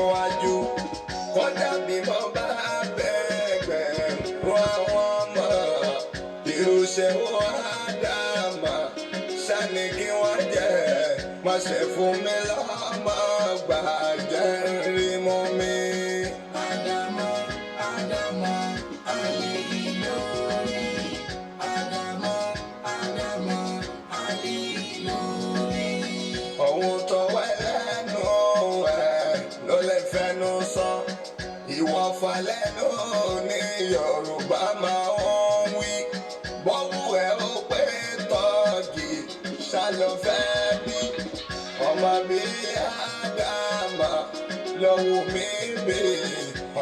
níwájú kódà bí mo bá bẹ̀gbẹ̀ wọ́n àwọn ọmọ irúṣẹ́ wọn Ádámà ṣáni kí wọ́n jẹ́ má ṣe fún mi lọ́mọ gbàjẹ́ rí mú mi. Ádámà, Ádámà, hallelujah. Ádámà, Ádámà, hallelujah. Ohun tó wà lẹ́nu ẹ̀ ló lè fẹnu sọ ìwọ̀fà lẹ́nu ní Yorùbá máa ń wí bọ́wọ́ ẹ̀ ó pé tọ́gì ṣàlọ́fẹ́ bí ọmọ bí Ádámà lọ́wọ́ mi bí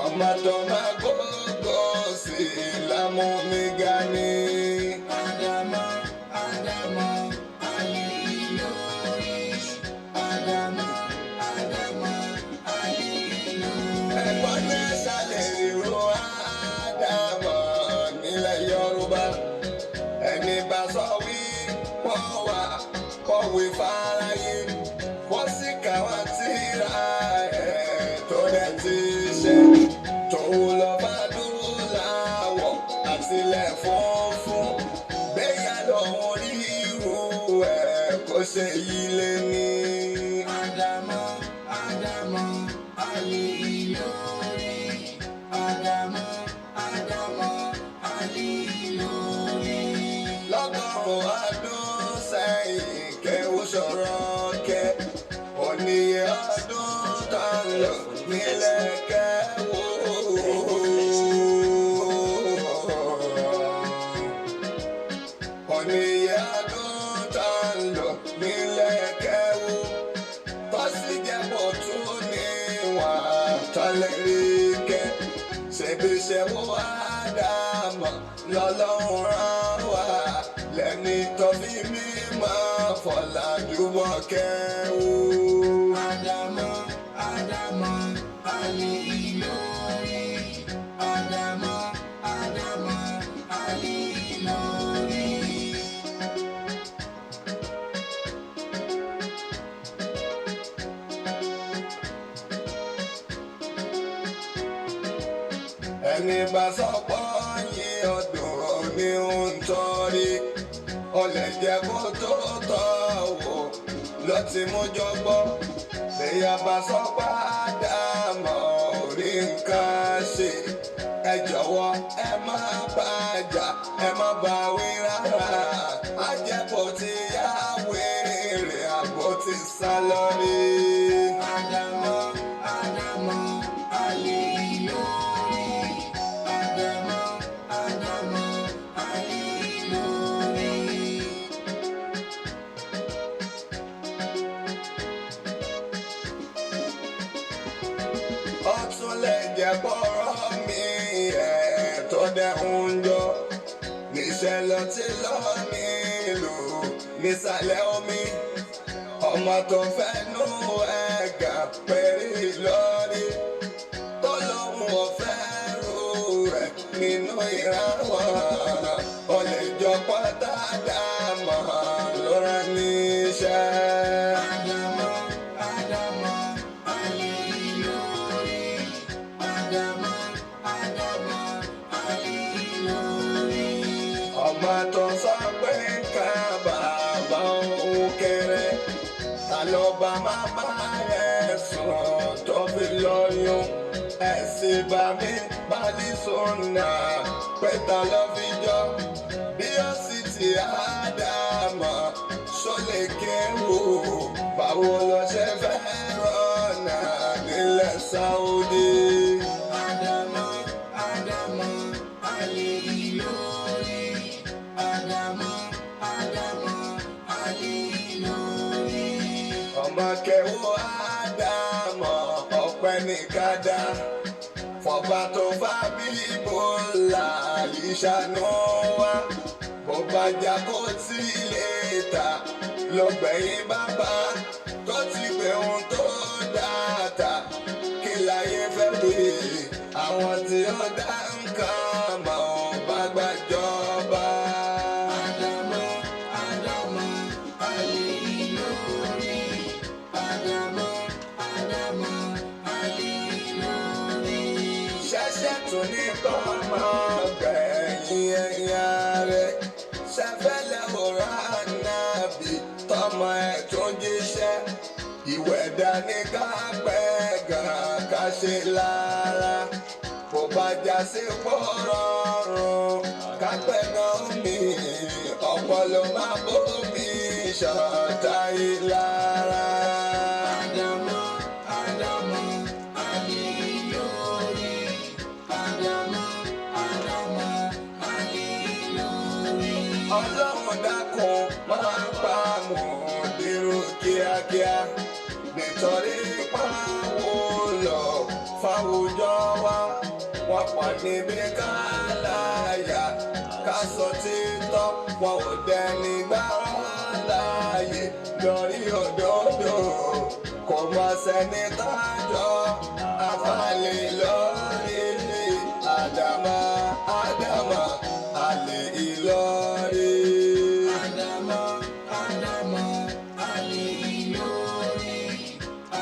ọmọ tó máa gbogbo sí lámú mi ga ni. Ádámà, Ádámà, hallelujah. Ádámà, Ádámà, hallelujah. Ẹ̀gbọ́n ní sálẹ̀ ìró Ádámà nílẹ̀ Yorùbá ẹni bá sọ wí wọ́n wà kọ̀wé fáráyé wọ́n sì kà wọ́n tírà ẹ̀ tó dẹ̀ ti ṣe tòun lọ bá dúró láwọ̀ àtìlẹ̀ funfun gbéyà lọ́wọ́ rí irú ẹ̀ kó ṣe yí lé ní. Ádámà, Ádámà, hallelujah. Ádámà, Ádámà, hallelujah. Lọ́gọ́rùn-ún ọdún sẹ́yìn kéwú sọ̀rọ̀ kẹ́ oníye ọdún tá ń lò nílẹ̀ kẹ́wò. Oníye ọdún tá ń lò nílẹ̀ kẹ́wò tó sì jẹ́ pọ̀ tún níwọ̀n tọ́lẹ̀ rí kẹ́ ṣebí ṣe wọ́n Ádámà lọ́lọ́run rán wá lẹ́ni tó fi mímọ́ Fọlájúmọ́ kẹ́wò. Ádámà, Ádámà, hallelujah. Ádámà, Ádámà, hallelujah. Ẹni bá sọ pé yín ọdún ní ń tọ́rí ó lè jẹ́ kó tó tọ́ wò ló ti mú jọgbọ́ lèyà bá sọ pé Ádámà orí nǹkan ṣe ẹ jọ̀wọ́ ẹ má bàjà ẹ má bá wí rárá àjẹpọ̀ tí yá wèrè àbò ti sá lọ rí. Ádámà, Ádámà, hallelujah. Ádámà, Ádámà, hallelujah. Ọtún lè jẹ́ bọ́rọ̀ mi ẹ̀ tó dẹ̀hún jọ níṣẹ́ lọ tí lọ nílùú nísàlẹ̀ omi ọmọ tó fẹ́nu ẹ̀gà pẹ̀lú lórí tó lóhùn ọ̀fẹ́ rú rẹ̀ nínú ìrànwọ́ ó lè jọ pátá Ádámà lọ́ra níṣẹ́. Ádámà, Ádámà, hallelujah. Ádámà, Ádámà, hallelujah. Ọmọ tó sọ pé ká bàbá òun kéré ta ló bá màmá rẹ̀ sùn tó fi lóyún ẹ̀sìn bá mi bálí sọ̀nà pé ta ló fi jọ bí ó sì ti Ádámà ṣọlẹ̀ kéwù báwo ló ṣe fẹ́ rọ̀nà nílẹ̀ Sáúdí. Ádámà, Ádámà, hallelujah. Ádámà, Ádámà, hallelujah. Ọmọ kéwù Ádámà ọpẹ́ ní kádà fọba tó bá bíbó là ìṣàánú wa bó bá jà kó tí lè ta lọ́gbẹ̀yìn bàbá tó ti gbé ohun tó dáta kí láyé fẹ́ pé àwọn tí ó dá nǹkan mọ̀ bá gbàjọba. Ádámà, Ádámà, hallelujah. Ádámà, Ádámà, hallelujah. tún ní kọ́ máa gbẹ̀yìn ẹ̀yà rẹ̀ ṣẹ́fẹ́lẹ́ òrà nàbì tọmọ ẹ̀ tún jíṣẹ́ ìwẹ̀dà ní ká pẹ́ gan ká ṣe lára bó bá já sí pọ́rọ́rùn ká pẹ́ gan mi ọpọlọ máa bómi ṣọ̀tá ìlara. Adama, Adama, Ali lórí. Adama, Adama, Ali lórí. Ọlọ́run dákun máa pa Mùdírù kíákíá nítorí pàwọ́ lọ fáwùjọ wa wọ́n pọ̀ níbi ká láyà ká sọ títọ́ wọn ò dẹni gbà wọ́n láàyè lórí òdodo kò mọ̀ sẹ́ni tájọ́ àfàlẹ́ lórí Adama, Adama, Ali Ìlọrí. Adama, Adama, Ali lórí.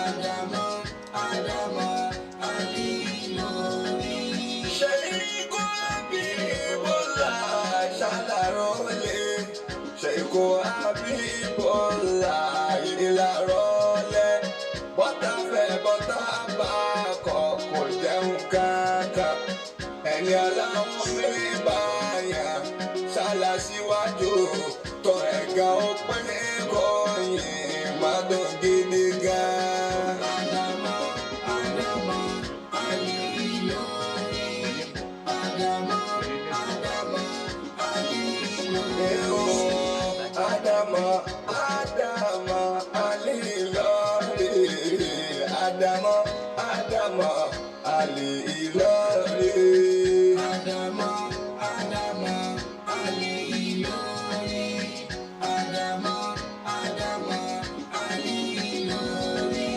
Adama, Adama, Ali lórí. Sheikh Habibullah ṣàlàrólé Sheikh Habibullah ìlàrólé bọ́tà fẹ́ bọ́tà bá kọ̀ kò jẹun kankan ẹni aláwọ̀ mi báyà ṣàlàsíwájú tó ẹ̀gá ó pín kọ́yìn má dùn gidi gan. Adama, Adama, Ali lórí. Adama, Adama, Ali lórí. Adama, Adama, Ali Ìlọrí. Adama, Adama, Ali Ìlọrí. Adama, Adama, Ali lórí. Adama, Adama, Ali lórí.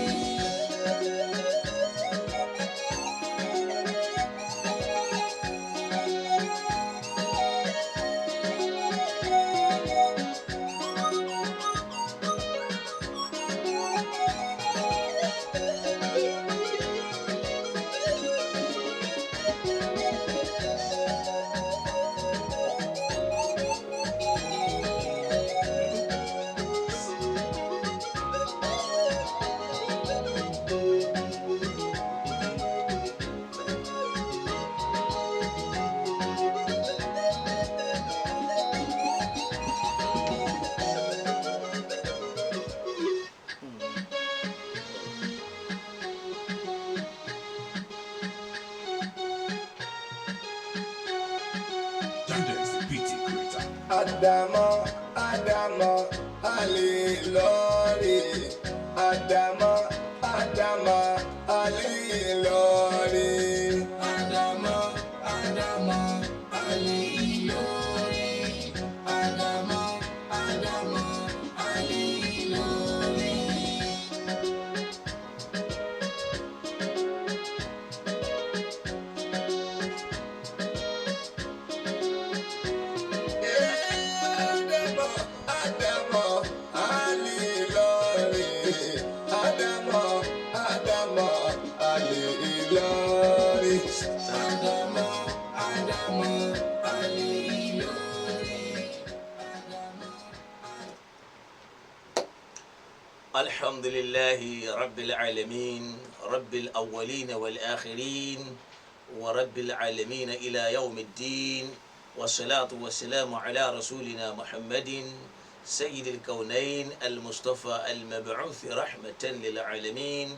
Adama, Adama, Ali Ìlọrí. Adama, Adama, Ali Ìlọrí. Adama, Adama, Ali lórí. Adama, Adama, Ali lórí. Adama, Adama, Ali Ìlọrí. Adama, Adama, Ali Ìlọrí. Adama, Adama, Ali lórí. الحمد لله رب العالمين رب الأولين والآخرين ورب العالمين إلى يوم الدين والصلاة والسلام على رسولنا محمد سيد الكونين المصطفى المبعوث رحمة للعالمين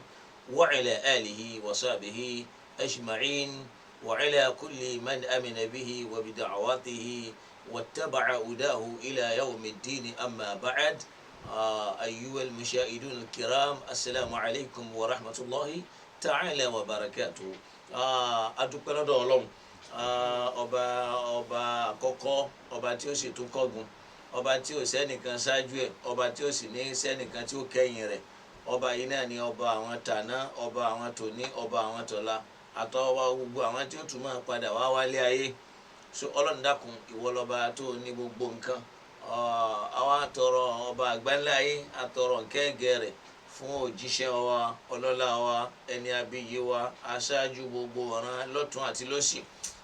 وعلى آله وصحبه أجمعين وعلى كل من آمن به وبدعواته واتبع هداه إلى يوم الدين أما بعد أيها المشاهدون الكرام السلام عليكم ورحمة الله تعالى وبركاته adúpẹ́ lọ́dọ̀ Ọlọ́run ọba àkọ́kọ́ ọba tí ó sì tún kọ́gun ọba tí ó sẹ́nìkan ṣáájú ẹ̀ ọba tí ó sì ní sẹ́nìkan tí ó kẹ́yìn rẹ̀ ọba yìí náà ni ọba àwọn tàná ọba àwọn tòní ọba àwọn tọ̀la àtọwọ́ gbogbo àwọn tí ó tún máa padà wá wálé ayé so Ọlọ́run dákun ìwọ lọ́ba tó ní gbogbo nǹkan àwa àtọrọ ọba àgbáńlá ayé àtọrọ nkẹ́gẹ́ rẹ̀ fún òjíṣẹ́ wa ọlọ́lá wa ẹni abiyì wa aṣáájú gbogbo ọ̀ràn lọ́tún àti lósì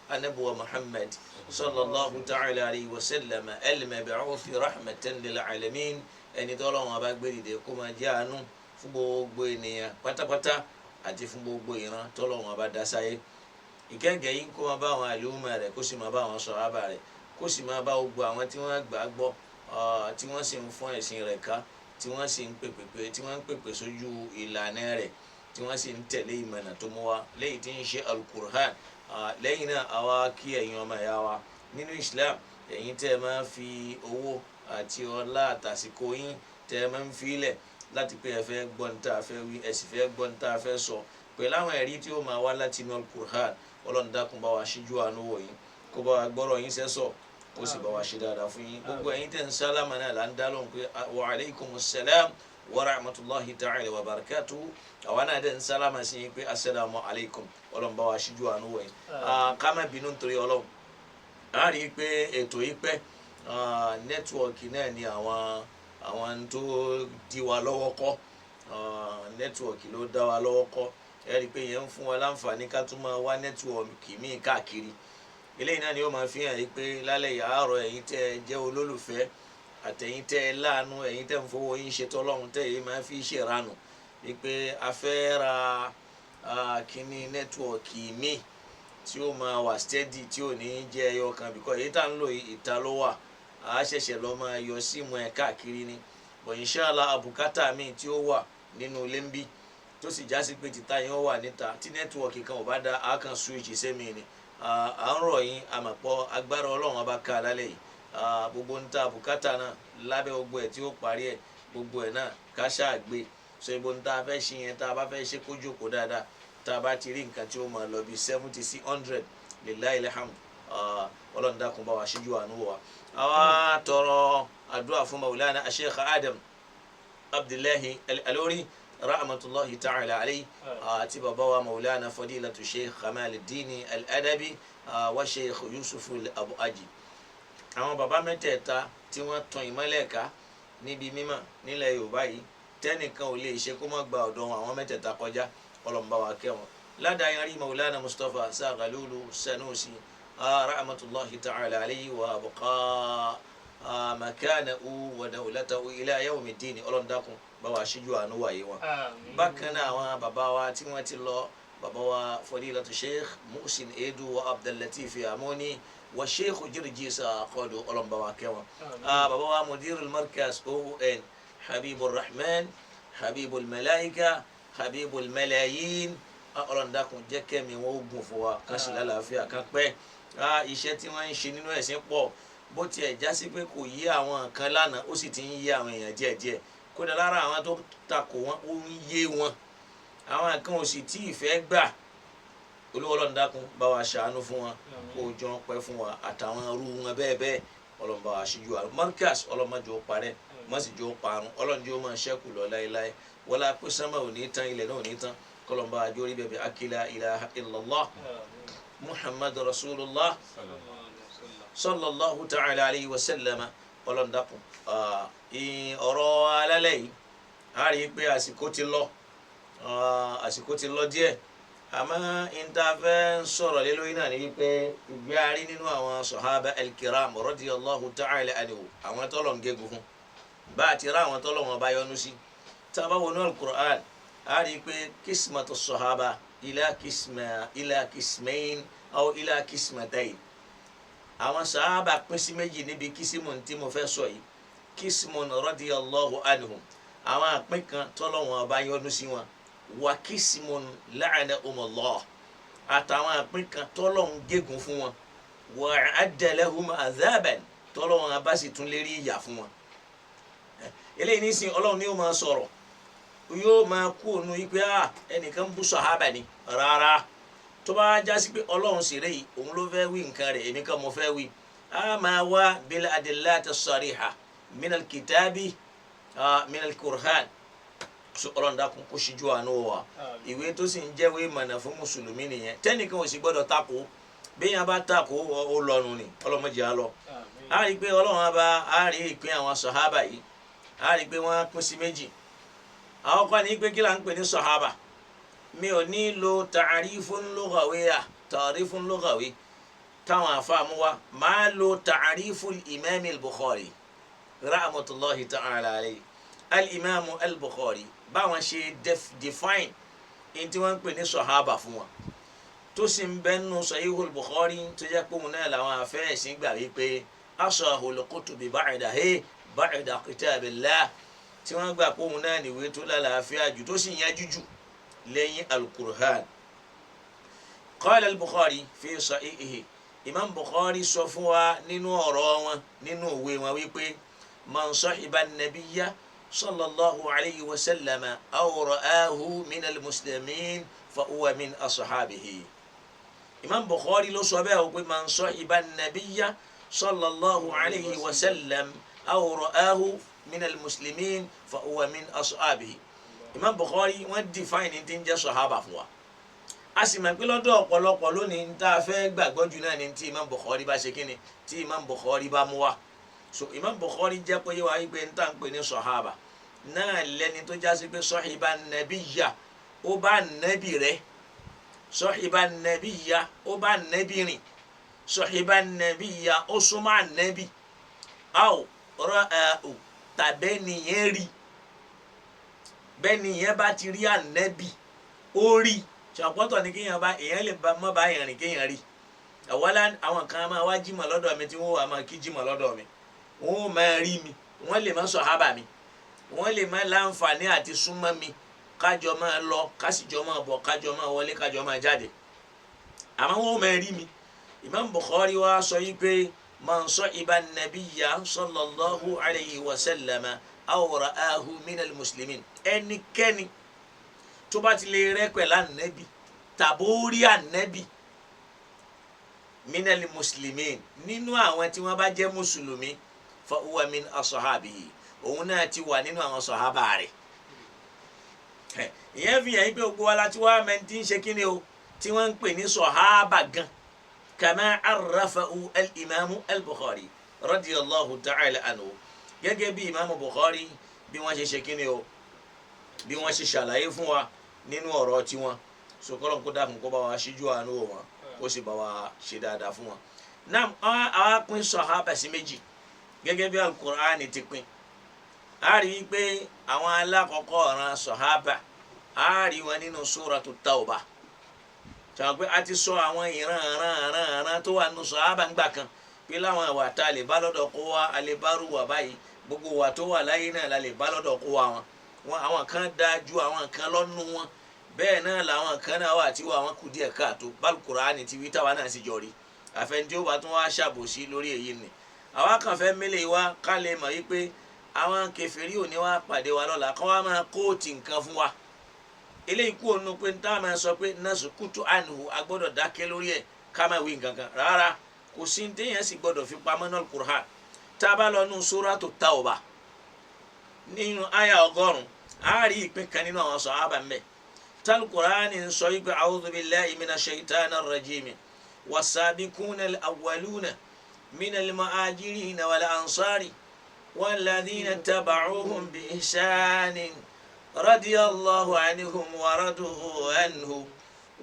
anabuwa Muhammad sallallahu ta'ala alayhi wa sallam al-mab'uthi rahmatan lil alamin ẹni tọ́lọ́run bá gbé dìde kó máa jẹ́ àánú fún gbogbo ènìyàn pátápátá àti fún gbogbo ìran tọ́lọ́run bá dá sáyé ìkẹ́gẹ́ yìí kó máa bá àwọn àlùmọ̀ rẹ̀ kó sì máa bá àwọn sàhábà rẹ̀ kó sì máa bá gbogbo àwọn tí wọ́n gbà gbọ́ tí wọ́n sì ń fún ẹ̀sìn rẹ̀ ká tí wọ́n sì ń pèpè sójú ìlànà rẹ̀ tí wọ́n sì ń tẹ̀lé ìmọ̀nà tó mú wa lẹ́yìn tí ń ṣe alukur'an lẹ́yìn náà àwa kí ẹ̀yin ọmọ ìyá wa nínú Islam ẹ̀yin tẹ́ ẹ máa ń fi owó àti ọlá àtàsìkò yín tẹ́ ẹ máa ń filẹ̀ láti pé ẹ fẹ́ gbọ́ ní tá a fẹ́ wí ẹ sì fẹ́ gbọ́ ní tá a fẹ́ sọ pẹ̀lú àwọn ẹ̀rí tí ó máa wá láti inú alukur'an Ọlọ́run dákun bá wa ṣíjú àánú wò yín kó bá wa gbọ́rọ̀ yín sẹ́sọ̀ ó sì bá wa ṣe dáadáa fún yín gbogbo ẹ̀yin tẹ́ ń sálámà náà là ń dá lóhùn pé wa alaykumus salam wa rahmatulahi ta'ala wa barakatuhu àwa náà dẹ̀ ń sálámà sí yín pé assalamu alaykum Ọlọ́run bá wa ṣíjú àánú wò yín ká má bínú nítorí Ọlọ́run a rí i pé ètò yìí pẹ́ nẹ́tíwọ̀kì náà ni àwọn tó di wa lọ́wọ́ kọ́ nẹ́tíwọ̀kì ló dá wa lọ́wọ́ kọ́ ẹ rí i pé yẹn ń fún wa láǹfààní ká tún máa wá nẹ́tíwọ̀kì míì káàkiri eléyìí náà ni ó máa fi hàn yìí pé lálẹ́ yìí àárọ̀ ẹ̀yin tẹ́ ẹ jẹ́ olólùfẹ́ àtẹ̀yin tẹ́ ẹ láàánú ẹ̀yin tẹ́ ń fowó yín ṣe tọ́lọ́run tẹ́ èyí máa fi ṣèrànù wípé a fẹ́ ra kíní nẹ́tíwọ̀kì míì tí ó máa wà steady tí ò ní jẹ́ ẹyọ kan bíkọ́ èyí tá ń lò ìta ló wà á ṣẹ̀ṣẹ̀ lọ máa yọ síìmù ẹ̀ káàkiri ni bọ̀ inshallah àbùkátà míì tí ó wà nínú ilé ń bí tó sì já sí pé tìta yẹn ó wà níta tí nẹ́tíwọ̀kì kan ò bá dá a kan switch sẹ́mi ni à ń rọ̀ yín àmọ̀pọ̀ agbára Ọlọ́run ọba ká lálẹ́ yìí gbogbo ń ta àbùkátà náà lábẹ́ gbogbo ẹ̀ tí ó parí ẹ̀ gbogbo ẹ̀ náà ká ṣáà gbé so ibo ń ta fẹ́ ṣe yẹn tá a bá fẹ́ ṣe kó jókòó dáadáa tá a bá ti rí nǹkan tí ó máa lọ bí 70 sí 100 lillahi alhamd Ọlọ́run dákun bá wa ṣíjú àánú wa àwa tọrọ àdúrà fún maulana Sheikh Adam Abdullahi Al-Alori rahmatulahi ta'ala alayhi àti bàbá wa maulana fadilatu Sheikh Kamaluddin Al-Adabi wa Sheikh Yusuf Al-Abu-Aji àwọn bàbá mẹ́tẹ̀ẹ̀ta tí wọ́n tan ìmọ́lẹ̀ ká níbi mímọ́ nílẹ̀ Yorùbá yìí tẹ́nìkan ò lè ṣe kó má gba ọ̀dọ̀ àwọn mẹ́tẹ̀ẹ̀ta kọjá Ọlọ́run bá wa kẹ́ wọn ládàá yanrí maulana Mustapha Saghalulu Sanusi rahmatulahi ta'ala alayhi wa abqa makanahu wa dawlatahu ila yawmi ddin Ọlọ́run dákun bá wa ṣíjú àánú wáyé wọn. bákan náà àwọn bàbá wa tí wọ́n ti lọ bàbá wa fadilatu Sheikh Muhsin Edu wa Abdullatif Amoni wa Sheikh Jirjisa Qodo Ọlọ́run bá wa kẹ́ wọn. bàbá wa mudirul markaz OON Habibur Rahman Habibul Malaika Habibul Malayin Ọlọ́run dákun jẹ́ kẹ́mi wọn ó gùn fún wa kan sì lálàáfíà kan pẹ́ iṣẹ́ tí wọ́n ń ṣe nínú ẹ̀sìn pọ̀ bó tiẹ̀ já sí pé kò yé àwọn kan lánàá ó sì ti ń yé àwọn èèyàn díẹ̀díẹ̀ kódà lára àwọn tó takò wọn ó ń yé wọn àwọn kan ò sì tí ì fẹ́ gbà Olúwa Ọlọ́run dákun bá wa ṣàánú fún wọn kó jọ pẹ́ fún wa àtàwọn irú wọn bẹ́ẹ̀ bẹ́ẹ̀ Ọlọ́run bá wa ṣíjú àrùn Markaz Ọlọ́run má jẹ́ ó parẹ́ má sì jẹ́ ó parun Ọlọ́run jẹ́ ó máa ṣẹ́kù lọ láéláé wọlá pé sánmà ò ní tán ilẹ̀ náà ò ní tán Ọlọ́run bá wa jórí bẹ̀bẹ̀ akila ilaha illallah Muhammad rasulullah sallallahu ta'ala alayhi wa sallam Ọlọ́run dákun ọ̀rọ̀ alálẹ̀ yìí a rí i pé àsìkò ti lọ díẹ̀ àmọ́ ìntàfẹ́ ń sọ̀rọ̀ lé lórí náà ni wípé ìgbé arí nínú àwọn sọ̀hábà al-kiram radiyallahu ta'ala anhu àwọn tọ́lọ̀ ń gégùn fún bá a ti rá àwọn tọ́lọ̀ wọn bá yọ́nú sí tá a bá wọnú al-Qur'an a rí i pé kismatu sọ̀hábà ila kismayn aw ila kismatayn àwọn sọ̀hábà pín sí méjì níbi kisimun tí mo fẹ́ sọ yìí kismun radiyallahu anhum àwọn àpín kan tọ́lọ̀ wọn bá yọ́nú sí wọn wa kismun la'anahumullah àtàwọn àpín kan tọ́lọ̀ ń gégùn fún wọn wa a'adda lahum adhaban tọ́lọ̀ wọn bá sì tún lérí ìyà fún wọn. eléyìí nísìnyí Ọlọ́run ni yóò máa sọ̀rọ̀ yóò máa kú ònú yìí pé ẹnìkan bú sàhábà ni rárá tó bá jásí pé Ọlọ́run sì rèé òun ló fẹ́ wí nǹkan rẹ̀ èmi kan mo fẹ́ wí a máa wá bil adillati as-sariha minal kitabi minal Qur'an so Ọlọ́run dákun kó ṣíjú àánú wa ìwé tó sì ń jẹ́wé mọ̀nà fún mùsùlùmí nìyẹn tẹ́nìkan ò sì gbọ́dọ̀ takò béèyàn bá takò ó lọ́nu ni ọlọ́mọdé á lọ. a rí i pé Ọlọ́run bá a rí ìpín àwọn sàhábà yìí a rí i pé wọ́n pín sí méjì àwọn kan ní pé kí là ń pè ní sahaba mi ò ní lo ta'rifun lughawi táwọn afáàmù wa máa lo ta'riful imam al-Bukhari rahmatullahi ta'ala alayhi al-imam al-Bukhari báwọn ṣe define in tí wọ́n ń pè ní sahaba fún wa tó sì ń bẹ́nu Sahihul Bukhari tó jẹ́ pé òun náà làwọn afẹ́ẹ̀sìn gbà wípé asahul kutubi ba'da kitabillah tí wọ́n gbà pé òun náà níwé tó lálàáfíà jù tó sì yanjú jù lẹ́yìn al-Qur'an. Qala al-Bukhari fi sahihihi Imam Bukhari sọ fún wa nínú ọ̀rọ̀ wọn nínú òwe wọn wípé man sahiba an-nabiyya sallallahu alayhi wa sallam aw ra'ahu min al-muslimin fa huwa min ashabihi. Imam Bukhari ló sọ bẹ́ẹ̀ wípé man sahiba an-nabiyya sallallahu alayhi wa sallam aw ra'ahu min al-muslimin fa huwa min ashabihi. Imam Bukhari wọ́n define tí ń jẹ́ sahaba fún wa. A sì mọ̀ pé lọ́dọ̀ ọ̀pọ̀lọpọ̀ lónìí ń tá a fẹ́ gbàgbọ́ jù náà ni tí Imam Bukhari bá ṣe kíni tí Imam Bukhari bá mú wa. So Imam Bukhari jẹ́ pé wá wípé ń tà ń pè ní sahaba náà lẹ́ni tó já sí pé sahiba an-nabiyya ó bá nẹ́bì rẹ̀ sahiba an-nabiyya ó bá nẹ́bì rìn sahiba an-nabiyya ó súnmọ́ ànẹ́bì aw ra'ahu tàbẹ́ nìyẹn rí bẹ́ẹ̀ nìyẹn bá ti rí ànẹ́bì ó rí ṣàpọ̀tọ̀ ní kéèyàn bá èèyàn lè mọ́ bá èèyàn rìn kéèyàn rí àwọn kan máa wá jímọ̀ lọ́dọ̀ mi tí wọ́n wà máa kí jímọ̀ lọ́dọ̀ mi wọ́n ó máa rí mi wọ́n lè má sàhábà mi wọ́n lè má láǹfààní àti súnmọ́ mi kájọ máa lọ kásìjọ máa bọ̀ kájọ máa wọlé kájọ máa jáde àmọ́ wọ́n ó máa rí mi. Imam Bukhari wa sọ yìí pé man sahiba an-nabiyya sallallahu alayhi wa sallam aw ra'ahu min al-muslimin ẹnikẹ́ni tó bá ti lè rẹ́ pẹ̀lú ànẹ́bì tàbórí ànẹ́bì min al-muslimin nínú àwọn tí wọ́n bá jẹ́ mùsùlùmí fa huwa min ashabihi òun náà ti wà nínú àwọn sàhábà rẹ̀. ìyẹn fi hàn yín pé gbogbo wa láti wá mẹ́ntì ń ṣe kíni o tí wọ́n ń pè ní sàhábà gan kama arrafahu al-imamu al-Bukhari radiyallahu ta'ala anhu gẹ́gẹ́ bí imamu Bukhari bí wọ́n ṣe ṣe kíni o bí wọ́n ṣe ṣàlàyé fún wa nínú ọ̀rọ̀ tiwọn sokolo kó dákun kó bá wa ṣíjú àánú wọn kó sì bá wa ṣe dáadáa fún wọn. náà àwa pín sàhábà sí méjì gẹ́gẹ́ bí al-Qur'an ti pín. A rí i pé àwọn alákọ̀ọ́kọ́ ọ̀ràn sàhábà a rí wọn nínú suratu Tawbah. sọ pé a ti sọ àwọn ìran tó wà nínú sàhábà ńgbà kan pé láwọn ìwà tá a lè bá lọ́dọ̀ kó wa a lè bá rú wà báyìí gbogbo wà tó wà láyé náà la lè bá lọ́dọ̀ kó wa wọn àwọn kan dáa ju àwọn kan lọ́nu wọn bẹ́ẹ̀ náà làwọn kan náà wà tí àwọn kù díẹ̀ káàtó bal-Qur'ani ti wí táwa náà sì jọ rí àfẹnjẹ ó bá tún wá ṣàbòsí lórí èyí ni àwa kan fẹ́ mélé wa ká lè mọ̀ yí pé àwọn kèfèrí ò ní wá pàdé wa lọ́la kán wá máa kóòtì nǹkan fún wa eléyìí kú òun pé tá a máa sọ pé naskutu anhu a gbọ́dọ̀ dákẹ́ lórí ẹ̀ ká máa wí nǹkan kan rárá kò sí ní téèyàn sì gbọ́dọ̀ fi pamọ́ náà Al-Qur'an tá a bá lọ nù suratu Tawbah nínú àyà 100 a rí ìpín kan nínú àwọn sàhábà mẹ́ tal-Qur'ani ń sọ yí pé a'udhu billahi minash shaitanir rajim was-sabiquna al-awwaluna minal muhajirina wal-ansari والذين اتبعوهم بإحسان رضي الله عنهم ورضوا عنه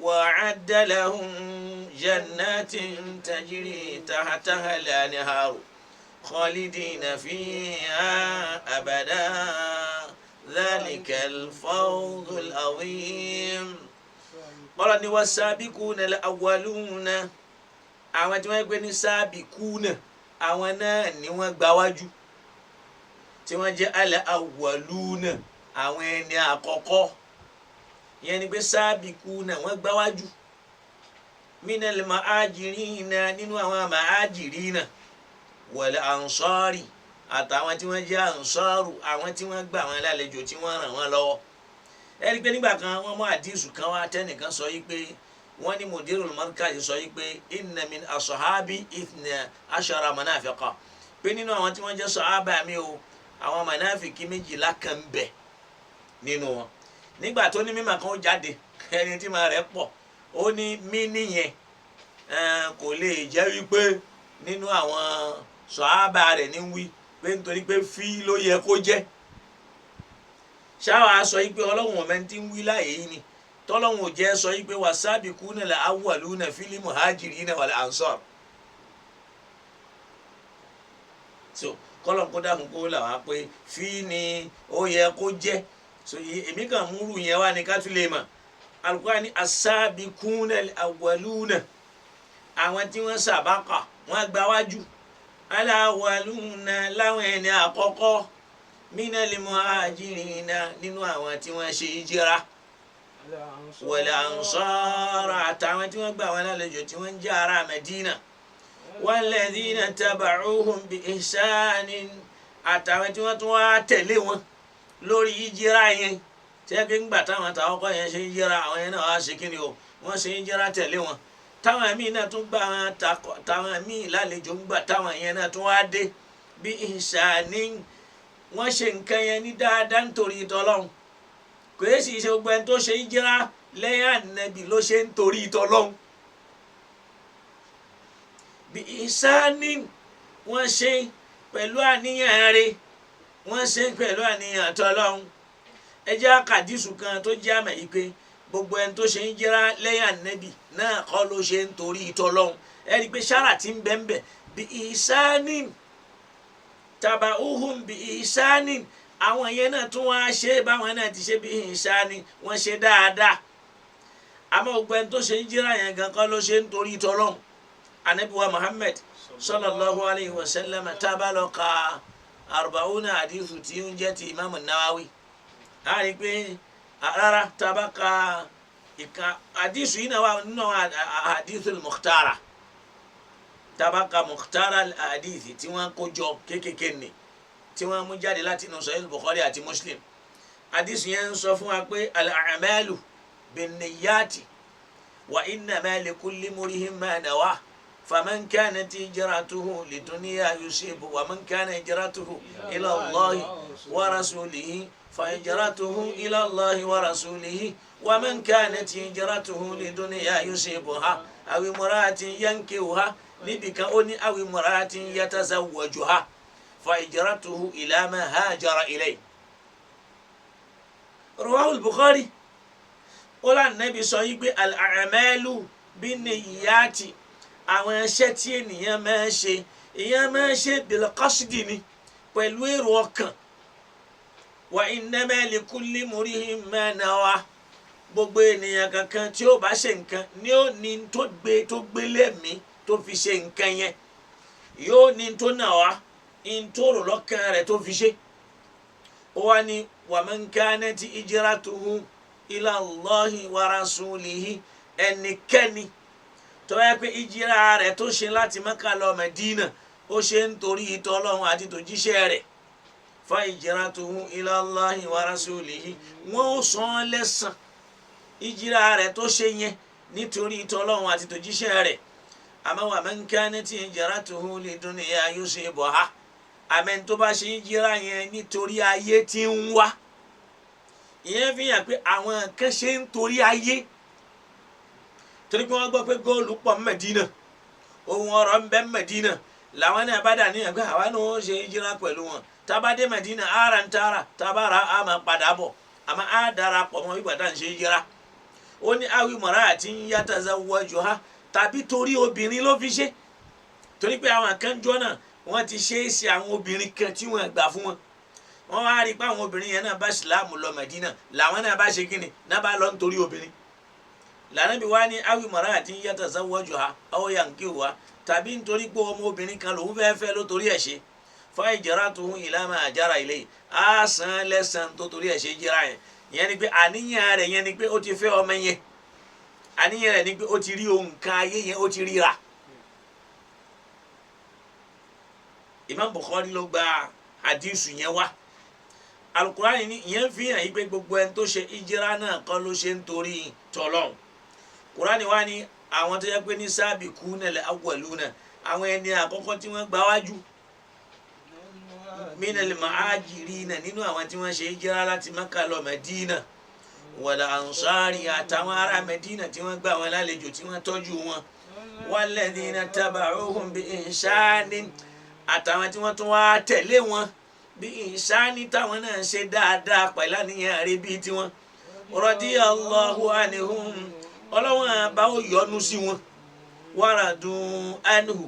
وأعد لهم جنات تجري تحتها الأنهار خالدين فيها أبدا ذلك الفوز العظيم. قال والسابقون الأولون àwọn tí wọ́n gbé ní sábìkúnà àwọn náà ni wọ́n gbáwájú tí wọ́n jẹ́ al-awwaluna àwọn ẹni àkọ́kọ́ ìyẹn ni pé sábìkúnà wọ́n gbáwájú minal muhajirina nínú àwọn muhajirina wal ansari àtàwọn tí wọ́n jẹ́ ansaru àwọn tí wọ́n gbà wọn lálejò tí wọ́n ràn wọ́n lọ́wọ́. ẹ rí i pé nígbà kan wọ́n mú àdísù kan wá tẹ́nìkan sọ yí pé wọ́n ní mudirul markaz sọ yí pé inna min ashabi ithna ashara manafiqa pé nínú àwọn tí wọ́n jẹ́ sàhábà mi o àwọn mànáfìkì 12 kan bẹ nínú wọn. nígbà tó ní mímọ̀ kan ó jáde ẹni tí màá rẹ̀ pọ̀ ó ní mí nìyẹn kò lè jẹ́ wípé nínú àwọn sàhábà rẹ̀ ní wí pé nítorí pé fí ló yẹ kó jẹ́ ṣáwa sọ yìí pé ọlọ́run ọ̀mẹ́ ti ń wí láàyè yìí ni tọ́lọ́run ò jẹ́ sọ yìí pé wasabiquna al-awwaluna fil muhajirina wal ansar. so kọ́lọ̀ kó dàmú kó là wá pé fi ni ó yẹ kó jẹ́ so èmi kàn múrù yẹn wá ní ká tún lè mọ̀ Al-Qur'ani as-sabiquna al-awwaluna àwọn tí wọ́n sàbákà wọ́n gba wájú al-awwaluna láwọn ẹni àkọ́kọ́ minal muhajirina nínú àwọn tí wọ́n ṣe hijira wal ansar àtàwọn tí wọ́n gbà wọn lálejò tí wọ́n jẹ́ ará Medina walladhina taba'uhum bi ihsanin àtàwọn tí wọ́n tún wá tẹ̀lé wọn lórí hijira yẹn tẹ́ pé ńgbà táwọn àtàwọn kọ́ yẹn ṣe hijira àwọn yẹn náà wá ṣe kí ni o wọ́n ṣe hijira tẹ̀lé wọn táwọn míì náà tún gbà wọn táwọn míì lálejò ńgbà táwọn yẹn náà tún wá dé bí ihsanin wọ́n ṣe nǹkan yẹn ní dáadáa nítorí ìtọ́lọ́hún kò yẹ sì ṣe gbogbo ẹni tó ṣe hijira lẹ́yìn Ànábì ló ṣe nítorí ìtọ́lọ́hún bí ihsanin wọ́n ṣe pẹ̀lú àníyàn rẹ̀ wọ́n ṣe pẹ̀lú àníyàn tọ́lọ́hún ẹ jẹ́ àkàdísù kan tó jẹ́ àmọ̀ yìí pé gbogbo ẹni tó ṣe hijira lẹ́yìn Ànábì náà kọ́ ló ṣe nítorí ìtọ́lọ́hún ẹ rí i pé sára ti ń bẹ́ẹ̀ bí ihsanin taba'uhum bi ihsanin àwọn yẹn náà tún wá ṣe báwọn náà ti ṣe bí ihsanin wọ́n ṣe dáadáa àmọ́ gbogbo ẹni tó ṣe hijira yẹn gan kọ́ ló ṣe nítorí ìtọ́lọ́hún Ànábì wa Muhammad sallallahu alayhi wa sallam tábàlọ́ ka arba'una hadithu tí ń jẹ́ ti Imam Nawawi a rí i pé rárá tábà ka ìka hadithu yìí náà wà nínú hadithul mukhtara tabaka mukhtara al-hadithi tí wọ́n kó jọ kékèké ni tí wọ́n mú jáde láti inú Sahih Bukhari àti Muslim hadith yẹn ń sọ fún wa pé al-a'malu bin-niyyati wa innama likulli imri'in ma nawa faman kanat hijratuhu lidunya yusibu wa man kana hijratuhu ila Allahi wa rasulihi fa hijratuhu ila Allahi wa rasulihi wa man kanat hijratuhu lidunya yusibuha aw imra'atin yankihuha níbi kan ó ní awi muratin yatazawwajuha fa hijratuhu ila ma hajara ilay. Rawahu al-Bukhari ó lá Nábì sọ yìí pé al-a'malu bin-niyyati àwọn iṣẹ́ tí ènìyàn máa ń ṣe èèyàn máa ń ṣe bil-qasdi ni pẹ̀lú èrò ọkàn wa innama likulli imri'in ma nawa gbogbo ènìyàn kankan tí ó bá ṣe nǹkan ni ó ní tó gbé lẹ́mìí tó fi ṣe nǹkan yẹn yóò ní tó nà wá in tó rò lọ́kàn rẹ̀ tó fi ṣe ó wá ní wa man kanati hijratuhu ila Allahi wa rasulihi ẹnikẹ́ni tó yẹ pé ìjìrà rẹ̀ tó ṣe láti Mẹ́kà lọ Mẹ́dínà ó ṣe nítorí ìtọ́ Ọlọ́run àti tòjíṣẹ́ rẹ̀ fa hijratuhu ila Allahi wa rasulihi wọ́n ó san lẹ́san ìjìrà rẹ̀ tó ṣe yẹn nítorí ìtọ́ Ọlọ́run àti tòjíṣẹ́ rẹ̀ àmọ́ wa man kanati hijratuhu lidunya yusibuha àmẹ́ tó bá ṣe hijira yẹn nítorí ayé tí ń wá ìyẹn fi hàn pé àwọn kan ṣe ń torí ayé torí pé wọ́n gbọ́ pé góòlù pọ̀ Mẹ́dínà ohun ọ̀rọ̀ ń bẹ Mẹ́dínà làwọn náà bá dà ní ẹgbẹ́ àwa náà ó ṣe hijira pẹ̀lú wọn tábàdé Mẹ́dínà ara ń tara tábàrà á máa padà bọ̀ àmọ́ á darapọ̀ mọ́ ìgbà tá à ń ṣe hijira ó ní awi imra'atin yatazawwajuha tàbí torí obìnrin ló fi ṣe torí pé àwọn kan jọ náà wọ́n ti ṣe é ṣe àwọn obìnrin kan tí wọ́n gbà fún wọn wọ́n wá rí i pé àwọn obìnrin yẹn náà bá ìsìláàmù lọ Mẹ́dínà làwọn náà bá ṣe kíni náà bá lọ nítorí obìnrin l'Ànábì wá ní awi imra'atin yatazawwajuha aw yankihuha tàbí nítorí pé ọmọ obìnrin kan lòun fẹ́ fẹ́ ló torí ẹ̀ ṣe fa hijratuhu ila ma hajara ilayhi á san lẹ́san tó torí ẹ̀ ṣe jíra yẹn ìyẹn ni pé àníyàn rẹ̀ yẹn ni pé ó ti fẹ́ ọmọ yẹn àníyàn rẹ̀ ni pé ó ti rí ohun kan ayé yẹn ó ti ríra. Imam Bukhari ló gba hadithu yẹn wá Al-Qur'ani ni ìyẹn fi hàn yí pé gbogbo ẹni tó ṣe ìjìrá náà kọ́ ló ṣe ń torí tọ́lọ́hun. Qur'ani wá ní àwọn tó yẹ pé ní sabiquna al-awwaluna àwọn ẹni àkọ́kọ́ tí wọ́n gbà wájú minal muhajirina nínú àwọn tí wọ́n ṣe ìjìrá láti Mákà lọ Mẹ́dínà wal ansari àtàwọn ará Mẹ́dínà tí wọ́n gbà wọn lálejò tí wọ́n tọ́jú wọn walladhina taba'uhum bi ihsanin àtàwọn tí wọ́n tún wá tẹ̀lé wọn bí ìsáni táwọn náà ṣe dáadáa pẹ̀lú àníyàn rẹ̀ bíi tiwọn radiyallahu anhum ọlọ́wọ́n àbá ó yọ́nú sí wọn waradun anhu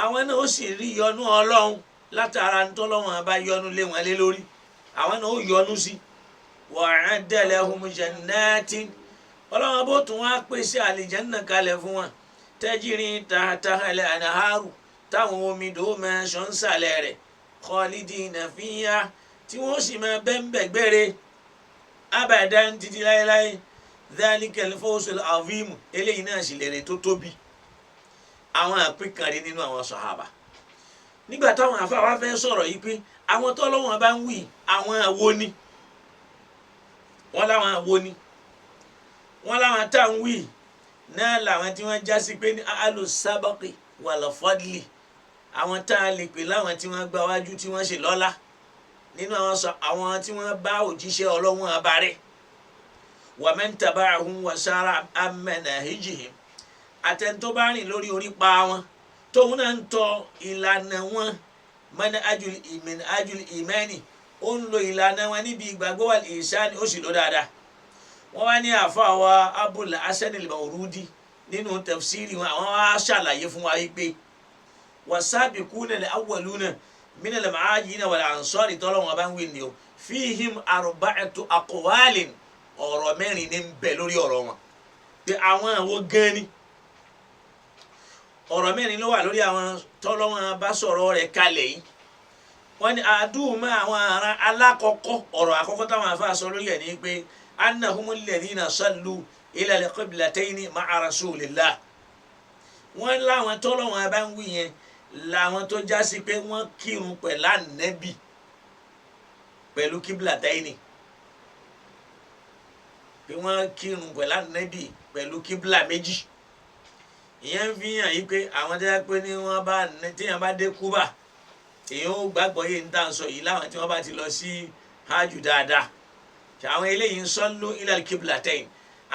àwọn náà ó sì rí yọ́nú ọlọ́run látara ntọ́lọ́wọ́n àbá yọ́nú lé wọn lé lórí àwọn náà ó yọ́nú sí wa'adda lahum jannatin ọlọ́wọ́n bó tún wá pèsè àlìjánnà kalẹ̀ fún wọn tajri tahtaha al-anharu táwọn omi dòó máa ṣàn sàlẹ̀ rẹ̀ khalidina fiha tí wọ́n sì máa bẹ́ńbẹ̀ gbére abadan títí láéláé dhalikal fawzul azim eléyìí náà sì lèrè tó tóbi àwọn àpínkàrí nínú àwọn sàhábà nígbà táwọn àfáà wá fẹ́ sọ̀rọ̀ yìí pé àwọn tọ́lọ́wọ́n bá ń wí àwọn àwo ni wọ́n láwọn àwo ni wọ́n láwọn tá ń wí náà làwọn tí wọ́n já sí pé ní alu sábàkì wal fadli àwọn tá a lè pè láwọn tí wọ́n gba wájú tí wọ́n ṣe lọ́lá nínú àwọn tí wọ́n bá òjíṣẹ́ ọlọ́run abarẹ́ wa man taba'ahum wa sara an manahijihim àtẹ̀ntó bá rìn lórí orípa wọn tóun náà ń tọ ìlànà wọn manhajul imani ó ń lo ìlànà wọn níbi ìgbàgbọ́ wal ihsani ó sì lọ dáadáa wọ́n wá ní àfa wa Abul Hasan al-Mawrudi nínú tafsiri wọn àwọn wá ṣàlàyé fún wa yìí pé wasabiquna al-awwaluna min al-muhajirin wal-ansari tọ́lọ́wọ́n bá ń wí ni o fihim arba'atu aqwalin ọ̀rọ̀ mẹ́rin ní ń bẹ lórí ọ̀rọ̀ wọn pé àwọn àwo gan ni ọ̀rọ̀ mẹ́rin ló wà lórí àwọn tọ́lọ́wọ́n bá sọ̀rọ̀ rẹ̀ kalẹ̀ yìí wọ́n ní àdúhùmọ́ àwọn ará alákọ̀ọ́kọ́ ọ̀rọ̀ àkọ́kọ́ táwọn afá sọ lórí ẹ̀ ní pé annahumul ladhina sallu ila al-qiblatayni ma'a rasulillah wọ́n láwọn tọ́lọ́wọ́n bá ń wí yẹn làwọn tó já sí pé wọ́n kírun pẹ̀lú ànábì pẹ̀lú qiblatayni pé wọ́n kírun pẹ̀lú ànábì pẹ̀lú qibla méjì ìyẹn fi hàn yí pé àwọn tó yẹ pé ní wọ́n bá téèyàn bá dé Kúbà èèyàn ó gbàgbọ́ yìí ń tà ń sọ yìí láwọn tí wọ́n bá ti lọ sí hajj dáadáa àwọn eléyìí ń sallu ila al-qiblatayni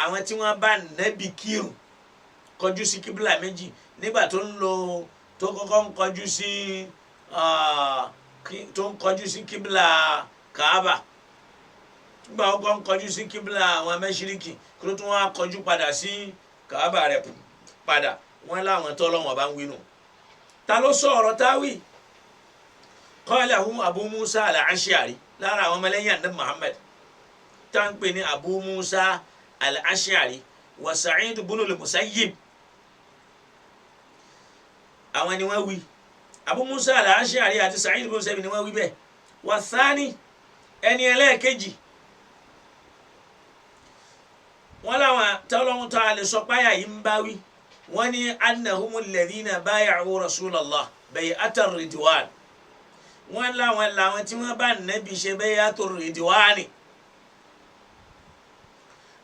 àwọn tí wọ́n bá nábì kírun kọjú sí kíbla méjì nígbà tó ń lo tó kọ́kọ́ ń kọjú sí kíbla Kaaba nígbà kọ́kọ́ ń kọjú sí kíbla àwọn mẹ́ṣíríkì kí ló tún wá kọjú padà sí Kaaba rẹ̀ padà wọ́n láwọn tọ́lọ́wọ́n bá ń wí nù. ta ló sọ ọ̀rọ̀ táwì qalahu Abu Musa al-Ash'ari lára àwọn ọmọlẹ́yìn ànábì Muhammad tá ń pè ní Abu Musa al-Ash'ari wa Sa'id ibn al-Musayyib àwọn ni wọ́n wí Abu Musa al-Ash'ari àti Sa'id ibn al-Musayyib ni wọ́n wí bẹ́ẹ̀ wa thani ẹni ẹlẹ́ẹ̀kejì wọ́n láwọn tọ́lọ́hún tá a lè sọ páyà yìí ń bá wí wọ́n ní annahumul ladhina bay'u rasulallah bay'atar ridwan wọ́n láwọn làwọn tí wọ́n bá nàbì ṣe bay'atur ridwani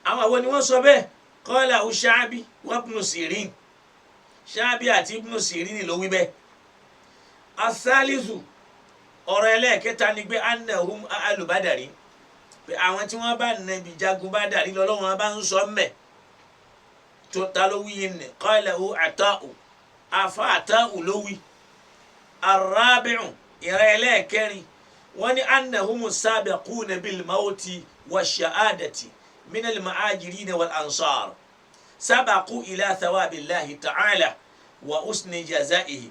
àwọn àwọn ni wọ́n sọ bẹ́ẹ̀ qala Sha'bi wa Ibn Sirin Sha'bi àti Ibn Sirin ló wí bẹ́ẹ̀ athalithu ọ̀rọ̀ ẹlẹ́ẹ̀kẹta ni pé annahum ahlu Badari pé àwọn tí wọ́n bá nàbì jagun Badari lọ́lọ́wọ́n bá ń sọ mẹ́ tó ta ló wí yìí ni qalahu Ata'u afa Ata'u ló wí arabi'u ìrẹ́ ẹlẹ́ẹ̀kẹrin wọ́n ní annahumu sabiquna bil mawti wa shahadati من المهاجرين والأنصار سبقوا إلى ثواب الله تعالى وحسن جزائه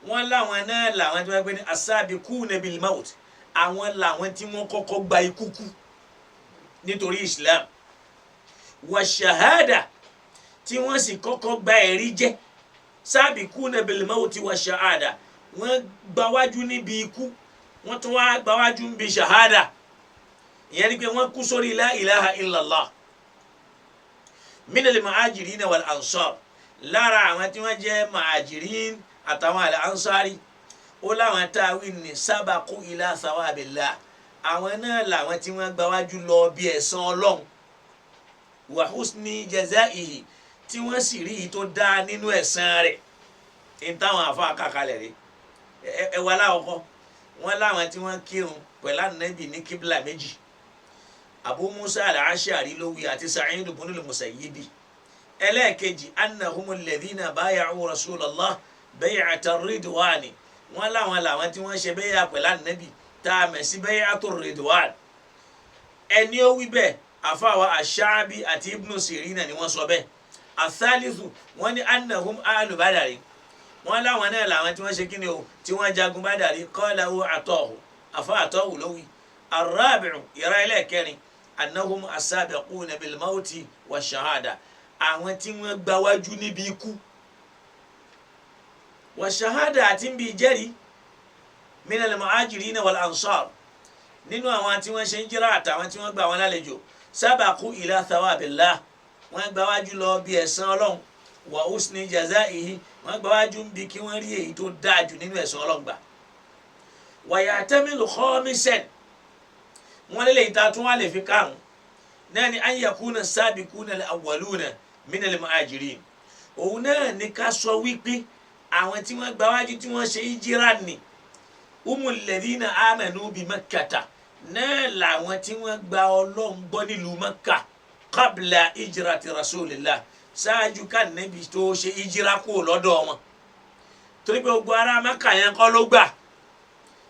wọ́n láwọn náà làwọn tí wọ́n gbé ní asabiquna bil maut àwọn làwọn tí wọ́n kọ́kọ́ gba ikú kú nítorí Islam wa shahada tí wọ́n sì kọ́kọ́ gba ẹ̀rí jẹ́ sabiquna bil maut wa shahada wọ́n gbawájú níbi ikú wọ́n tún wá gbawájú níbi shahada ìyẹn ni pé wọ́n kú sórí la ilaha illallah minal muhajirin wal ansar lára àwọn tí wọ́n jẹ́ muhajirin àtàwọn al ansari ó láwọn táwí ní sabaqu ila thawabillah àwọn náà làwọn tí wọ́n gbáwájú lọ bí ẹ̀san Ọlọ́run wa husni jazaihi tí wọ́n sì rí i tó dáa nínú ẹ̀san rẹ̀ ní táwọn àfa kàkálẹ̀ rí ẹwà láwọ̀kọ́ wọ́n láwọn tí wọ́n kírun pẹ̀lú ànábì ní kíbla méjì Abu Musa al-Ash'ari ló wí àti Sa'id ibn al-Musayyib ẹlẹ́ẹ̀kejì annahumul ladhina bay'u rasulallah bay'atar ridwani wọ́n láwọn làwọn tí wọ́n ṣe bẹ́yà pẹ̀lú ànábì tá a mẹ̀ sí bay'atu ridwan ẹni ó wí bẹ́ẹ̀ àfàwà ash-Sha'bi àti Ibn Sirina ni wọ́n sọ bẹ́ẹ̀. athalithu wọ́n ní annahum ahlu Badari wọ́n láwọn náà làwọn tí wọ́n ṣe kíni o tí wọ́n jagun Badari qalahu Atahu àfà Atahu ló wí. ar-rabi'u ìrà ẹlẹ́ẹ̀kẹrin annahum as-sabiquna bil mawti wash-shahada àwọn tí wọ́n gbáwájú níbi ikú wash-shahada àti níbi ìjẹ́rìí minal muhajirina wal ansar nínú àwọn tí wọ́n ṣe ń jíra àtàwọn tí wọ́n gbà wọn lálejò sabaqu ila thawabillah wọ́n gbáwájú lọ bí ẹ̀san Ọlọ́run wa husni jazaihi wọ́n gbáwájú bí kí wọ́n rí èyí tó dáa jù nínú ẹ̀san Ọlọ́run gbà. wa ya'tamilu khamisan wọ́n lè ta tún wá lè fi káàrún náà ni an yakuna as-sabiquna al-awwaluna minal muhajirin òun náà ní ká sọ wípé àwọn tí wọ́n gbáwájú tí wọ́n ṣe ìjírà ni umul ladhina amanu bi makkata náà làwọn tí wọ́n gba Ọlọ́run gbọ́ nílùú Mẹ́kà qabla ijrati rasulillah ṣáájú ká Nábì tó ṣe ìjírà kúrò lọ́dọ̀ wọn torí pé gbogbo ará Mẹ́kà yẹn kọ́ ló gbà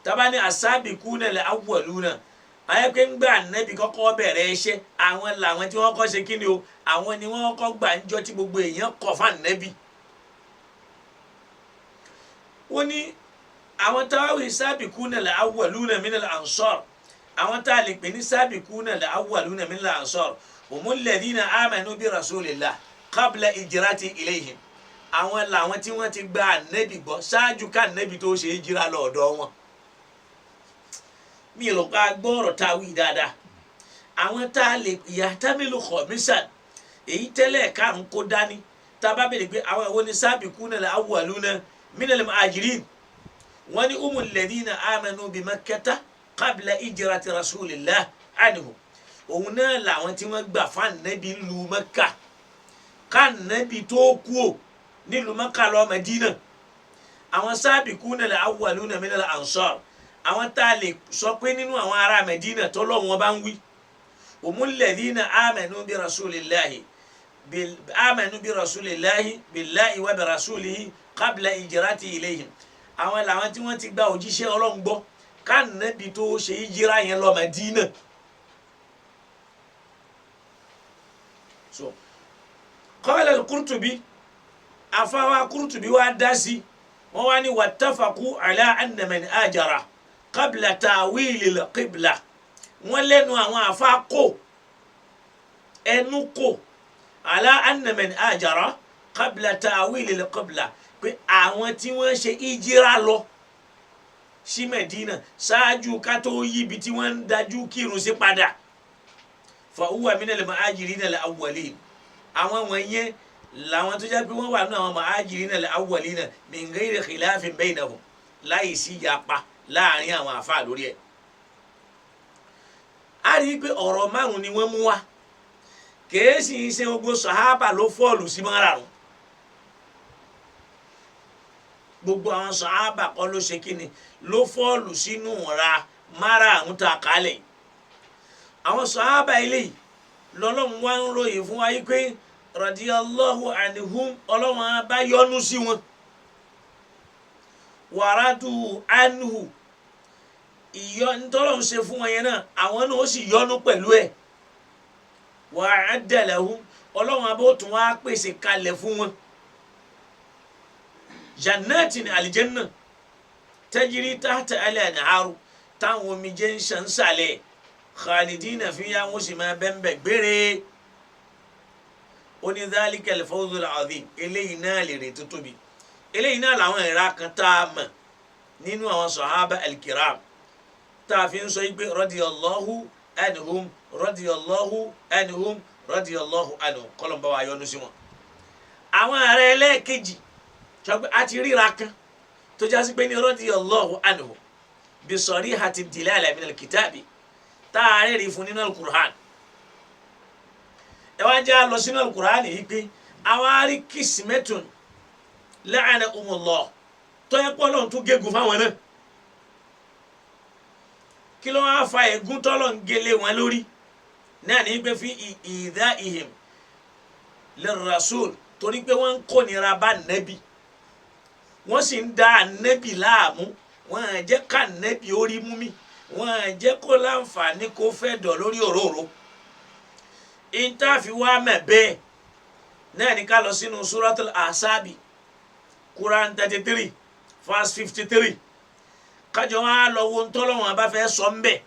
tabani as-sabiquna al-awwaluna ayẹ́pẹ́ ń gbà Nábì kọ́kọ́ bẹ̀rẹ̀ iṣẹ́ àwọn làwọn tí wọ́n kọ́ ṣe kíni o àwọn ni wọ́n kọ́ gbà ń jọ tí gbogbo èèyàn kọ̀ fún Nábì. wọ́n ní àwọn táwọn sabiquna al-awwaluna min al-ansar àwọn tá a lè pè ní sabiquna al-awwaluna min al-ansar humul ladhina amanu bi rasulillah qabla ijrati ilayhim àwọn làwọn tí wọ́n ti gba Nábì gbọ́ ṣáájú ká Nábì tó ṣe hijira lọ́dọ̀ wọn. mi ò ká gbọ́rọ̀ tá a wí dáadáa àwọn tá a lè yahtamilu khamisan èyí tẹ́lẹ̀ karùn-ún kó dání tá a bá bẹ̀rẹ̀ pé àwọn ìwọ ni sabiquna al-awwaluna min al-muhajirin wọ́n ní umul ladhina amanu bi makkata qabla ijrati rasulillah anhu òun náà làwọn tí wọ́n gbà fún Nábì lu Mẹ́kà ká Nábì tó kú ò nílùú Mẹ́kà lọ Mẹ́dínà àwọn sabiquna al-awwaluna min al-ansar àwọn tá a lè sọ pé nínú àwọn ará Mẹ́dínà tó lọ́wọ́ wọn bá ń wí umul ladhina amanu bi rasulillahi billahi wa bi rasulihi qabla ijrati ilayhim àwọn làwọn tí wọ́n ti gba òjíṣẹ́ Ọlọ́run gbọ́ ká Nábì tó ṣe ìjírà yẹn lọ Mẹ́dínà. so qala al-Qurtubi àfáwá Qurtubi wá dá sí wọ́n wá ní wattafaqu ala anna man ajara qabla ta'wili al-qibla wọ́n lẹ́nu àwọn àfá kò ẹnu kò ala anna man ajara qabla ta'wili al-qibla pé àwọn tí wọ́n ṣe ìjírà lọ sí Mẹ́dínà ṣáájú ká tó yí ibi tí wọ́n ń dájú kírun sí padà fa huwa minal muhajirina al-awwalin àwọn wọ̀nyẹn làwọn tó jẹ́ pé wọ́n wà nínú àwọn muhajirina al-awwalina min ghayri khilafin baynahum láì sí yapa láàrin àwọn àfáà lórí ẹ̀. a rí i pé ọ̀rọ̀ márùn-ún ni wọ́n mú wá kèé sì ń ṣe gbogbo sàhábà ló fọ́ọ̀lù sí márùn-ún gbogbo àwọn sàhábà kọ́ ló ṣe kíni ló fọ́ọ̀lù sínú ra márùn-ún tá a kálẹ̀ àwọn sàhábà eléyìí lọ́lọ́run wá ń ròyìn fún wa yìí pé radiyallahu anhum Ọlọ́run bá yọ́nú sí wọn waradu anhu ntọ́lọ́run ṣe fún wọn yẹn náà àwọn náà ó sì yọ́nú pẹ̀lú ẹ̀ wa'adda lahum Ọlọ́run abó tún wá pèsè kalẹ̀ fún wọn jannatin aljanna tajiri tahta al-anharu táwọn omijé ń ṣàn sàlẹ̀ khalidina fiha wọ́n sì máa bẹ́ẹ̀ gbére ó ní dhalika al-fawzu al-azim eléyìí náà lè rè tó tóbi eléyìí náà làwọn ìra kan tá a mọ̀ nínú àwọn sahaba al-kiram tá a fi ń sọ yìí pé radiyallahu anhum radiyallahu anhum radiyallahu anhum kọ́lọ́mbà wa yọ́nú sí wọn. àwọn ààrẹ ẹlẹ́ẹ̀kejì sọgbẹ́ àti ríra kan tó jásí pé ní radiyallahu anhum bi sarihati dilala min al-kitabi tá a rẹ̀ rí fún nínú al-Qur'an. ẹ wá já lọ sínú al-Qur'an yìí pé àwọn arí kìsìmẹ́tùn la'anahumullah tó yẹ pọ́ lọ́n tó gégùn fáwọn náà kí ló wá fa ègún tọ́lọ̀ ń gélé wọn lórí náà ní pé fi idha'ihim lirrasul torí pé wọ́n ń kó nira bá nẹ́bì wọ́n sì ń da nẹ́bì láàmú wọ́n jẹ́ ká nẹ́bì orí mú mi wọ́n jẹ́ kó láǹfààní kó fẹ́ dọ̀ lórí òróró ìntàfi wá mẹ́ bẹ́ẹ̀ náà ní ká lọ sínú suratul Ahzab Quran 33 verse 53 kájọ wá lọ wo ntọ́lọ́wọ́n bá fẹ́ sọ ń bẹ̀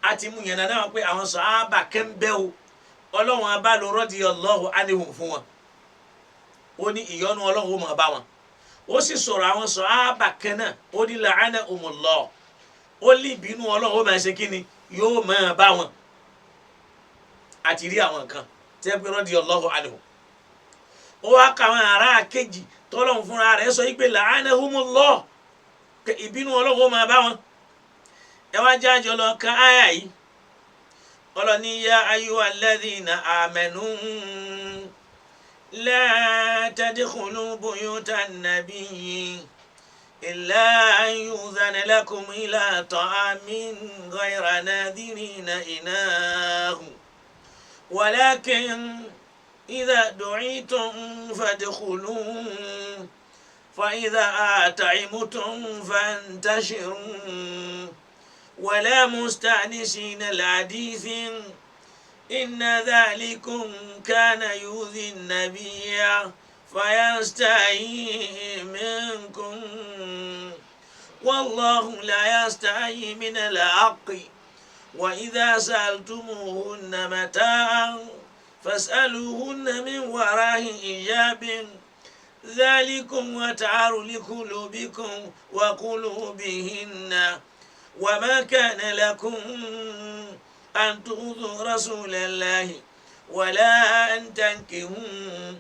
àti mú yẹn náà pé àwọn sàhábà kẹ́ńbẹ́ o ọlọ́wọ́n bá lọ radiyallahu anhum fún wọn ó ní ìyọ́nú ọlọ́wọ́n máa bá wọn ó sì sọ̀rọ̀ àwọn sàhábà kan náà ó ní la'anahumullah ó lé ìbínú ọlọ́wọ́n máa ṣe kí ni yóò máa bá wọn àti rí àwọn kan tẹ́ pé radiyallahu anhum ó wá ka àwọn ará kejì tọ́lọ́hun fúnra rẹ̀ sọ yìí pé la'anahumullah ìbínú ọlọ́wọ́n máa bá wọn ẹ wá jájọ lọ ka áyà yìí ọlọ́ni ya ayyuhal ladhina amanu la tadkhulu buyutan nabiyyi illa an yu'dhana lakum ila ta'amin ghayra nadhirina inahu walakin idha du'itum fadkhulu fa idha at'imtum fantashiru ولا مستأنسين الحديث إن ذلكم كان يؤذي النبي فيستحيي منكم والله لا يستحيي من الحق وإذا سألتموهن متاعا فاسألوهن من وراء حجاب ذلكم أطهر لقلوبكم وقلوبهن وما كان لكم أن تؤذوا رسول الله ولا أن تنكحوا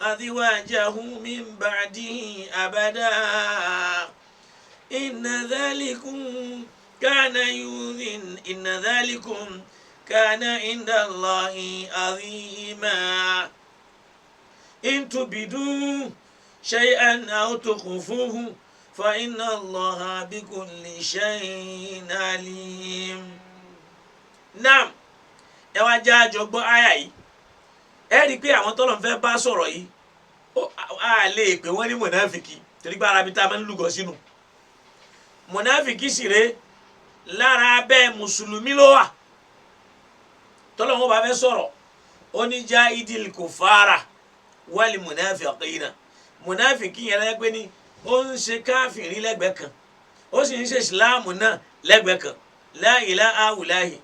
أزواجه من بعده أبدا إن ذلكم كان عند الله عظيما إن تبدوا شيئا أو تخفوه فإن الله بكل شيء عليم. Naam, ẹ wá já àjọ gbọ́ àyà yìí ẹ rí i pé àwọn tọ́lọ̀ ń fẹ́ bá sọ̀rọ̀ yìí a lè pè wọ́n ní mọ̀náfìkì torí pé arabi tá a máa ń lúgọ sínú mọ̀náfìkì sì rèé lára abẹ́ mùsùlùmí ló wà tọ́lọ̀ wọn bá fẹ́ sọ̀rọ̀ ó ní jahidil kufara wal munafiqina mọ̀náfìkì yẹn lẹ́yìn pé ní ó ń ṣe káfìrí lẹ́gbẹ̀ẹ́ kan ó sì ń ṣe ìsìláàmù náà lẹ́gbẹ̀ẹ́ kan la ilaha ulahi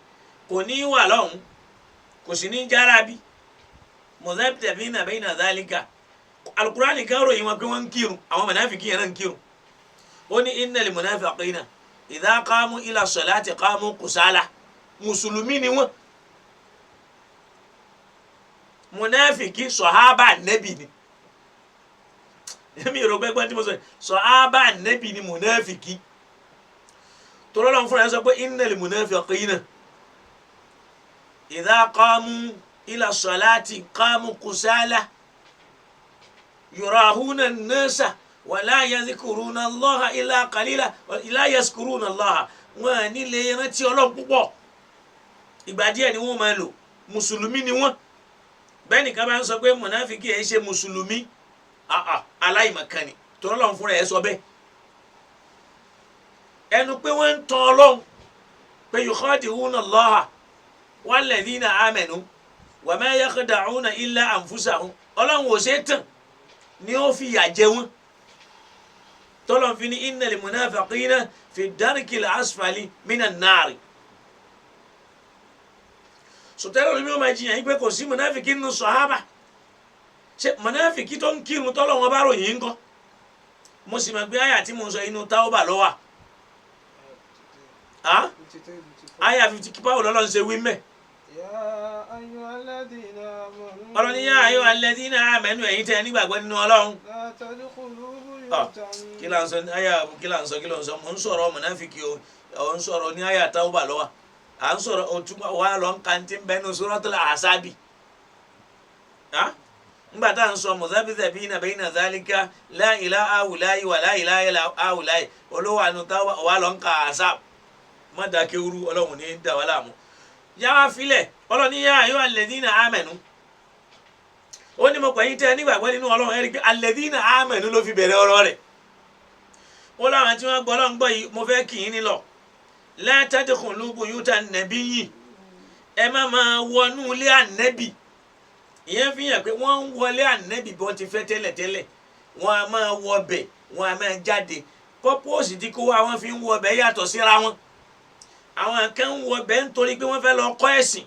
kò ní wà lọ́hùn kò sì ní járábí mudhabdhabina bayna dhalika alukurani kan ròyìn wọn pé wọ́n ń kírun àwọn mọ̀náfìkì yẹn náà ń kírun ó ní innal munafiqina idha qamu ila salati qamu kusala mùsùlùmí ni wọ́n mọ̀náfìkì sọ̀hábà nẹ́bì ni èmi rò pé gbọ́n tí mo sọ àbá nẹ́bì ni mùnáfìkì tọ́lọ́lọ́ fúnra ẹ sọ pé innal munafiqina idha qamu ila salati qamu kusala yurahuna an-nasa wa la yadhkuruna Allaha illa qalila wa la yazkuruna Allaha wọn ní lè rántí Ọlọ́run púpọ̀ ìgbà díẹ̀ ni wọ́n máa lò mùsùlùmí ni wọ́n bẹ́ẹ̀ nìkan bá ń sọ pé mùnáfìkì ẹ̀ ṣe mùsùlùmí aláìmọ̀kan ni tọ́lọ́run fúnra ẹ̀ sọ bẹ́ẹ̀ ẹnu pé wọ́n ń tan Ọlọ́run pé yukhadi'una Allaha walladhina amanu wa ma yakhda'una illa anfusahum Ọlọ́run ò ṣe tán ni ó fi yà jẹ wọ́n tọ́lọ́run fi ní innal munafiqina fi darkil asfali minan nari sọtẹ́lẹ̀ olùmí ọmọ ìjìyàn yìí pé kò sí mùnáfìkì nínú sọ̀hábà ṣe mùnáfìkì tó ń kírun tọ́lọ́run bá ròyìn ńkọ́ mo sì mọ̀ pé àyà tí mo sọ inú Tawba ló wà àyà 50 báwo lọ́lọ́ ń ṣe wí mẹ́. ọlọ́ni yá ayyuhal ladhina amanu ẹ̀yin tẹ́ nígbàgbọ́ nínú Ọlọ́run. kí là ń sọ àyà kí là ń sọ mo ń sọ̀rọ̀ mùnáfìkì o ń sọ̀rọ̀ ní àyà Tawba ló wà à ń sọ̀rọ̀ òtún wà lọ́n kàntí ń bẹ́nu Suratul Ahzab ńgbà tá à ń sọ mudhabdhabina bayna dhalika la ilaha ula'i wa la ilaha illa ula'i olówó àánú Tawba wà lọ́n kà Ahzab má dákẹ́ wúrú Ọlọ́run ní dà wá láàmú yá wá filẹ̀ Ọlọ́run ní yá ayyuhal ladhina amanu ó ní mo pè yín tẹ́ nígbàgbọ́ nínú Ọlọ́run ẹ̀rí pé alladhina amanu ló fi bẹ̀rẹ̀ ọ̀rọ̀ rẹ̀ ó láwọn tí wọ́n gbọ́ Ọlọ́run gbọ́ yìí mo fẹ́ kì í nílọ la tadkhulu buyutan nabiyyi ẹ má máa wọnú ilé ànábì ìyẹn fi hàn pé wọ́n ń wọlé ànábì bí wọ́n ti fẹ́ tẹ́lẹ̀tẹ́lẹ̀ wọ́n á máa wọ bẹ̀ wọ́n á máa jáde pọ́pọ́sì tí kó wá wọ́n fi ń wọ bẹ̀ yàtọ̀ síra wọn àwọn kan ń wọ bẹ̀ nítorí pé wọ́n fẹ́ lọ kọ́ ẹ̀sìn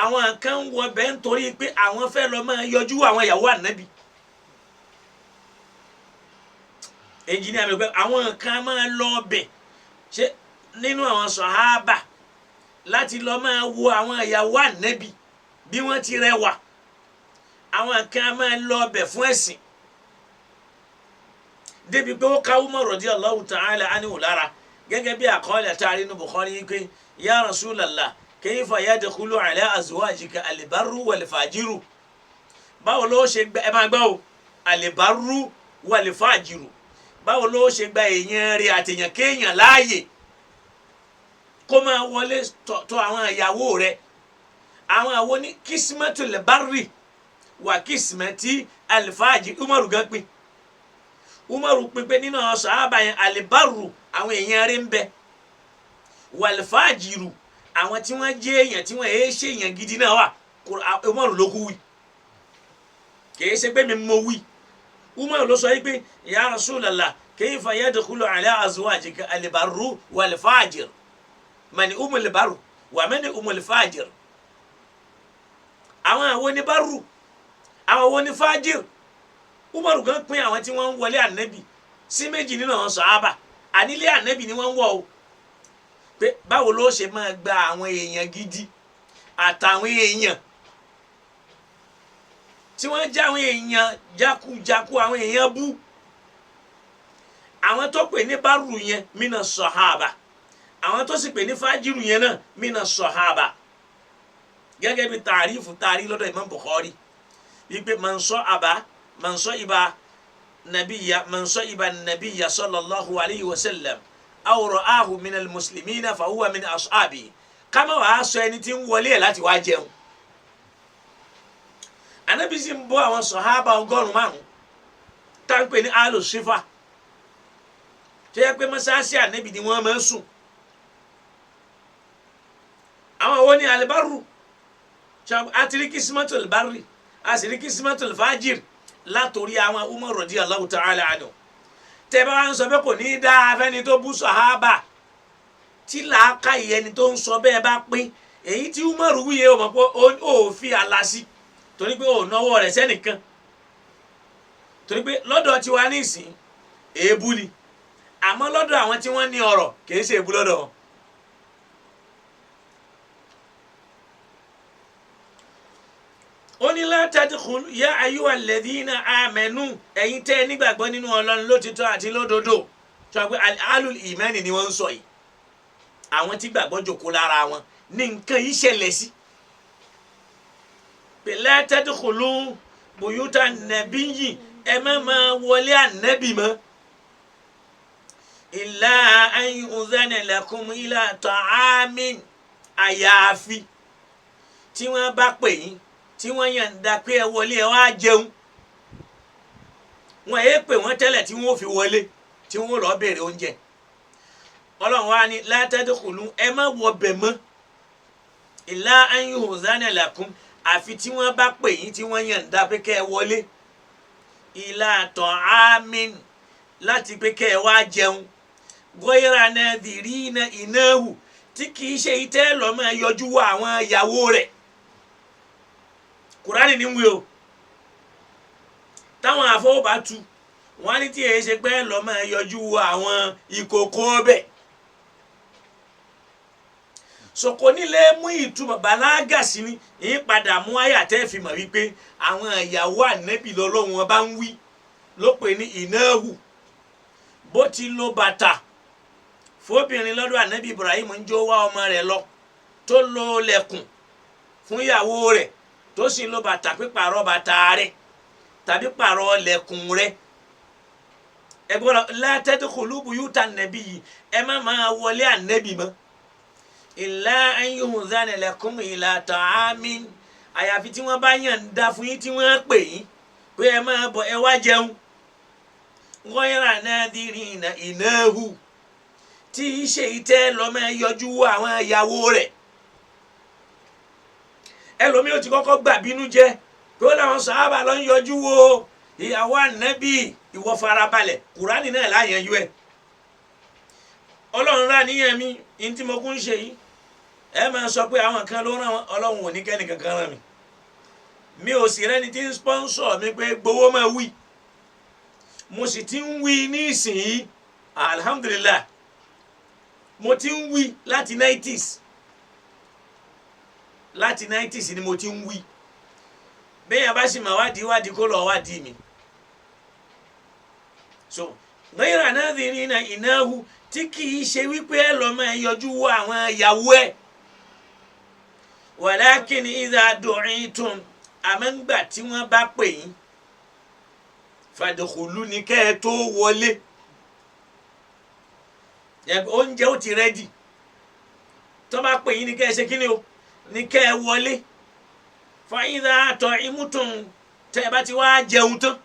àwọn kan ń wọ bẹ̀ nítorí pé àwọn fẹ́ lọ máa yọjú àwọn ìyàwó ànábì ẹnjìníà mi pé àwọn kan máa lọ bẹ̀ ṣe nínú àwọn sàhábà láti lọ máa wo àwọn ìyàwó ànábì bí wọ́n ti rẹwà àwọn kan máa lọ bẹ̀ fún ẹ̀sìn débi pé ó ká Umar radiyallahu ta'ala anhu lára gẹ́gẹ́ bí àkọọ́lẹ̀ tá a rí nínú Bukhari yìí pé ya Rasulallah kayfa yadkhulu ala azwajika al-barru wal-fajiru báwo ló ṣe gba ẹ máa gbọ́ o al-barru wal-fajiru báwo ló ṣe gba èèyàn rẹ̀ àtèèyàn kéèyàn láàyè kó máa wọlé tọ̀ àwọn ìyàwó rẹ̀ àwọn àwọn ní kismatul barri wà kismati al-fajiri Umaru gan pín Umaru pípé nínú àwọn sàhábà yẹn al-barru àwọn èèyàn rẹ̀ ń bẹ wal-fajiru àwọn tí wọ́n jẹ́ èèyàn tí wọ́n èé ṣe èèyàn gidi náà wà Umaru ló kú wí kìí ṣe pé mi mọ wí Umaru ló sọ yìí pé ya Rasulallah kayfa yadkhulu ala azwajika al-barru wal-fajir mani umul barru wa mani umul fajir àwọn àwọn ni barru àwọn àwọn ni fajir Umaru gan pín àwọn tí wọ́n ń wọlé ànábì sí méjì nínú àwọn sàhábà ànílé ànábì ni wọ́n ń wọ̀ o pé báwo ló ṣe máa gba àwọn èèyàn gidi àtàwọn èèyàn tí wọ́n jẹ́ àwọn èèyàn jákujàku àwọn èèyàn bú àwọn tó pè ní barru yẹn mina sàhábà àwọn tó sì pè ní fájìrù yẹn náà mina sọ̀hábà gẹ́gẹ́ bí tàrífù tàrí lọ́dọ̀ Imam Bukhari wípé man sọ iba nabiya sallallahu alayhi wa sallam aw ra'ahu min al-muslimina fa huwa min ashabi kama wàá sọ ẹni tí ń wọlé ẹ̀ láti wá jẹun Ànábì sì ń bọ́ àwọn sọ̀hábà 100 tá ń pè ní alu shifa tó yẹ pé mọ́sáàsì Ànábì ni wọ́n máa ń sùn àwọn wo ni alibaru àtìrí kismatul barri àtìrí kismatul fajir látòrí àwọn Umar radiyallahu ta'ala anhu tẹ́ bá wá ń sọ pé kò ní í dá afẹ́ni tó bú sàhábà tí làákà ìyẹni tó ń sọ bẹ́ẹ̀ bá pín èyí tí Umar wúye o mọ̀ pé ó fi àlà sí torí pé ó náwó rẹ̀ sẹ́nìkan torí pé lọ́dọ̀ tiwa nísìn èébú ni àmọ́ lọ́dọ̀ àwọn tí wọ́n ní ọ̀rọ̀ kì í ṣe èébú lọ́dọ̀ wọn. oni la tadkhulu ya ayyuhal ladhina amanu ẹ̀yin tẹ́ nígbàgbọ́ nínú Ọlọ́run lótìtọ́ àti lódodo tó pé alul imani ni wọ́n sọ yìí àwọn tí gbàgbọ́ jókòó lára wọn ní nǹkan yìí ṣẹlẹ̀ sí pé la tadkhulu buyutan nabiyyi ẹ má máa wọlé ànábì mọ́ illa an yu'zana lakum ila ta'amin àyàfi tí wọ́n bá pè yín tí wọ́n yànda pé ẹ wọlé ẹ wá jẹun wọn èé pè wọ́n tẹ́lẹ̀ tí wọ́n fi wọlé tí wọ́n lọ béèrè oúnjẹ Ọlọ́run wa ni la tadkhulu ẹ má wọ bẹ̀ mọ́ illa an yu'zana lakum àfi tí wọ́n bá pè yín tí wọ́n yànda pé kẹ́ ẹ wọlé ila ta'amin láti pé kẹ́ ẹ wá jẹun ghayra nadirina inahu tí kì í ṣe ìtẹ́ lọ́ máa yọjú wọ àwọn ìyàwó rẹ̀ Kùránì ní wí o táwọn àfọwọ́bá tu wọ́n ní tí èyí ṣe pé lọ́ máa yọjú wo àwọn ìkòkò ọbẹ̀ sọ̀kò nílé mú ìtumọ̀ bàlágà sí ni èyí padà mú àyà tẹ́ fi mọ̀ wípé àwọn ìyàwó ànẹ́bì lọ́lọ́run wọn bá ń wí ló pè ní ìnáhù bó ti lo bàtà fóbìnrin lọ́dọ̀ ànẹ́bì Ibrahim ń jó wá ọmọ rẹ̀ lọ tó lo lẹ̀kùn fún ìyàwó rẹ̀ tó sì lo bàtà pípàrọ̀ bàtà rẹ̀ tàbí pàrọ̀ lẹ̀kùn rẹ̀ ẹgbọ́n la tadkhulu buyutan nabiyyi ẹ má máa wọlé ànẹ́bì mọ́ illa an yu'zana lakum ila ta'amin àyàfi tí wọ́n bá yànda fún yín tí wọ́n pè yín pé ẹ máa bọ̀ ẹ wá jẹun ghayra nadirina inahu tí í ṣe ìtẹ́ lọ́mọ yọjú wo àwọn ìyàwó rẹ̀ ẹlòmíì ó ti kọ́kọ́ gbà bínú jẹ́ pé ó láwọn sàhábà lọ ń yọjú wo ìyàwó ànábì ìwọ farabalẹ̀ kùránì náà láyẹn yú ẹ ọlọ́run rà níyẹn mi ní tí mo kún ṣe yìí ẹ máa sọ pé àwọn kan ló ràn wọn ọlọ́run ò ní kẹ́ni kankan ràn mí mi ò sì rẹ́ni tí ń sponsor mi pé gbowó máa wí mo sì ti ń wí ní ìsìn alhamdulillah mo ti ń wí láti 90s ni mo ti ń wí bẹ́ẹ̀ yẹn bá sì máa wádìí kó lọ wádìí mi so ghayra nadhirina inahu tí kì í ṣe wípé ẹ lọ máa yọjú wo àwọn ìyàwó ẹ walakin idha du'itum àmọ́ngbà tí wọ́n bá pè yín fadkhulu ní kẹ́ ẹ tó wọlé oúnjẹ ó ti rẹ́dì tó bá pè yín ní kẹ́ ẹ ṣe kí ni o ní kẹ́ ẹ wọlé fa idha ta'imutum tẹ́ ẹ bá ti wá jẹun tán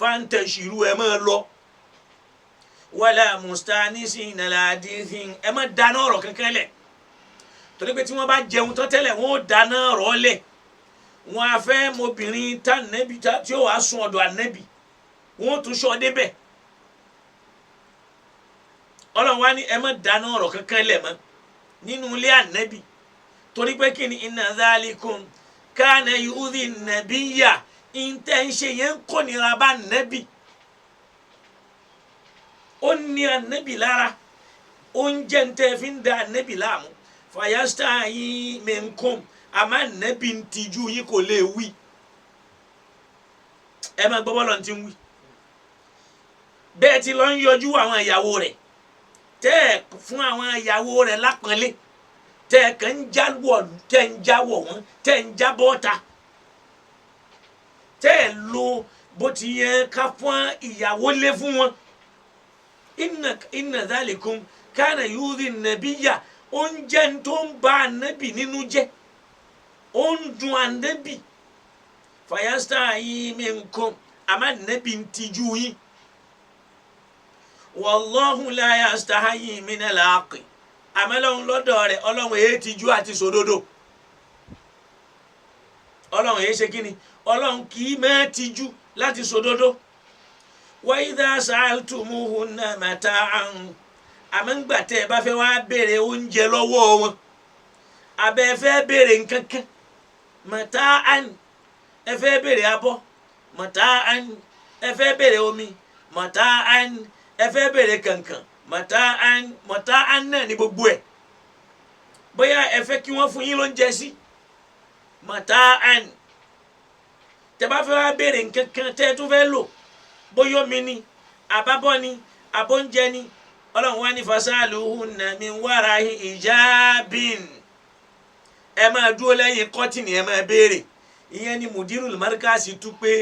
fantashiru ẹ máa lọ wala mustanisina lahadithin ẹ má dáná ọ̀rọ̀ kankan lẹ̀ torí pé tí wọ́n bá jẹun tán tẹ́lẹ̀ wọ́n ó dáná ọ̀rọ̀ lẹ̀ wọ́n á fẹ́ mobìnrin tá nẹ́bí tí ó wàá sun ọ̀dọ̀ ànẹ́bí wọ́n ó tún sọ débẹ̀ ọlọ́run wá ní ẹ má dáná ọ̀rọ̀ kankan lẹ̀ mọ́ nínú ilé ànẹ́bí torí pé kí ni inna dhalikum kana yu'dhi nabiyya ìntẹ́ ń ṣe yẹn ń kó nira bá ànẹ́bí ó ní ànẹ́bí lára oúnjẹ ń tẹ́ fi ń da ànẹ́bí láàmú fayastahi minkum àmọ́ ànẹ́bí ń tijú yín kò lè wí ẹ máa gbọ́ bọ́lọ̀ tí ń wí bẹ́ẹ̀ ti lọ ń yọjú àwọn ìyàwó rẹ̀ tẹ́ ẹ̀ fún àwọn ìyàwó rẹ̀ lápọ́nlé tẹ́ ẹ̀ kàn ń jáwọ̀ tẹ́ ẹ̀ ń jáwọ̀ wọn tẹ́ ẹ̀ ń jábọ́ ta tẹ́ ẹ̀ lo bó ti yẹ ká fún ìyàwó lé fún wọn inna dhalikum kana yu'dhi nabiyya oúnjẹ tó ń ba ànábì nínú jẹ́ ó ń dùn ànábì fayastahi minkum àmọ́ ànábì ń tijú yín wallahu la yastahi minal haqqi àmọ́ Ọlọ́run lọ́dọ̀ rẹ̀ Ọlọ́run èé tijú àti sòdodo Ọlọ́run èé ṣe kí ni Ọlọ́run kì í máa tijú láti sòdodo wa idha sa'altumuhunna mata'an àmọ́ ńgbà tẹ́ ẹ bá fẹ́ wá béèrè oúnjẹ lọ́wọ́ wọn abẹ́ fẹ́ béèrè nǹkankan mata'an ẹ fẹ́ béèrè abọ́ mata'an ẹ fẹ́ béèrè omi mata'an ẹ fẹ́ béèrè kankan mata'an náà ní gbogbo ẹ̀ bóyá ẹ fẹ́ kí wọ́n fún yín lóúnjẹ sí mata'an tẹ́ bá fẹ́ wá béèrè nǹkankan tẹ́ ẹ tún fẹ́ lò bóyá omi ni àbábọ́ ni àbóúnjẹ ni Ọlọ́run wá ní fasaluhunna min wara'i hijabin ẹ máa dúró lẹ́yìn kọ́tìnì ẹ máa béèrè ìyẹn ni mudirul markasi tú pé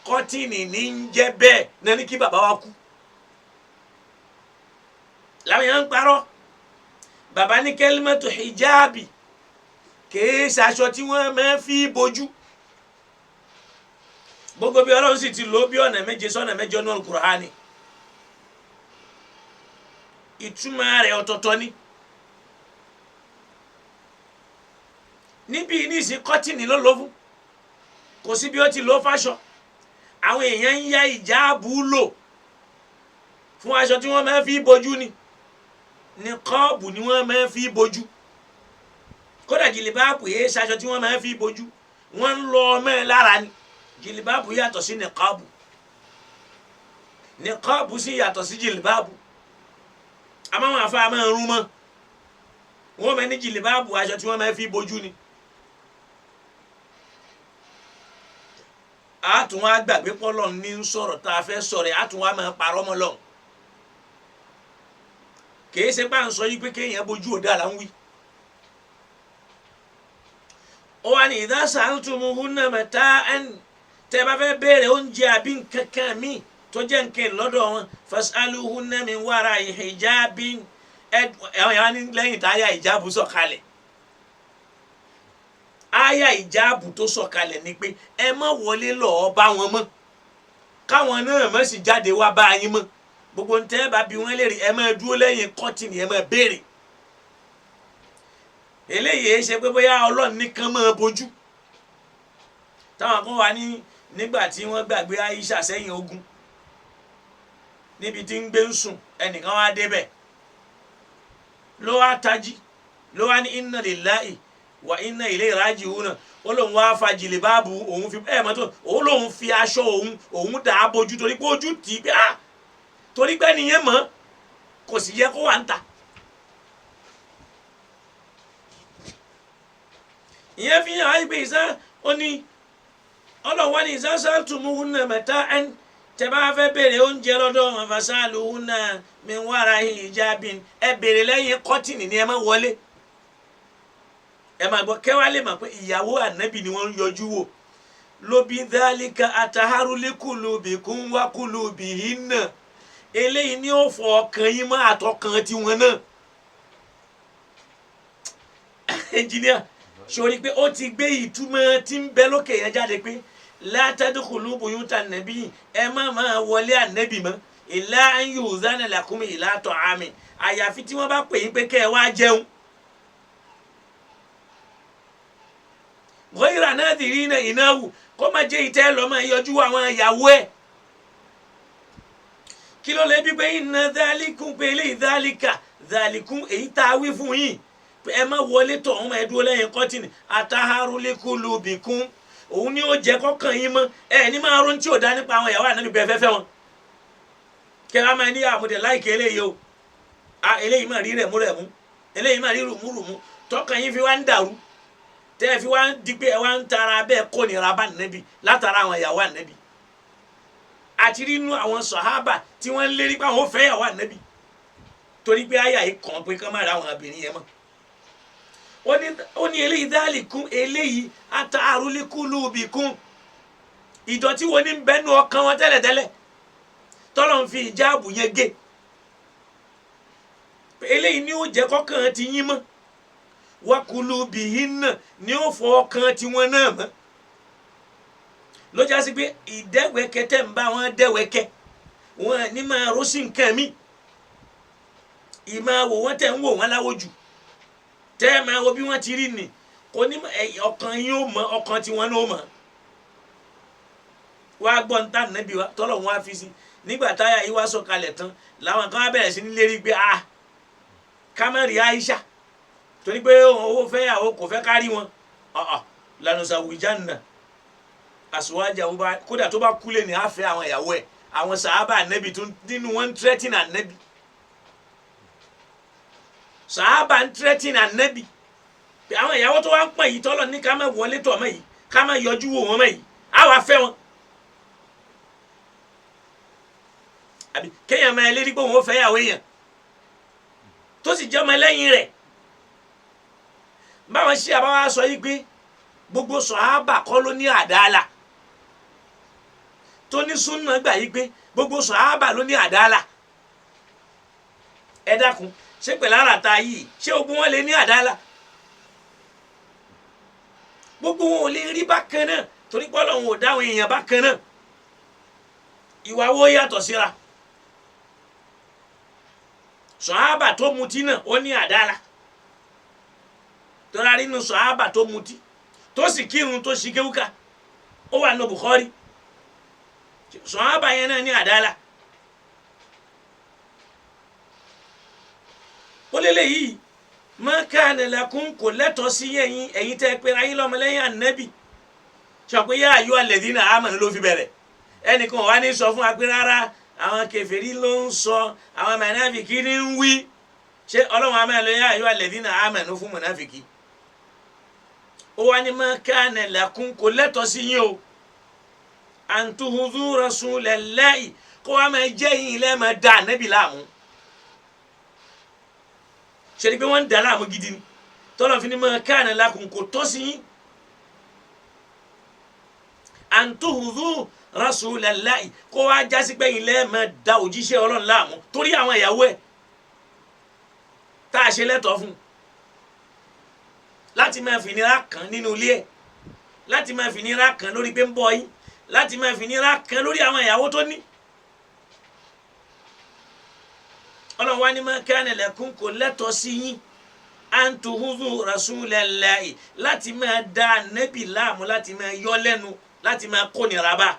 kọ́tìnì ní ń jẹ́ bẹ́ẹ̀ náà ní kí bàbá wa kú làwọn èèyàn ń parọ́ bàbá ní kalimatu hijabi kìí ṣaṣọ tí wọ́n máa fi bojú gbogbo bí Ọlọ́run sì ti lò bí ọ̀nà méje sọ́nà mẹ́jọ náà Al-Qur'ani ìtumọ̀ rẹ̀ ọ̀tọ̀ọ̀tọ̀ ni níbi ìníṣe kọ́tìnì ló lò fún kò sí bí ó ti lò fáṣọ àwọn èèyàn ń ya ìjáàbù lò fún aṣọ tí wọ́n máa fi bojú ni níkọ́ọ̀bù ni wọ́n máa fi bojú kódà jìlìbáàbù yìí ṣaṣọ tí wọ́n máa fi bojú wọ́n ń lọ ọmọ ẹ lára ni jìlìbáàbù yàtọ̀ sí níkọ́ọ̀bù sì yàtọ̀ sí jìlìbáàbù àmọ́ àwọn afá máa ń rún mọ́ wọ́n máa ní jìlìbáàbù aṣọ tí wọ́n máa fi bojú ni àtún wá gbàgbé pọ́lọ́ ní sọ̀rọ̀ tá a fẹ́ sọ̀rọ̀ àtún wá máa parọ́ mọ́ lọ́hùn kìí ṣe bá ń sọ yí pé kéèyàn bojú òde àlà ń wí ó wà ní idha sa'altumuhunna mata'an tẹ́ bá fẹ́ béèrè oúnjẹ àbí nǹkankan míì tó jẹ́ nǹkan lọ́dọ̀ wọn fas'aluhunna min wara'i hijabin ẹ̀wọ̀n yẹn wá ní lẹ́yìn tá àyà ìjáàbù sọ̀kalẹ̀ àyà ìjáàbù tó sọ̀kalẹ̀ ni pé ẹ má wọlé lọ́ọ́ bá wọn mọ́ káwọn náà má sì jáde wá bá yín mọ́ gbogbo ń tẹ́ bá bí wọ́n léèrè ẹ máa dúró lẹ́yìn kọ́tìnì ẹ máa béèrè eléyìí ṣe pé bóyá ọlọ́run nìkan máa bójú táwọn kan wà nígbà tí wọ́n gbàgbé Aisha sẹ́yìn ogun níbi tí ń gbé ń sùn ẹnìkan wá débẹ̀ ló wá tají ló wá ní inna lillahi wa inna ilayhi raji'un ó lóun wá fa jìlìbáàbù òun fi mọ́tò òun lóun fi aṣọ òun dà á bójú torí pé ojú tì í pé torí pé nìyẹn mọ́ kò sì yẹ kó wà ń ta. ìyẹn fi hàn áyí pé ìsá ó ní ọlọ́wọ́ ní ìsá sa'altumuhunna mata'an tẹ́ bá fẹ́ béèrè oúnjẹ lọ́dọ̀ wọn fasaluhunna min wara'i hijabin ẹ béèrè lẹ́yìn kọ́tìnì ni ẹ má wọlé ẹ má gbọ́ kẹwàá lè mọ̀ pé ìyàwó ànábì ni wọ́n ń yọjú wò lóbi dhalika ataharu likulubikum wa kulubihinna eléyìí ni ó fọ ọkàn yín mọ́ àtọkàn tiwọn náà ẹnjìníà sori pé ó ti gbé ìtumọ̀ tí ń bẹ lókè yẹn jáde pé la tadkhulu buyutan nabi ẹ má máa wọlé ànábì mọ́ illa an yuzana lakum ila ta'amin àyàfi tí wọ́n bá pè yín pé kẹ́ ẹ wá jẹun. ghayra nadirina inahu kó má jẹ́ ìtẹ́ lọ́ máa yọjú àwọn ìyàwó ẹ̀ kí ló lè bí pé inna dhalikum pé ilé dhalika dhalikum èyí tá a wí fún yín ẹ má wọlé tọ̀ ọ́n ẹ dúró lẹ́yìn kọ́tìnì ataharu likulubikum òun ni ó jẹ́ kọ́kàn yín mọ́ ẹ ní máa ronú tí ò dá nípa àwọn ìyàwó ànábì bẹ́ẹ̀ fẹ́fẹ́ wọn kí ẹ máa ní àmúdẹ láìkè eléyìí o eléyìí máa rí rẹ̀mú eléyìí máa rí rùmúrùmú tọkàn yín fi wá ń dàrú tẹ́ ẹ fi wá ń di pé ẹ wá ń tara bẹ́ẹ̀ kó nira bá ànábì látara àwọn ìyàwó ànábì àti rí inú àwọn sàhábà tí wọ́n ń lérí pé àwọn ò fẹ́ ìyàwó ànábì torí pé àyà yìí kàn pé kán má ra àwọn obìnrin yẹn mọ́ ó ní eléyìí dhalikum eléyìí ataharu likulubikum ìdọ̀tí wo ní bẹ́nu ọkàn wọn tẹ́lẹ̀tẹ́lẹ̀ tọ́lọ̀ ń fi ìjáàbù yẹn gé eléyìí ni ó jẹ́ kọ́kàn ti yín mọ́ wa kulubihinna ni ó fọ ọkàn tiwọn náà mọ́ ló já sí pé ìdẹ́wẹ̀kẹ́ tẹ̀ ń bá wọn dẹ́wẹ̀kẹ́ wọn ní máa rọ́ sí nǹkan mi ìmáa wò wọ́n tẹ̀ ń wò wọ́n láwọ́jù tẹ́ ẹ máa wo bí wọ́n ti rí ni kò ní ọkàn yín ó mọ ọkàn tiwọn náà ó mọ wàá gbọ́ ń tà níbi wa tọ́lọ̀ wọn á fi sí nígbà táyà yìí wá sọ̀kalẹ̀ tán làwọn kan á bẹ̀rẹ̀ sí ní lérí pé kámẹ́rì Aisha torí pé owó fẹ́ yàwó kò fẹ́ kárí wọn lanusa wijanna àsùnwájà kódà tó bá kúlé ní àfẹ́ àwọn ìyàwó ẹ̀ àwọn sàhábà ànábì tó nínú wọn ń tírẹ́tìn ànábì sàhábà ń tírẹ́tìn ànábì àwọn ìyàwó tó wá ń pọ̀ yìí tọ́lọ̀ ní ká má wọlé tọ̀ mọ́ yìí ká má yọjú wò wọ́n mọ́ yìí á wàá fẹ́ wọn. àbí kéèyàn máa lérí pé òun ó fẹ́ yàwó èèyàn tó sì jẹ́ ọmọ ẹlẹ́yìn rẹ̀ báwọn ṣe àbáwá sọ yìí pé gbogbo sàhábà kọ́ ló ní àdáàlà tó ní súnà gbà yìí pé gbogbo sàhábà ló ní àdáàlà ẹ dákun ṣé pẹ̀lú àràtà yìí ṣé ogun wọn lè ní àdáàlà gbogbo wọn ò lè rí bákan náà torí pé Ọlọ́run ò dáwọn èèyàn bákan náà ìwà wo yàtọ̀ síra sàhábà tó mutí náà ó ní àdáàlà tọ́ra nínú sàhábà tó mutí tó sì kírun tó sì kéwúká ó wà ní Bukhari sàhábà yẹn náà ní àdáàlà ó lélẹ̀ yìí ma kana lakum kò lẹ́tọ̀ọ́ sí ẹ̀yin tẹ́ pé ayé lọ́mọlẹ́yìn ànábì sọ̀pẹ́ yá ayọ́ alladhina amanu ló fi bẹ̀rẹ̀ ẹnìkan wà ní sọ fún wa pé rárá àwọn kèfèrí ló ń sọ àwọn mùnáfìkí ní ń wí ṣé Ọlọ́run á máa lọ yá ayọ́ alladhina amanu fún mùnáfìkí ó wá ní ma kana lakum kò lẹ́tọ̀ọ́ sí yín o an tuhudhu rasulallahi kó wá máa jẹ́ yín lẹ́ẹ̀ máa da ànábì láàmú ṣe ni pé wọ́n ń dà láàmú gidi ni tọ́lọ̀ fi ni ma kana lakum kò tọ́ sí yín an tuhudhu rasulallahi kó wá jásí pé yín lẹ́ẹ̀ máa da òjíṣẹ́ Ọlọ́run láàmú torí àwọn ìyàwó ẹ̀ tá a ṣe lẹ́tọ̀ọ́ fún láti máa fìnira kàn nínú ilé ẹ̀ láti máa fìnira kàn lórí pé ń bọ̀ yín láti máa fìnira kàn lórí àwọn ìyàwó tó ní ọlọ́run wá ní ma kana lakum kò lẹ́tọ̀ọ́ sí yín an tu'udhu rasulallahi láti máa da ànábì láàmú láti máa yọ lẹ́nu láti máa kó nira bá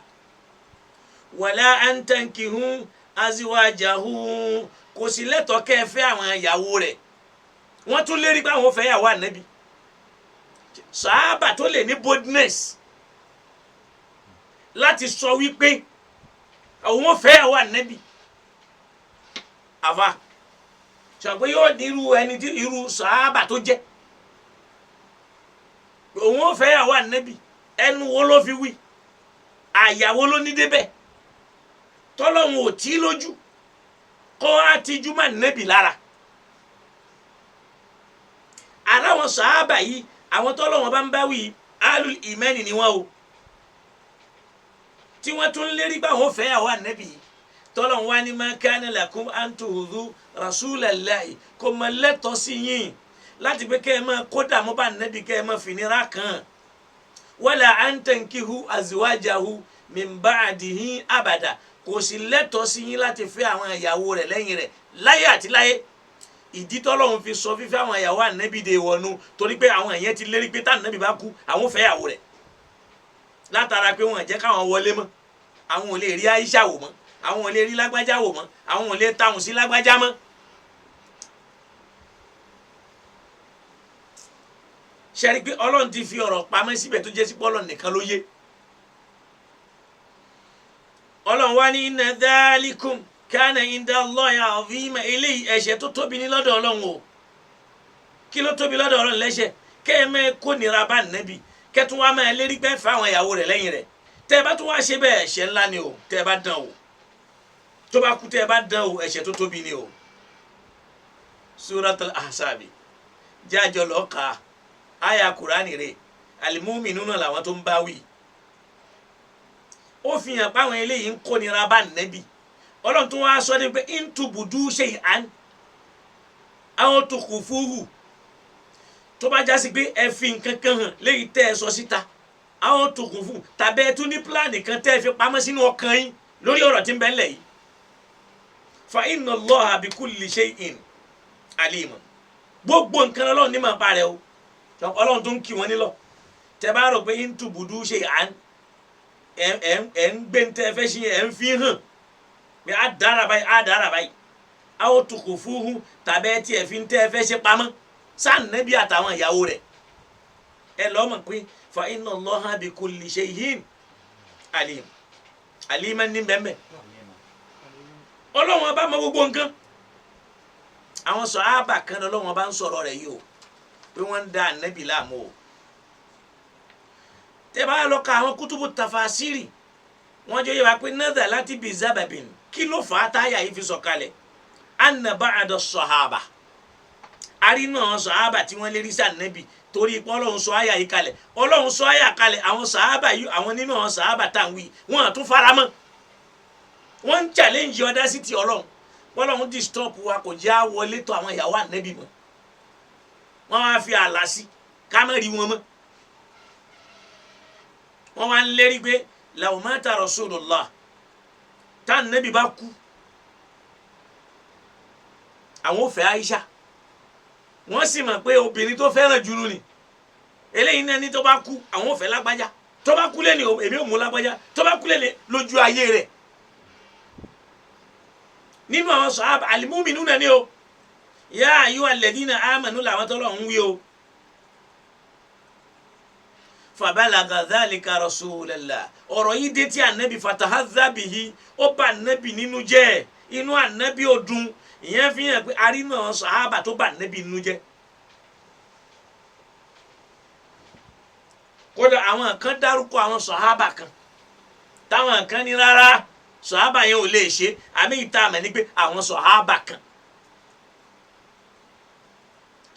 wala an tankihu azwajahu kò sí lẹ́tọ̀ọ́ kẹ́ ẹ fẹ́ àwọn ìyàwó rẹ̀ wọ́n tún lérí pé àwọn fẹ́ ìyàwó ànábì sàhábà tó lè ní boldness láti sọ wípé àwọn fẹ́ ìyàwó ànábì àfa sọ̀gbẹ́ yóò di irú ẹni tí irú sàhábà tó jẹ́ òun fẹ́ ìyàwó ànábì ẹnu wo ló fi wí àyàwó ló ní débẹ̀ tọ́lọ́hun ò tí lójú kó á ti júmọ̀ ànábì lára aláwọn sàhábà yìí àwọn tọ́lọ́hun bá ń bá wí alul imani ni wọ́n o tí wọ́n tún lérí pé àwọn fẹ́ ìyàwó ànábì yìí tọ́lọ́hun wá ní ma kana lakum an tu'udhu rasulallahi kò mọ lẹ́tọ̀ọ́ sí yín láti pé kẹ́ ẹ máa kó dààmú bá ànábì kẹ́ ẹ máa fìnira kàn wala an tankihu azwajahu min ba'dihi abada kò sì lẹ́tọ̀ọ́ sí yín láti fẹ́ àwọn ìyàwó rẹ̀ lẹ́yìn rẹ̀ láyé àti láyé ìdí tọ́lọ́hun fi sọ fífẹ́ àwọn ìyàwó ànábì dè wọnú torí pé àwọn èèyàn ti lérí pé tá ànábì bá kú àwọn fẹ́ ìyàwó rẹ̀ látara pé wọn jẹ́ káwọn wọlé mọ́ àwọn ò lè rí Aisha wò mọ́ àwọn ò lè rí lágbájá wò mọ́ àwọn ò lè tahùn sí lágbájá mọ́. ṣẹ́rí pé ọlọ́run ti fi ọ̀rọ̀ pamọ́ síbẹ̀ tó jẹ́ sí pé ọlọ́run nìkan ló yé. ọlọ́run wá ní inna dhalikum kana inda Allahi azima eléyìí ẹ̀ṣẹ̀ tó tóbi ní lọ́dọ̀ ọlọ́run o kí ló tóbi lọ́dọ̀ ọlọ́run lẹ́ṣẹ̀ kẹ́ ẹ máa kó nira bá nẹ́bí kẹ́ tún wá máa lérí pé fẹ́ àwọn ìyàwó rẹ̀ lẹ́yìn rẹ̀ tẹ́ ẹ bá tún wá ṣe bẹ́ẹ̀ ẹ̀ṣẹ̀ ńlá ni o tẹ́ ẹ bá dán o tó bá kú tẹ́ ẹ bá dán o ẹ̀ṣẹ̀ tó tóbi ni o. Suratul Ahzab jájọ lọ́ọ́ ka aya Kùránì rẹ̀ al-mu'minuna làwọn tó ń bá wí ó fi hàn páwọn eléyìí ń kó nira bá nẹ́bí ọlọ́run tó wá sọ ní pé intubudu shay'an aw tukhfuhu tó bá jásí pé ẹ fi nǹkan kan hàn léyìí tẹ́ ẹ sọ síta aw tukhfuhu tàbí ẹ tún ní pílánì kan tẹ́ ẹ fi pamọ́ sínú ọkàn yín lórí ọ̀rọ̀ tí ń bẹ ńlẹ̀ yìí fa inna Allaha bi kulli shay'in alim gbogbo nǹkan ọlọ́run ní màá parẹ́ o ọlọ́run tó ń kí wọn nílọ tẹ́ bá rò pé intubudu shay'an ẹ̀ ń gbé ntẹ́ fẹ́ ṣe ẹ̀ ń fi hàn pé á dára báyìí aw tukhfuhu tàbí ẹ tiẹ̀ fi ntẹ́ fẹ́ ṣe pamọ́ sáà nẹ́bí àtàwọn ìyàwó rẹ̀ ẹ lọ́ mọ̀ pé fa inna Allaha bi kulli shay'in alim aliman ní bẹ́ẹ̀ ọlọ́run ọba mọ gbogbo nǹkan àwọn sàhábà kan ọlọ́run ọba ń sọ̀rọ̀ rẹ̀ yìí o pé wọ́n ń da ànábì láàmú o tẹ́ bá lọ ka àwọn kútùbù tafasiri wọ́n jẹ́ yẹ wá pé nàdà láti bí zababin kí ló fà á táyà yìí fi sọ̀kalẹ̀ anna ba'da sàhábà arínú àwọn sàhábà tí wọ́n lérí sí ànábì torí pé ọlọ́run sọ àyà yìí kalẹ̀ ọlọ́run sọ àyà kalẹ̀ àwọn sàhábà yìí àwọn nínú àwọn sàhábà tá à ń wí wọ́n àtún faramọ́ wọ́n ń challenge audacity ọlọ́run ọlọ́run disturb wa kò já wọlé tó àwọn ìyàwó ànábì mọ́ wọ́n wá fi àlà sí kámẹ́rì wọn mọ́ wọ́n wá ń lérí pé law mata Rasulullah tá ànábì bá kú àwọn ò fẹ́ Aisha wọ́n sì mọ̀ pé obìnrin tó fẹ́ràn jùlọ ni eléyìí náà ní tó bá kú àwọn ò fẹ́ lágbájá tó bá kú lẹ́ni èmi ò mú lágbájá tó bá kú lẹ́ni lójú ayé rẹ̀ nínú àwọn sàhábà al-mu'minuna ni o ya ayyuhal ladhina amanu làwọn tó lọ́wọ́ ń wí o fabalaga dhalika rasulullah ọ̀rọ̀ yìí dé tí ànábì fatahadha bihi ó bá ànábì nínú jẹ́ inú ànábì ò dùn ìyẹn fi hàn pé arínú àwọn sàhábà tó bá ànábì nínú jẹ́ kódà àwọn kan dárúkọ àwọn sàhábà kan táwọn kan ní rárá sọ̀hábà yẹn ò lè ṣe àmì ìta àmì ní pé àwọn sọ̀hábà kan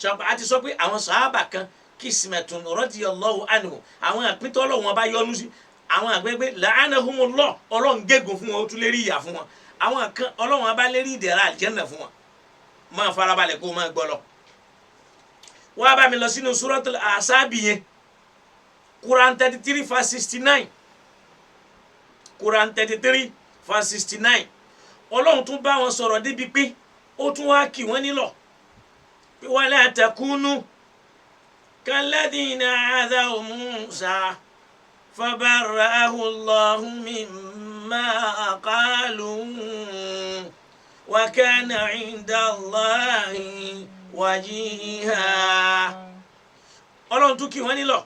ṣọ̀pọ̀ àti sọ pé àwọn sọ̀hábà kan kismatun radiyallahu anhu àwọn àpíntọ́ ọlọ́run ọba yọ́nú sí àwọn àgbẹ̀gbẹ̀ la'anahumullah ọlọ́run gégùn fún wọn ó tún lérí ìyà fún wọn àwọn kan ọlọ́run ọba lérí ìdẹ̀ra àlìjẹ́nà fún wọn máa farabalẹ̀ kó máa gbọ́ lọ. wọ́n á bá mi lọ sínú suratul Ahzab yẹn Quran 33 verse 69 Quran 33 verse 69 ọlọ́run tún bá wọn sọ̀rọ̀ débi pé ó tún wá kì wọ́n nílọ̀ pé wala takunu kalladhina adhaw Musa fabarra'ahu Allahu mimma qalu wa kana 'inda Allahi wajiha. Ọlọ́run tún kì wọ́n nílọ̀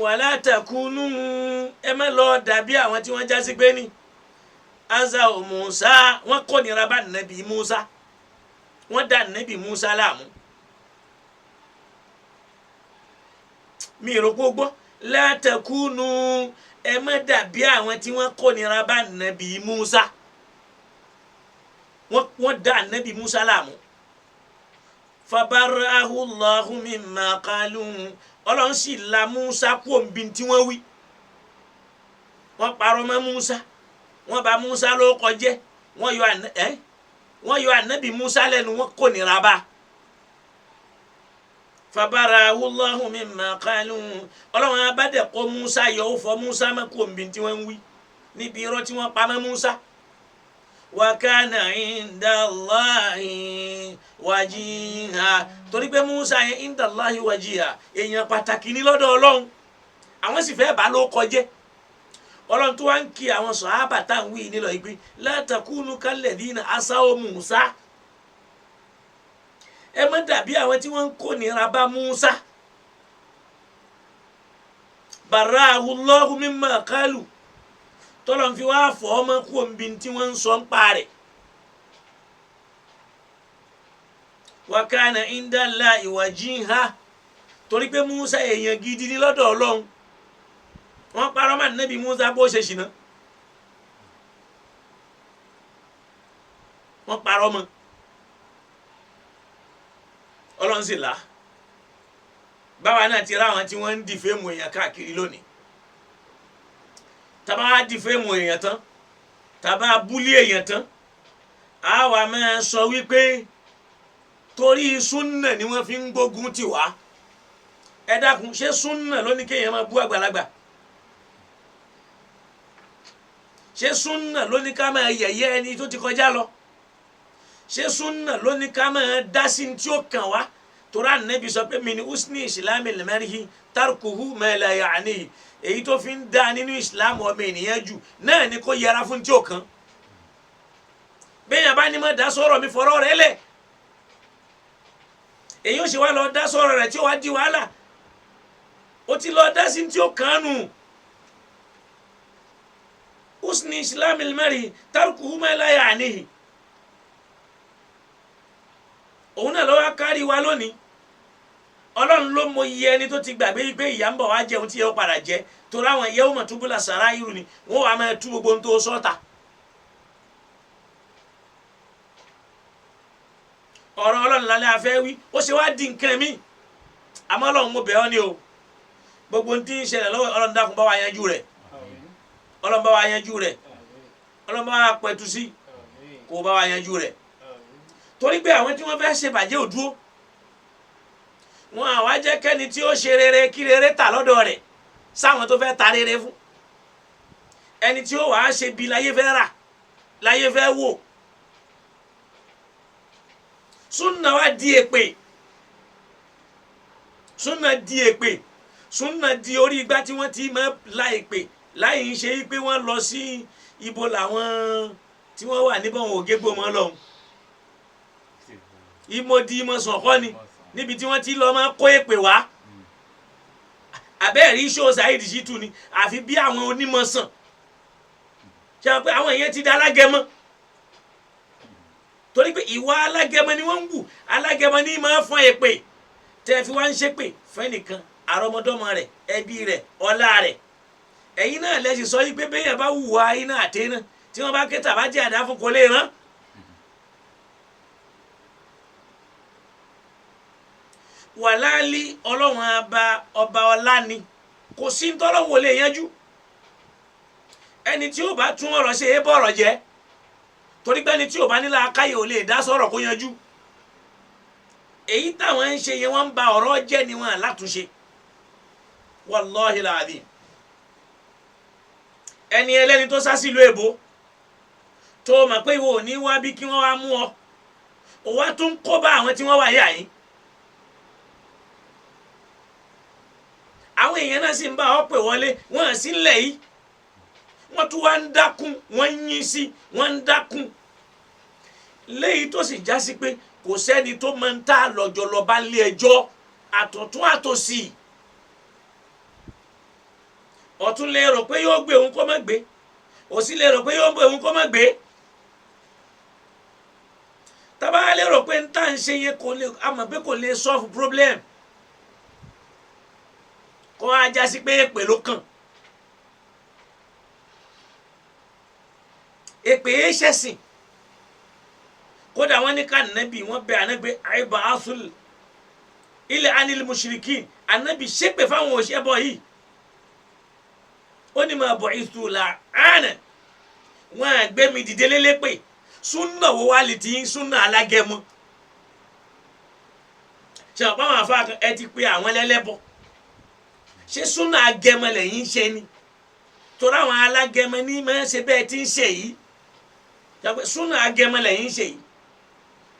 wala takunu ẹ má lọ dàbí àwọn tí wọ́n já sí pé ní azau Musa wọ́n kórìíra bá nàbí Musa wọ́n dá nàbí Musa láàmú. mi rò gbogbo la takunu ẹ má dàbí àwọn tí wọ́n kórìíra bá nàbí Musa wọ́n dá nàbí Musa láàmú. fabarra'ahu Allahu mimma qalu Ọlọ́run sì la Musa kú òǹbí tí wọ́n wí. wọ́n parọ́ mọ́ Musa wọ́n bà Musa ló kọjẹ́ wọ́n yọ ànábì Musa lẹ́nu wọ́n kò nira bá. fabarra'ahu Allahu mimma qalu Ọlọ́run abádẹ kó Musa yọ ó fọ Musa mọ́ kú òǹbí tí wọ́n wí níbi irọ́ tí wọ́n pa mọ́ Musa. wa kana 'inda Allahi wajiha torí pé Musa yẹn 'inda Allahi wajiha èèyàn pàtàkì ní lọ́dọ̀ Ọlọ́run àwọn sì fẹ́ bá ló kọjẹ́. Ọlọ́run tó wá ń kí àwọn sàhábà tá à ń wí nílò yìí pé la takunu kalladhina asaw Musa ẹ má dàbí àwọn tí wọ́n ń kó nira bá Musa. barra'ahu Allahu mimma qalu tọ́lọ́n fi wá fọ́ ọmọ kú òǹbí tí wọ́n ń sọ ń pa rẹ̀. wa kana 'inda Allahi wajiha torí pé Musa èèyàn gidi ní lọ́dọ̀ Ọlọ́run wọ́n parọ́ mọ́ Ànábì Musa bó ṣe ṣìnà wọ́n parọ́ mọ́ Ọlọ́run sì là báwa náà ti rá àwọn tí wọ́n ń dìfẹ́mù èèyàn káàkiri lónìí tàbá dìfẹ́mù èèyàn tán tàbá búlí èèyàn tán àwa máa sọ wípé torí súnnà ni wọ́n fi ń gbógun tì wá. ẹ dákun ṣé súnnà ló ní kéèyàn máa bú àgbàlagbà? ṣé súnnà ló ní ká máa yẹ̀yẹ́ ẹni tó ti kọjá lọ? ṣé súnnà ló ní ká máa dá sí tí ó kàn wá? torí Ànábì sọ pé min husni islamil mar'i tarkuhu ma la ya'nihi èyí tó fi ń dá nínú ìsìlámù ọmọ ènìyàn jù náà ni kó yẹra fún tí ó kàn. béèyàn bá ní má dá sọ̀rọ̀ mi fọ̀rọ̀ rẹ̀ lẹ̀ èyí ó ṣe wá lọ dá sọ̀rọ̀ rẹ̀ tí ó wá di wàhálà ó ti lọ dá sí tí ó kàn nù. husni islamil mar'i tarkuhu ma la ya'nihi òun náà lọ́wọ́ kárí wa lónìí. Ọlọ́run ló mọ iye ẹni tó ti gbàgbé pé ìyà ń bọ̀ wá jẹun tí yóò padà jẹ torí àwọn yawma tubla sarairu ni wọ́n wàá máa tú gbogbo ohun tó sọ́ta. ọ̀rọ̀ Ọlọ́run lálẹ́ afẹ́ wí ó ṣe wá di nǹkan mi àmọ́ Ọlọ́run mo bẹ̀ ọ́ ni o gbogbo ohun tí ń ṣẹlẹ̀ lọ́wọ́ Ọlọ́run dákun bá wa yanjú rẹ̀ Ọlọ́run bá wa yanjú rẹ̀ Ọlọ́run bá wa pẹ̀tù sí kó bá wa yanjú rẹ̀ torí pé àwọn tí wọ́n fẹ́ ṣe bàjẹ́ ò dúró wọn àwa jẹ́ kẹ́ni tí ó ṣe rere kí rere tà lọ́dọ̀ rẹ̀ sáwọn tó fẹ́ ta rere fún ẹni tí ó wàá ṣe bí láyé fẹ́ rà láyé fẹ́ wò. súnà wá di èpè súnà di èpè súnà di orí igbá tí wọ́n ti máa la èpè láì ń ṣe pé wọ́n lọ sí ibo làwọn tí wọ́n wà níbọn ògégbò mọ́ lọ́hùn ìmọ̀dí ìmọ̀sàn kọ́ ni níbi tí wọ́n ti lọ máa kó èpè wá àbẹ́ẹ̀rí iṣẹ́ Saheed Shittu ni àfi bí àwọn onímọ̀ sàn ṣe pé àwọn èèyàn ti da alágẹmọ torí pé ìwà alágẹmọ ni wọ́n ń wù alágẹmọ ni máa fọ́n èpè tẹ́ fi wá ń ṣépè fẹ́nìkan àrọmọdọ́mọ rẹ̀ ẹbí rẹ̀ ọlá rẹ̀ ẹ̀yin náà lẹ́sìn sọ yí pé béèyàn bá wù wá iná àtẹ́ náà tí wọ́n bá ké tàbá jẹ́ àdá fún kò lè rán. wàláàlì Ọlọ́run ọba ọlá ni kò sí ntọ́lọ́wọ́ lè yanjú ẹni tí ó bá tún ọ̀rọ̀ ṣe é bọ̀rọ̀ jẹ́ torí pé ẹni tí ò bá nílò akáyè ò lè dá sọ̀rọ̀ kó yanjú èyí táwọn ń ṣe yẹn wọ́n ń ba ọ̀rọ̀ jẹ́ ni wọ́n látúnṣe wallahi alazim ẹni ẹlẹ́ni tó sá sílùú èbó tó mọ̀ pé ìwọ ò ní wá bí kí wọ́n wá mú ọ ó wá tún kó bá àwọn tí wọ́n wà yà yín. àwọn èèyàn náà sì ń bá ọ pè wọlé wọ́n sì ń lẹ̀ yìí wọ́n tún wá ń dákún wọ́n ń yín sí wọ́n ń dákún léyìí tó sì já sí pé kò sẹ́ni tó máa ń tà lọ́jọ́ lọ bá lé ẹjọ́ àtọ̀tún àtòsì ọ̀tún lè rò pé yóò gbé òun kó má gbé òsì lè rò pé yóò gbé òun kó má gbé tábà lè rò pé ń tà ń ṣe yẹn kò lè àmọ́ pé kò lè solve problem kó a já sí pé èpè ló kàn èpè é ṣẹ̀sìn kódà wọ́n ní ká nàbì wọ́n bẹ ànábì àìbá asul ilẹ̀ anil mushrikin ànábì ṣépè fáwọn òṣèbọ yìí ó ní máa bọ̀ ìṣúlá àná wọn àgbẹ̀ mi dìde lélẹ́pẹ̀ súnà wo wá lè ti súnà alágẹmọ ṣe ọ̀pọ̀ àwọn afá kan ẹ ti pé àwọn lẹ́lẹ́bọ ṣé súnà agẹmọ lẹ́yìn ṣe ni torí àwọn alágẹmọ ní máa ṣe bẹ́ẹ̀ tí ń ṣe yìí súnà agẹmọ lẹ́yìn ṣe yìí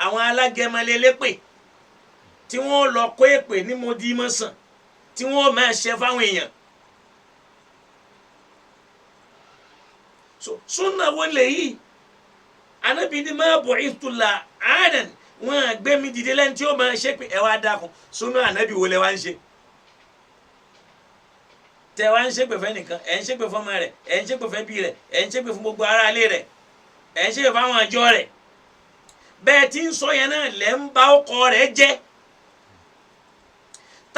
àwọn alágẹmọ lélẹ́pẹ̀ tí wọ́n lọ kó èpè ní mọ́dímọ́sàn tí wọ́n máa ṣe fáwọn èèyàn. súnà wo lèyí Ànábì ní máa bọ̀ ìtùlà àádàn wọn àgbẹ̀ mi dìde lẹ́ni tí ó máa ṣe pé ẹ wá dákun súnà Ànábì wo lẹ wá ń ṣe tẹ wá ń ṣépè fẹ́ nìkan ẹ ń ṣépè fọ́mọ rẹ̀ ẹ ń ṣépè fẹ́ bí rẹ̀ ẹ ń ṣépè fún gbogbo aráalé rẹ̀ ẹ ń ṣépè fáwọn àjọ rẹ̀ bẹ́ẹ̀ tí ń sọ yẹn náà lẹ́ ń bá ọkọ rẹ̀ jẹ́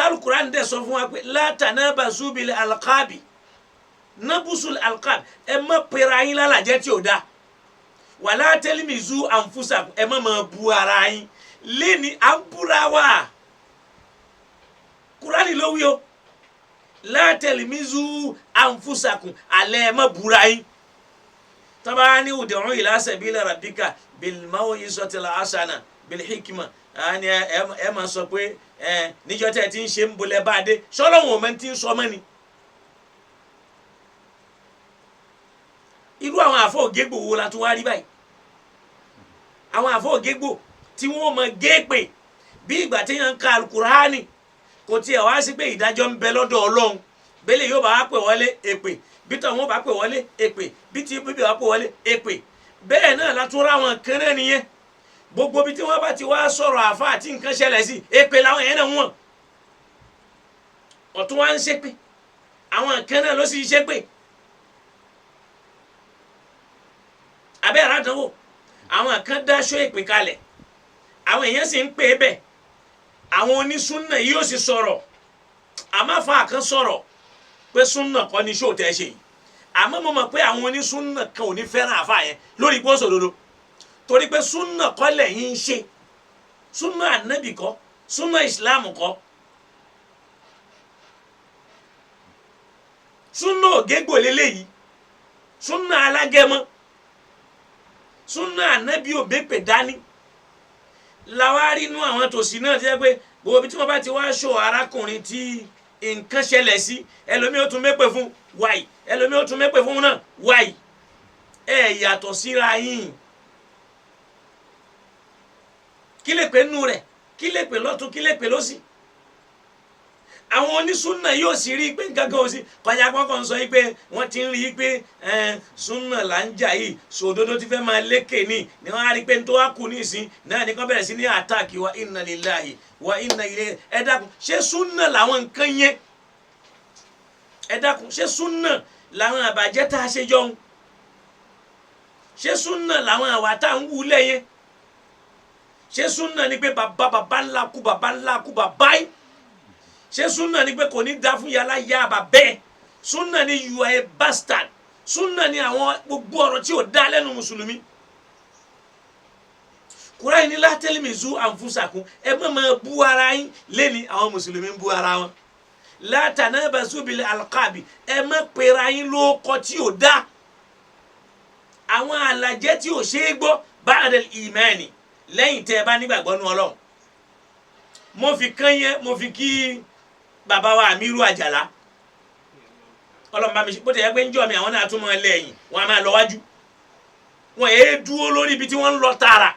Al-Qur'an dẹ̀ sọ fún wa pé la tanabazu bil alqabi nabusul alqab ẹ má pera yín lálàjẹ́ tí ò da wala talmizu anfusakum ẹ má máa bu ara yín lẹ́ni à ń búra wa Kùránì ló wí o la talmizu anfusakum alẹ́ ẹ má búra yín tabani ud'u ila sabili rabbika bil maw'izatil hasana bil hikma ani ẹ máa sọ pé níjọ́ tẹ́ ti ń ṣe ń bolẹ̀ bá dé sọ́lọ́wọ́n ọmọ tí ń sọ mọ́ ni. irú àwọn àfọ ògégbò wo la tún wá rí báyìí àwọn àfọ ògégbò tí wọ́n mọ géèpè bí ìgbà tí yẹn ń ka alukurani kò tiẹ̀ wá sí pé ìdájọ́ ń bẹ lọ́dọ̀ Ọlọ́run bẹ́lẹ̀ yóò bá wá pè wọlé èpè bí tọ̀ wọ́n bá pè wọlé èpè bí tí bíbí wá pè wọlé èpè bẹ́ẹ̀ náà la tún ráwọn kan náà nìyẹn gbogbo bí tí wọ́n bá ti wá sọ̀rọ̀ àfa àti nǹkan ṣẹlẹ̀ sí èpè làwọn yẹn náà wọ̀n ọ̀tún wá ń ṣépè àwọn kan náà ló sì ṣépè abẹ́ àràdánwò àwọn kan dáṣọ èpè kalẹ̀ àwọn èèyàn sì ń pè é bẹ́ẹ̀ àwọn onísúnnà yìí ó sì sọ̀rọ̀ àmọ́ àfa kan sọ̀rọ̀ pé súnnà kọ́ ni ṣó tẹ́ ṣe yìí àmọ́ mo mọ̀ pé àwọn onísúnnà kan ò ní fẹ́ràn àfa yẹn lórí gbósò dodo torí pé súnnà kọ́ lẹ́yìn ń ṣe súnnà ànábì kọ́ súnnà ìsìláàmù kọ́ súnnà ògégbò lélẹ́yìí súnnà alágẹmọ súnnà ànábì òbépè dání làwárí inú àwọn tòsí náà ti jẹ́ pé gbogbo bí tí wọ́n bá ti wá ṣò arákùnrin tí nǹkan ṣẹlẹ̀ sí ẹlòmíì ó tún mépè fún wáì ẹlòmíì ó tún mépè fún náà wáì ẹ yàtọ̀ síra yín kí lè pè nù rẹ̀ kí lè pè lọ́tún kí lè pè lọ́sì àwọn onísúnnà yóò sì rí i pé nǹkan kan ò sí kọjá kọ́kọ́ sọ yìí pé wọ́n ti ń rí i pé súnnà là ń jà yìí sòdodo ti fẹ́ máa lékè ní ni wọ́n á rí i pé tó wá kù ní ìsín náà ní kọ́ bẹ̀rẹ̀ sí ní àtàkì wa inna lillahi wa inna ilayhi ẹ dákun ṣé súnnà làwọn nǹkan yẹn ẹ dákun ṣé súnnà làwọn àbàjẹ́ tá a ṣe jọun ṣé súnnà làwọn àwà tá à ń wúlẹ̀ yẹn ṣé súnnà ni pé bàbá ńlá kú bàbá ńlá kú bàbá yìí ṣé súnà ni pé kò ní dá fún yàrá yàbá bẹ́ẹ̀ súnà ni you are a bastard súnà ni àwọn gbogbo ọ̀rọ̀ tí ò dá lẹ́nu mùsùlùmí Kùránì ní la talmizu anfusakum ẹ má máa bú ara yín lẹ́ni àwọn mùsùlùmí ń bú ara wọn la tanabazu bil alqabi ẹ má pera yín lóko tí ò dá àwọn àlàjẹ́ tí ò ṣe é gbọ́ ba'dal imani lẹ́yìn tẹ́ ẹ bá nígbàgbọ́ nú Ọlọ́run mo fi kán yẹn mo fi kí bàbá wa Amiru Àjàlá Ọlọ́run bá mi bó ti yẹ pé ń jọ mi àwọn náà tún máa lẹ́yìn wọn a máa lọ wájú wọn èé dúró lórí ibi tí wọ́n ń lọ tààrà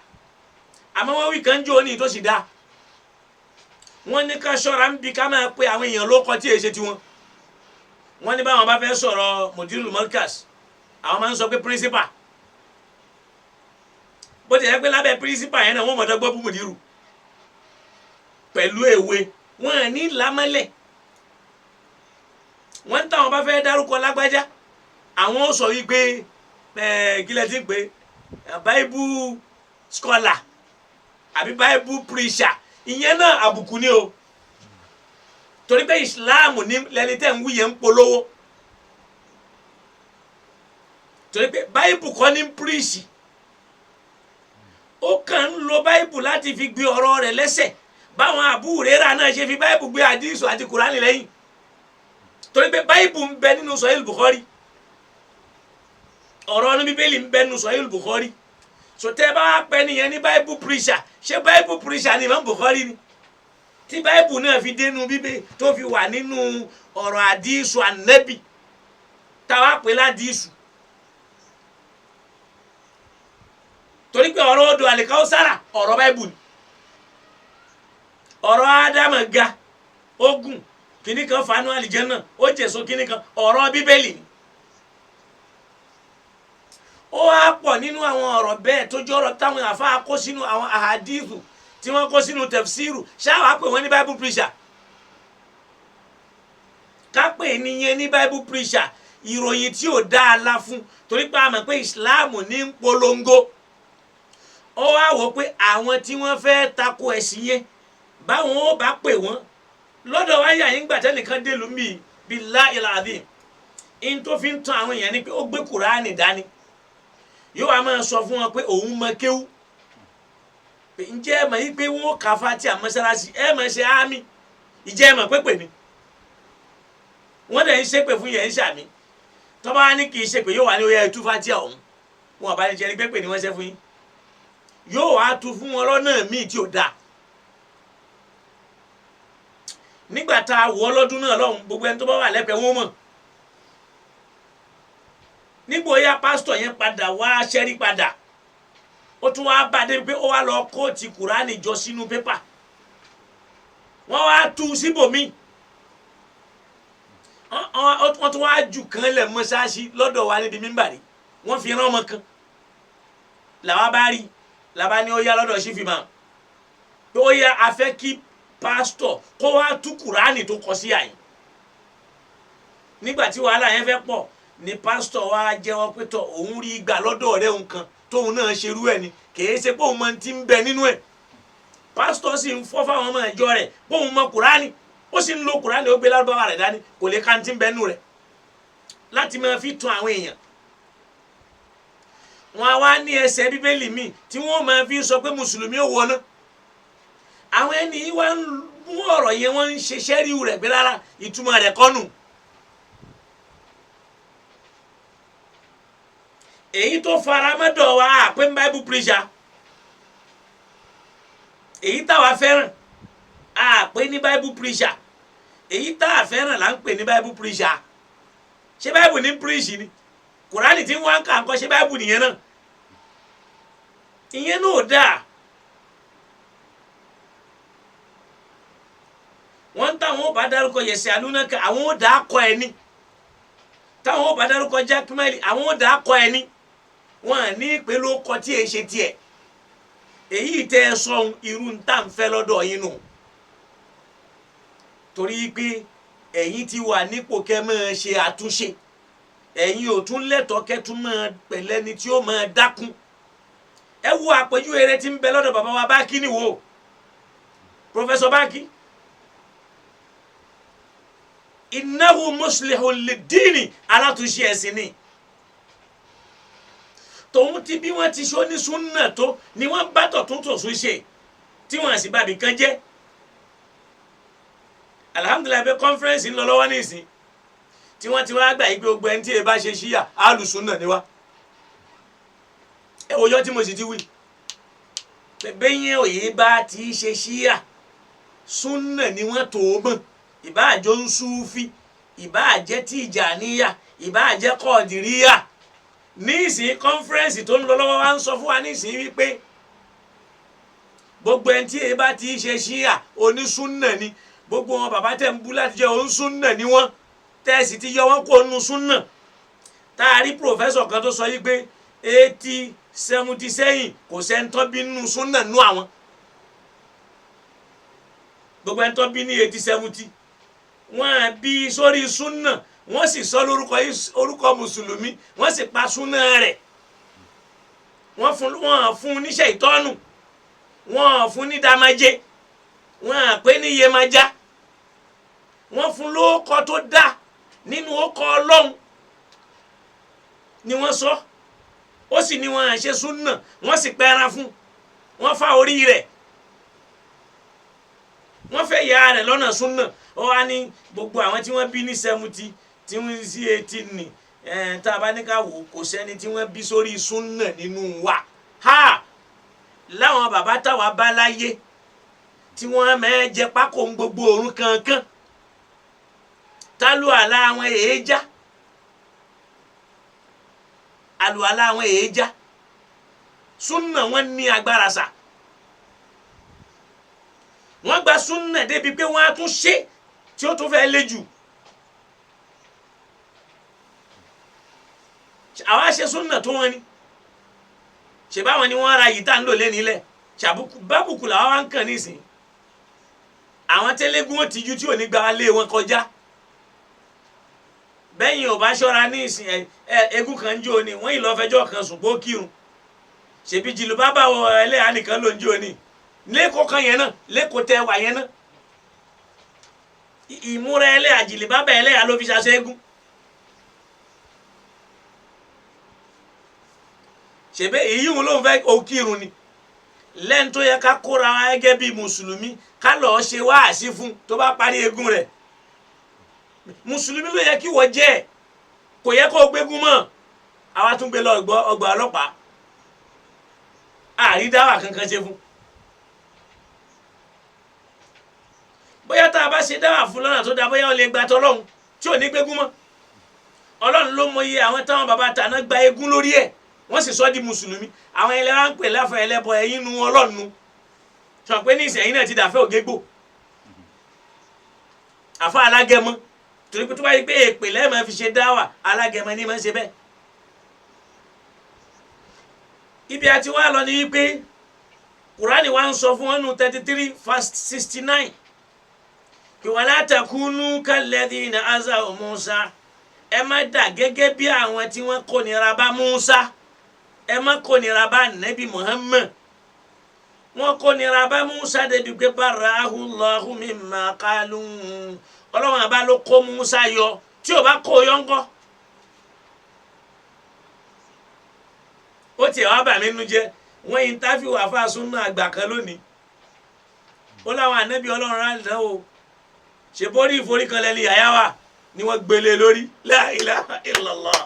àmọ́ wọ́n wí kan jò ní tó sì dá wọ́n ní ká ṣọ́ra ń bi ká máa pe àwọn èèyàn ló kọ tí èyí ṣe tiwọn wọ́n ní báwọn bá fẹ́ sọ̀rọ̀ mudirul markaz àwọn máa ń sọ pé principal bó ti yẹ pé lábẹ́ principal yẹn náà wọ́n mọ̀ dọ́gbọ́ bú mudiru pẹ̀lú èwe wọ́n ní lámọ́lẹ̀ wọ́n ń táwọn bá fẹ́ dárúkọ lágbájá àwọn ó sọ wípé kílẹ̀ tí ń pè bible scholar àbí bible preacher ìyẹn náà àbùkù ni o torí pé islam ní lẹni tẹ́ ń wí yẹn ń polówó torí pé bible kọ́ ní preach ó kàn ń lo bible láti fi gbé ọ̀rọ̀ rẹ̀ lẹ́sẹ̀ báwọn Abu Hurairah náà ṣe fi bible gbé àdísù àti kùránì lẹ́yìn torí pé bible ń bẹ nínú Sahih Bukhari ọ̀rọ̀ ní bíbélì ń bẹ nínú Sahih Bukhari so tẹ́ bá wá pẹ́ nìyẹn ní bible preacher ṣé bible preacher ni Imam Bukhari ni tí bible náà fi dénú bíbélì tó fi wà nínú ọ̀rọ̀ àdísù ànẹ́bì táwa pè ládìsù torí pé ọ̀rọ̀ odò àlìkáwọ́sára ọ̀rọ̀ bible ni ọ̀rọ̀ ádámà ga ogun kìíní kan fanu àlìjẹ́nà ó jẹ̀sọ́ kìíní kan ọ̀rọ̀ bíbélì ni ó wá pọ̀ nínú àwọn ọ̀rọ̀ bẹ́ẹ̀ tó jọ̀rọ̀ táwọn àfáà kó sínú àwọn àhàdíìsù tí wọ́n kó sínú tafsiru ṣáà pè wọ́n ní bible preacher ká pè nìyẹn ní bible preacher ìròyìn tí ò dáa la fún torí pé a mọ̀ pé ìsìláàmù ní ń polongo ó wá wò pé àwọn tí wọ́n fẹ́ tako ẹ̀sìn yẹn báwọn ó bá pè wọ́n lọ́dọ̀ wáyà yín gbà tẹ́nìkan délùú mi billahi alazim in tó fi ń tan àwọn èèyàn ni pé ó gbé kùránì dání yóò wá máa sọ fún wọn pé òun mọ kéwú ǹjẹ́ ẹ mọ̀ yí pé wọ́n kà Fátíà mọ́sálásí ẹ mọ̀ ṣe ámì ìjẹ́ ẹ mọ̀ pépè ni wọ́n dẹ̀ ń ṣépè fún yẹn ń ṣàmì tọ́ba wá ní kì í ṣépè yóò wá ní ó yẹ tú Fátíà ọ̀hún wọn àbá ní jẹ́rí pépè ni wọ́n ṣe fún yín yóò wá tú fún wọn lọ́nà míì tí ò dáa nígbà tá a wọ́ lọ́dún náà lọ́hùn gbogbo ẹni tó bá wà lẹ́pẹ̀ẹ́ wọn mọ̀ nígbà ó yá pásítọ̀ yẹn padà wá ṣẹ́rí padà ó tún wá bá dé pé ó wá lọ kóòtì kùránì jọ sínú pépà wọ́n wá tú síbòmíì wọ́n tún wá jù kan lẹ̀ mọ́ṣáláṣí lọ́dọ̀ wa níbi mímbàrí wọ́n fi rán ọmọ kan làwa bá rí làbá ní ó yá lọ́dọ̀ sí fi máa pé ó yá a fẹ́ kí pásítọ̀ kó wá tú kùránì tó kọ sí àyè nígbà tí wàhálà yẹn fẹ́ pọ̀ ni pásítọ̀ wa jẹ́wọ́ pé tọ̀ òun rí gbà lọ́dọ̀ ọ̀rẹ́ òun kan tóun náà ṣerú ẹ̀ ni kìí ṣe pé òun mọ ti ń bẹ nínú ẹ̀ pásítọ̀ sì ń fọ́ fáwọn ọmọ ìjọ rẹ̀ pé òun mọ kùránì ó sì ń lo kùránì ó gbé lárúbáwá rẹ̀ dání kò lè ka ti ń bẹ nínú rẹ̀ láti máa fi tún àwọn èèyàn wọn á wá ní ẹsẹ̀ bíbélì míì tí wọ́n máa fi sọ pé mùsùlùmí ò wọná àwọn ẹni wá ń mú ọ̀rọ̀ yẹn wọ́n ń ṣe ṣẹ́ríwù rẹ̀ pé rárá ìtumọ̀ rẹ̀ kọ́ nù. èyí tó fara mọ́dọ̀ wa àpé bible preacher èyí táwa fẹ́ràn àpé ní bible preacher èyí táwa fẹ́ràn là ń pè ní bible preacher ṣé bible ní preach ni kùránì tí wọ́n ń kà ń kọ́ ṣé bible nìyẹn náà ìyẹn náà ò dáa. wọ́n táwọn ò bá dárúkọ yẹsẹ̀ alúnáka àwọn ò dá kọ ẹni táwọn ò bá dárúkọ jákèmẹ́lì àwọn ò dá kọ ẹni wọn à ní pé ló kọ tí èyí ṣe tiẹ̀ èyí tẹ́ ẹ sọ irú ń tà ń fẹ́ lọ́dọ̀ yín nù torí pé ẹ̀yin ti wà nípò kẹ́ máa ṣe àtúnṣe ẹ̀yin ò tún lẹ́tọ̀ọ́ kẹ́ tún máa pẹ̀lẹ́ ni tí ó máa dákun ẹ wo àpèjúwe rẹ tí ń bẹ lọ́dọ̀ bàbá wa Bákí nìwò Professor Bákí innahu muslihun lid-dini alátúnṣe ẹ̀sìn ni tòun ti bí wọ́n ti ṣó ní súnà tó ni wọ́n bá tọ̀tún tòsún ṣe tí wọ́n sì bàbí kan jẹ́ alhamdulilayi bẹ conference ń lọ lọ́wọ́ nísìn tí wọ́n ti wá gbà yí pé gbogbo ẹni tí ẹ bá ṣe ṣíyà alùsúnà ni wá ẹ wòjọ́ tí mo sì ti wí bẹ́yẹn òye bá ti ṣe ṣíyà súnà ni wọ́n tó mọ̀ ìbáàjọ́ ń súfí ìbáàjẹ́ tìjàníyà ìbáàjẹ́ kọ̀ọ̀dìríyà ní ìsìn conference tó ń lọ lọ́wọ́ wa ń sọ fún wa ní ìsìn wípé gbogbo ẹni tí èyí bá ti ṣe ṣíà onísúnnà ni gbogbo wọn bàbá tẹ̀ ń bú láti jẹ́ onísúnnà ni wọ́n tẹ́ẹ̀sì ti yọ wọ́n kó nu súnnà tá a rí pòfẹ́sọ̀ kan tó sọ yí pé 80-70 sẹ́yìn kò sẹ́ńtọ́ bí nínú súnnà nú àwọn gbogbo ẹni tó bí ní 80-70 wọ́n bí sórí súnnà wọ́n sì sọ orúkọ mùsùlùmí wọ́n sì pa súnnà rẹ̀ wọ́n fún níṣẹ́ ìtọ́nù wọ́n fún ní dàmájé wọ́n pè ní yemaja wọ́n fún lóókọ tó dá nínú ókọ Ọlọ́run ni wọ́n sọ ó sì ní wọ́n ṣe súnnà wọ́n sì pẹran fún wọ́n fa orí rẹ̀ wọ́n fẹ́ ya rẹ̀ lọ́nà súnnà ó wá ní gbogbo àwọn tí wọ́n bí ní 70 tí wọ́n sí 18 ni tá a bá ní ká wò kò sẹ́ni tí wọ́n bí sórí súnnà nínú wa ha láwọn bàbá táwa bá láyé tí wọ́n máa jẹ pákó gbogbo òrùn kankan tálù àlá àwọn èèjà àlù àlá àwọn èèjà súnnà wọn ní agbára sà wọ́n gba súnnà débi pé wọ́n á tún ṣe tí ó tún fẹ́ lé jù àwa ṣe súnnà tó wọn ni ṣe báwọn ni wọ́n ra yìí tá ń lò lé nílẹ̀ bábùkù làwọn wá ń kàn nísìn àwọn tẹ́lẹ́gùn ó tijú tí ò ní gba lé wọn kọjá bẹ́yìn ò bá ṣọ́ra nísìn egún kan jó ni wọ́n yìí lọ́ọ́ fẹjọ́ kan sùn pé ó kírun ṣèbí jìlù bá báwọ ẹlẹ́yà nìkan ló ń jó ni lẹ́kọ̀ọ́ kan yẹn náà lẹ́kọ̀ọ́ tẹ wà yẹn náà ìmúra ẹlẹ́yà jìlù bá bá ẹlẹ́yà ló fi ṣaṣẹ́ egún ṣèbí èyí wọn ló ń fẹ́ òkírun ni lẹ́nu tó yẹ ká kóra wa gẹ́gẹ́ bí mùsùlùmí ká lọ́ọ́ ṣe wáàsí fún tó bá parí eégún rẹ̀ mùsùlùmí ló yẹ kí wọ́n jẹ́ kò yẹ kó gbégún mọ́ àwa tún gbé lọ ọgbà ọlọ́pàá àrídáwà kankan ṣe fún bóyá tá a bá ṣe dáwà fún lọ́nà tó dáa bóyá ó lè gba tọ́lọ́hun tí ò ní gbégún mọ́ Ọlọ́run ló mọ iye àwọn táwọn bàbá tàná gba eégún lórí ẹ̀ wọ́n sì sọ di mùsùlùmí àwọn ẹlẹ́wà ń pè láfọ ẹlẹ́bọ ẹ̀yìn nu Ọlọ́run sọ pé ní ìsẹ̀yìn náà ti dàfẹ́ ògégbò àfọ alágẹmọ torí pé tó bá yí pé èpè lẹ́ẹ̀mọ́ fi ṣe dáwà alágẹmọ ní máa ń ṣe bẹ́ẹ̀ ibi àti wá lọ ní wípé Kùránì wa ń sọ fún wọn nù 33:69 kí wala takunu kalladhina azaw Musa ẹ má dà gẹ́gẹ́ bí àwọn tí wọ́n kó nira bá Musa ẹ má kó nira bá Nabi Muhammad wọ́n kó nira bá Musa débi pé bara'ahu Allahu mimma qalu Ọlọ́run àbá ló kó Musa yọ tí ò bá kó yọ ńkọ́ ó tiẹ̀ wá bà mí nínú jẹ́ wọ́n interview àfáà súnà àgbà kan lónìí ó láwọn ànábì Ọlọ́run rán ìdánwò ṣe borí ìforíkanlẹ̀ ní yàyà wa ni wọ́n gbélé lórí la ilaha illallah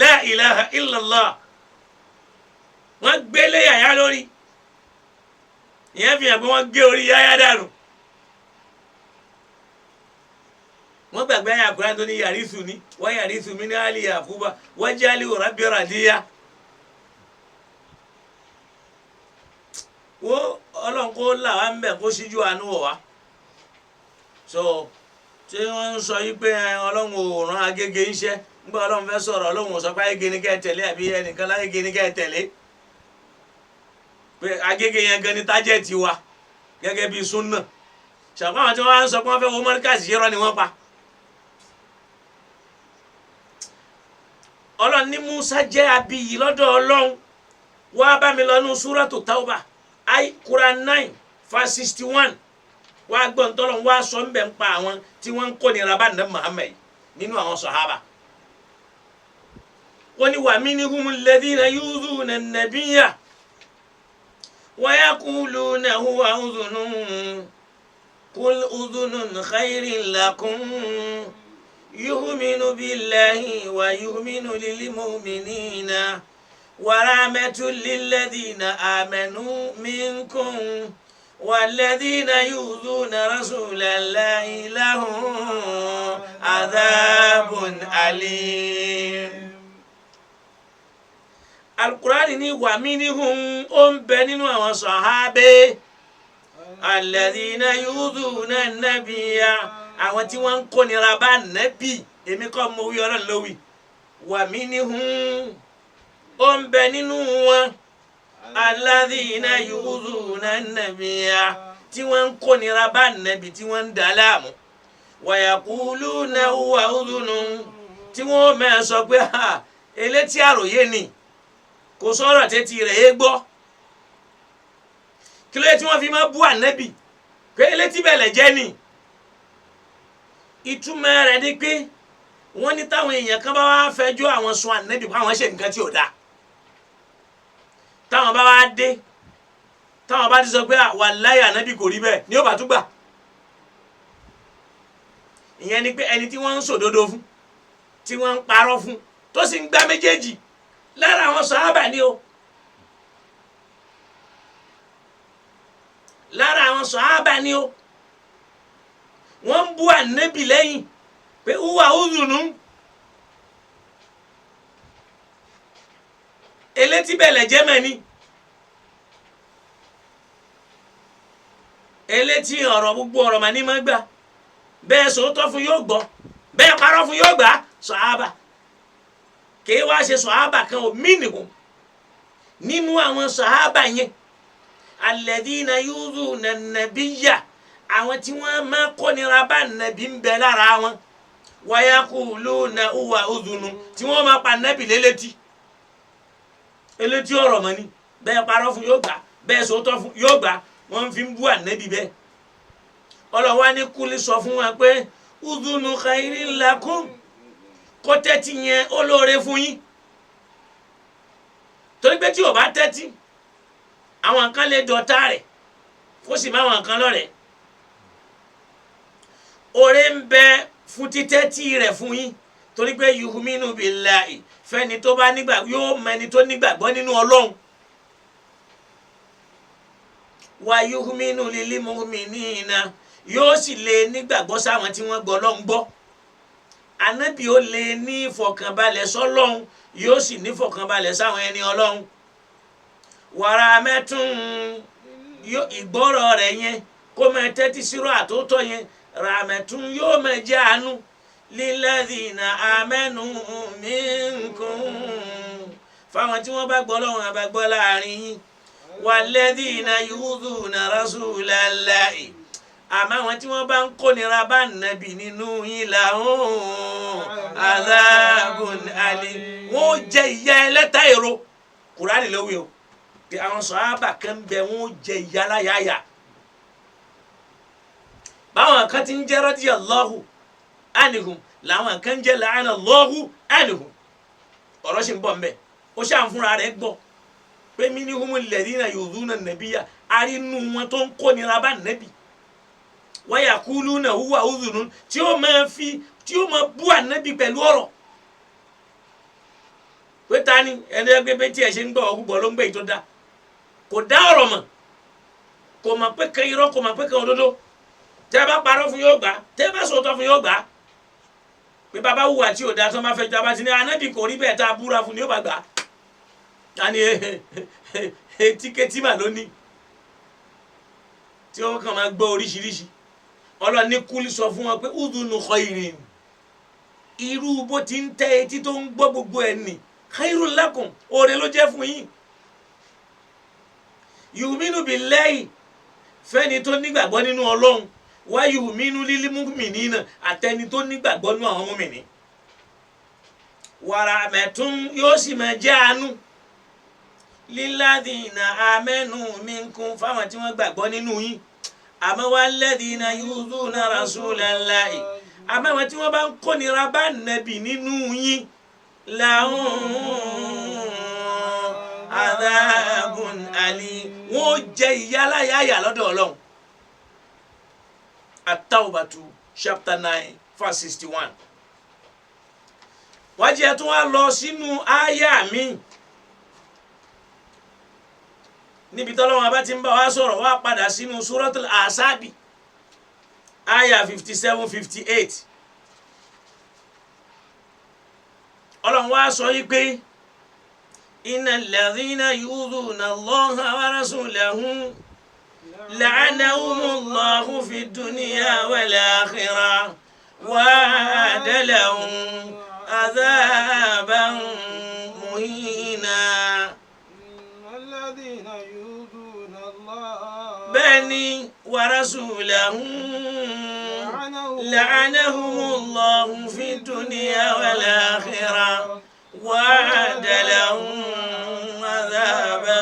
la ilaha illallah wọ́n gbélé yàyà lórí ìyẹn fi hàn pé wọ́n gé orí yàyà dànù wọ́n gbàgbé àyà Kùránì tó ní yàrísù ní wọ́n yàrísù mí ní àlì Yakuba wọ́n jẹ́ àlì rabbi radiya wo Ọlọ́run kó là wá ń bẹ̀ kó síjú àánú wọ̀ wá so tí wọ́n ń sọ yí pé Ọlọ́run ò rán Agége iṣẹ́ nígbà Ọlọ́run fẹ́ sọ̀rọ̀ Ọlọ́run ò sọ pé Agége ní kẹ́ ẹ tẹ̀lé àbí ẹnìkan lágége ní kẹ́ ẹ tẹ̀lé pé Agége yẹn gan ni tájẹ̀tì wa gẹ́gẹ́ bí súnà ṣàpá àwọn tí wọ́n á ń sọ pé wọ́n fẹ́ wo mọ́ríkàsì ṣe rọ́ ni wọ́n pa Ọlọ́run ní Musa jẹ́ abiyì lọ́dọ̀ Ọlọ́run wá bá mi lọ nú Suratu Tawbah Quran 9:61 wá gbọ́n tọ́lọ́ wá sọ ń bẹ̀ ń pa àwọn tí wọ́n ń kó nira bá nàbí Muhammad nínú àwọn sàhábà wọ́n ní wa minhumul ladhina yudhuna an-nabiyya wa yaquluna huwa udhunun qul udhunun khayrin lakum yu'minu billahi wa yu'minu lil mu'minina wa rahmatun lil ladhina amanu minkum والذين يؤذون رسول الله لهم عذاب أليم القرآن ní wa minhum ó ń bẹ nínú àwọn sàhábé alladhina yudhuna an-nabiyya àwọn tí wọ́n ń kónira bá nẹ́bì èmi kọ́ mo wí Ọlọ́run ló wí wa minhum ó ń bẹ nínú wọn alladhina yudhuna an-nabiyya tí wọ́n ń kónira bá nẹ́bì tí wọ́n ń dà láàmú wa yaquluna huwa udhunun tí wọ́n máa sọ pé elétí àròyé ni kò sọ̀rọ̀ tẹ́tí rẹ̀ yé gbọ́ kí ló yẹ tí wọ́n fi máa bú ànẹ́bì pé elétí bẹ̀lẹ̀ jẹ́ ni ìtumọ̀ rẹ̀ ni pé wọ́n ní táwọn èèyàn kan bá wá fẹjọ́ àwọn sun ànẹ́bì pé àwọn ṣe nǹkan tí ò dáa táwọn bá wá dé táwọn bá ti sọ pé wàláhì ànẹ́bì kò rí bẹ́ẹ̀ ni ó bá tún gbà ìyẹn ni pé ẹni tí wọ́n ń sòdodo fún tí wọ́n ń parọ́ fún tó sì ń gbá méjèèjì lára àwọn sàhábà ni o lára àwọn sàhábà ni o wọ́n ń bú ànẹ́bì lẹ́yìn pé huwa udhunun elétí bẹ̀lẹ̀ jẹ́mẹ̀ ni elétí ọ̀rọ̀ gbogbo ọ̀rọ̀ mà ní máa gbà bẹ́ẹ̀ sòótọ́ fún yóò gbọ́ bẹ́ẹ̀ parọ́ fún yóò gbà sàhábà kì í wá ṣe sàhábà kan ò minhum nínú àwọn sàhábà yẹn alladhina yudhuna an-nabiyya àwọn tí wọ́n máa kónira bá nàbí ń bẹ lára wọn wa yaquluna huwa udhunun tí wọ́n máa pa nàbí lélétí elétí ọ̀rọ̀ mọ́ ni bẹ́ẹ̀ parọ́ fún yóò gbà bẹ́ẹ̀ sòótọ́ fún yóò gbà wọ́n fi ń bú ànẹ́bí bẹ́ẹ̀ ọlọ́wà ní kúlí sọ fún wa pé udhunu khairin lakum kó tẹ́tí yẹn ó lóore fún yín torí pé tí ò bá tẹ́tí àwọn kan lè dọ̀tá rẹ̀ kó sì má àwọn kan lọ́rẹ̀ẹ́ oore ń bẹ fún títẹ́tí rẹ̀ fún yín torí pé yuhminu billahi fẹ́ni tó bá nígbà yóò mẹni tó nígbàgbọ́ nínú Ọlọ́run wa yuhminu lil mu'minina yóò sì lè nígbàgbọ́ sáwọn tí wọ́n gbọ́ Ọlọ́run gbọ́ ànábì ó lè ní ìfọ̀kànbalẹ̀ sọ́lọ́run yóò sì ní ìfọ̀kànbalẹ̀ sáwọn ẹni Ọlọ́run wàrà mẹ́tún ìgbọ́rọ̀ rẹ̀ yẹn kó máa tẹ́tí sírò àtótọ́ yẹn ràmẹ̀tún yóò máa jẹ́ àánú lilladhina amanu minkum fáwọn tí wọ́n bá gbọ́ Ọlọ́run àbágbọ́ láàrin yín walladhina yudhuna rasulallahi àmọ́ àwọn tí wọ́n bá ń kónira bá nàbì nínú yín lahum adhabun alim wọ́n jẹ ìyà ẹlẹ́ta èrò Kùránì ló wí o pé àwọn sàhábà kan bẹ wọ́n jẹ ìyà láyàyà báwọn kan ti ń jẹ́ radiyallahu anhum làwọn kan jẹ́ la'anallahu anhum ọ̀rọ̀ sì ń bọ̀ mbẹ́ ó ṣàn fúnra rẹ̀ gbọ́ pé minhumul ladhina yudhuna an-nabiyya arínú wọn tó ń kónira bá nàbì wa yaquluna huwa udhunun tí ó máa bú ànábì pẹ̀lú ọ̀rọ̀ pé ta ni ẹni ẹgbẹ́ bẹ́ẹ̀ tí ẹ ṣe ń gbọ́ ọ̀gbọ̀ ló ń gbé yìí tó dá kò dá ọ̀rọ̀ mọ̀ kò mọ̀ pé kan irọ́ kò mọ̀ pé kan òdodo tẹ́ ẹ bá parọ́ fún yóò gbà tẹ́ ẹ bá sòótọ́ fún yóò gbà pé bàbá wùwà tí ò dá tó máa fẹ́ jọba ti ní ànábì kò rí bẹ́ẹ̀ tá a búra fún ni yóò bá gbà á ní tíkẹ́tì mà lónìí tí wọ́n kàn máa gbọ́ oríṣiríṣi Ọlọ́run ní kúlí sọ fún wọn pé udhunu khairin irú bó ti ń tẹ́ etí tó ń gbọ́ gbogbo ẹ̀ nì khairun lakum oore ló jẹ́ fún yín yu'minu billahi fẹ́ni tó nígbàgbọ́ nínú Ọlọ́run wa yu'minu lil mu'minina àtẹni tó nígbàgbọ́ nínú àwọn mùmìnì wa rahmatun yóò sì máa jẹ́ àánú lilladhina amanu minkum fáwọn tí wọ́n gbàgbọ́ nínú yín àmọ́ walladhina yudhuna rasulallahi àmọ́ àwọn tí wọ́n bá ń kónira bá nàbì nínú yín lahum adhabun alim wọ́n jẹ ìyà láyàyà lọ́dọ̀ Ọlọ́run At-Tawbatu chapter 9 verse 61 wọ́n jẹ́ tún wá lọ sínú àyà mi níbi tọ́lọ́wọ́n bá ti ń bá wa sọ̀rọ̀ wá padà sínú Suratul Ahzab àyà 57-58 Ọlọ́run wá sọ yìí pé innal ladhina yudhuna Allaha wa rasulahu لعنهم الله في الدنيا والآخرة وأعد لهم عذابا مهينا. الذين يؤذون الله بني ورسوله لعنهم الله في الدنيا والآخرة وأعد لهم عذابا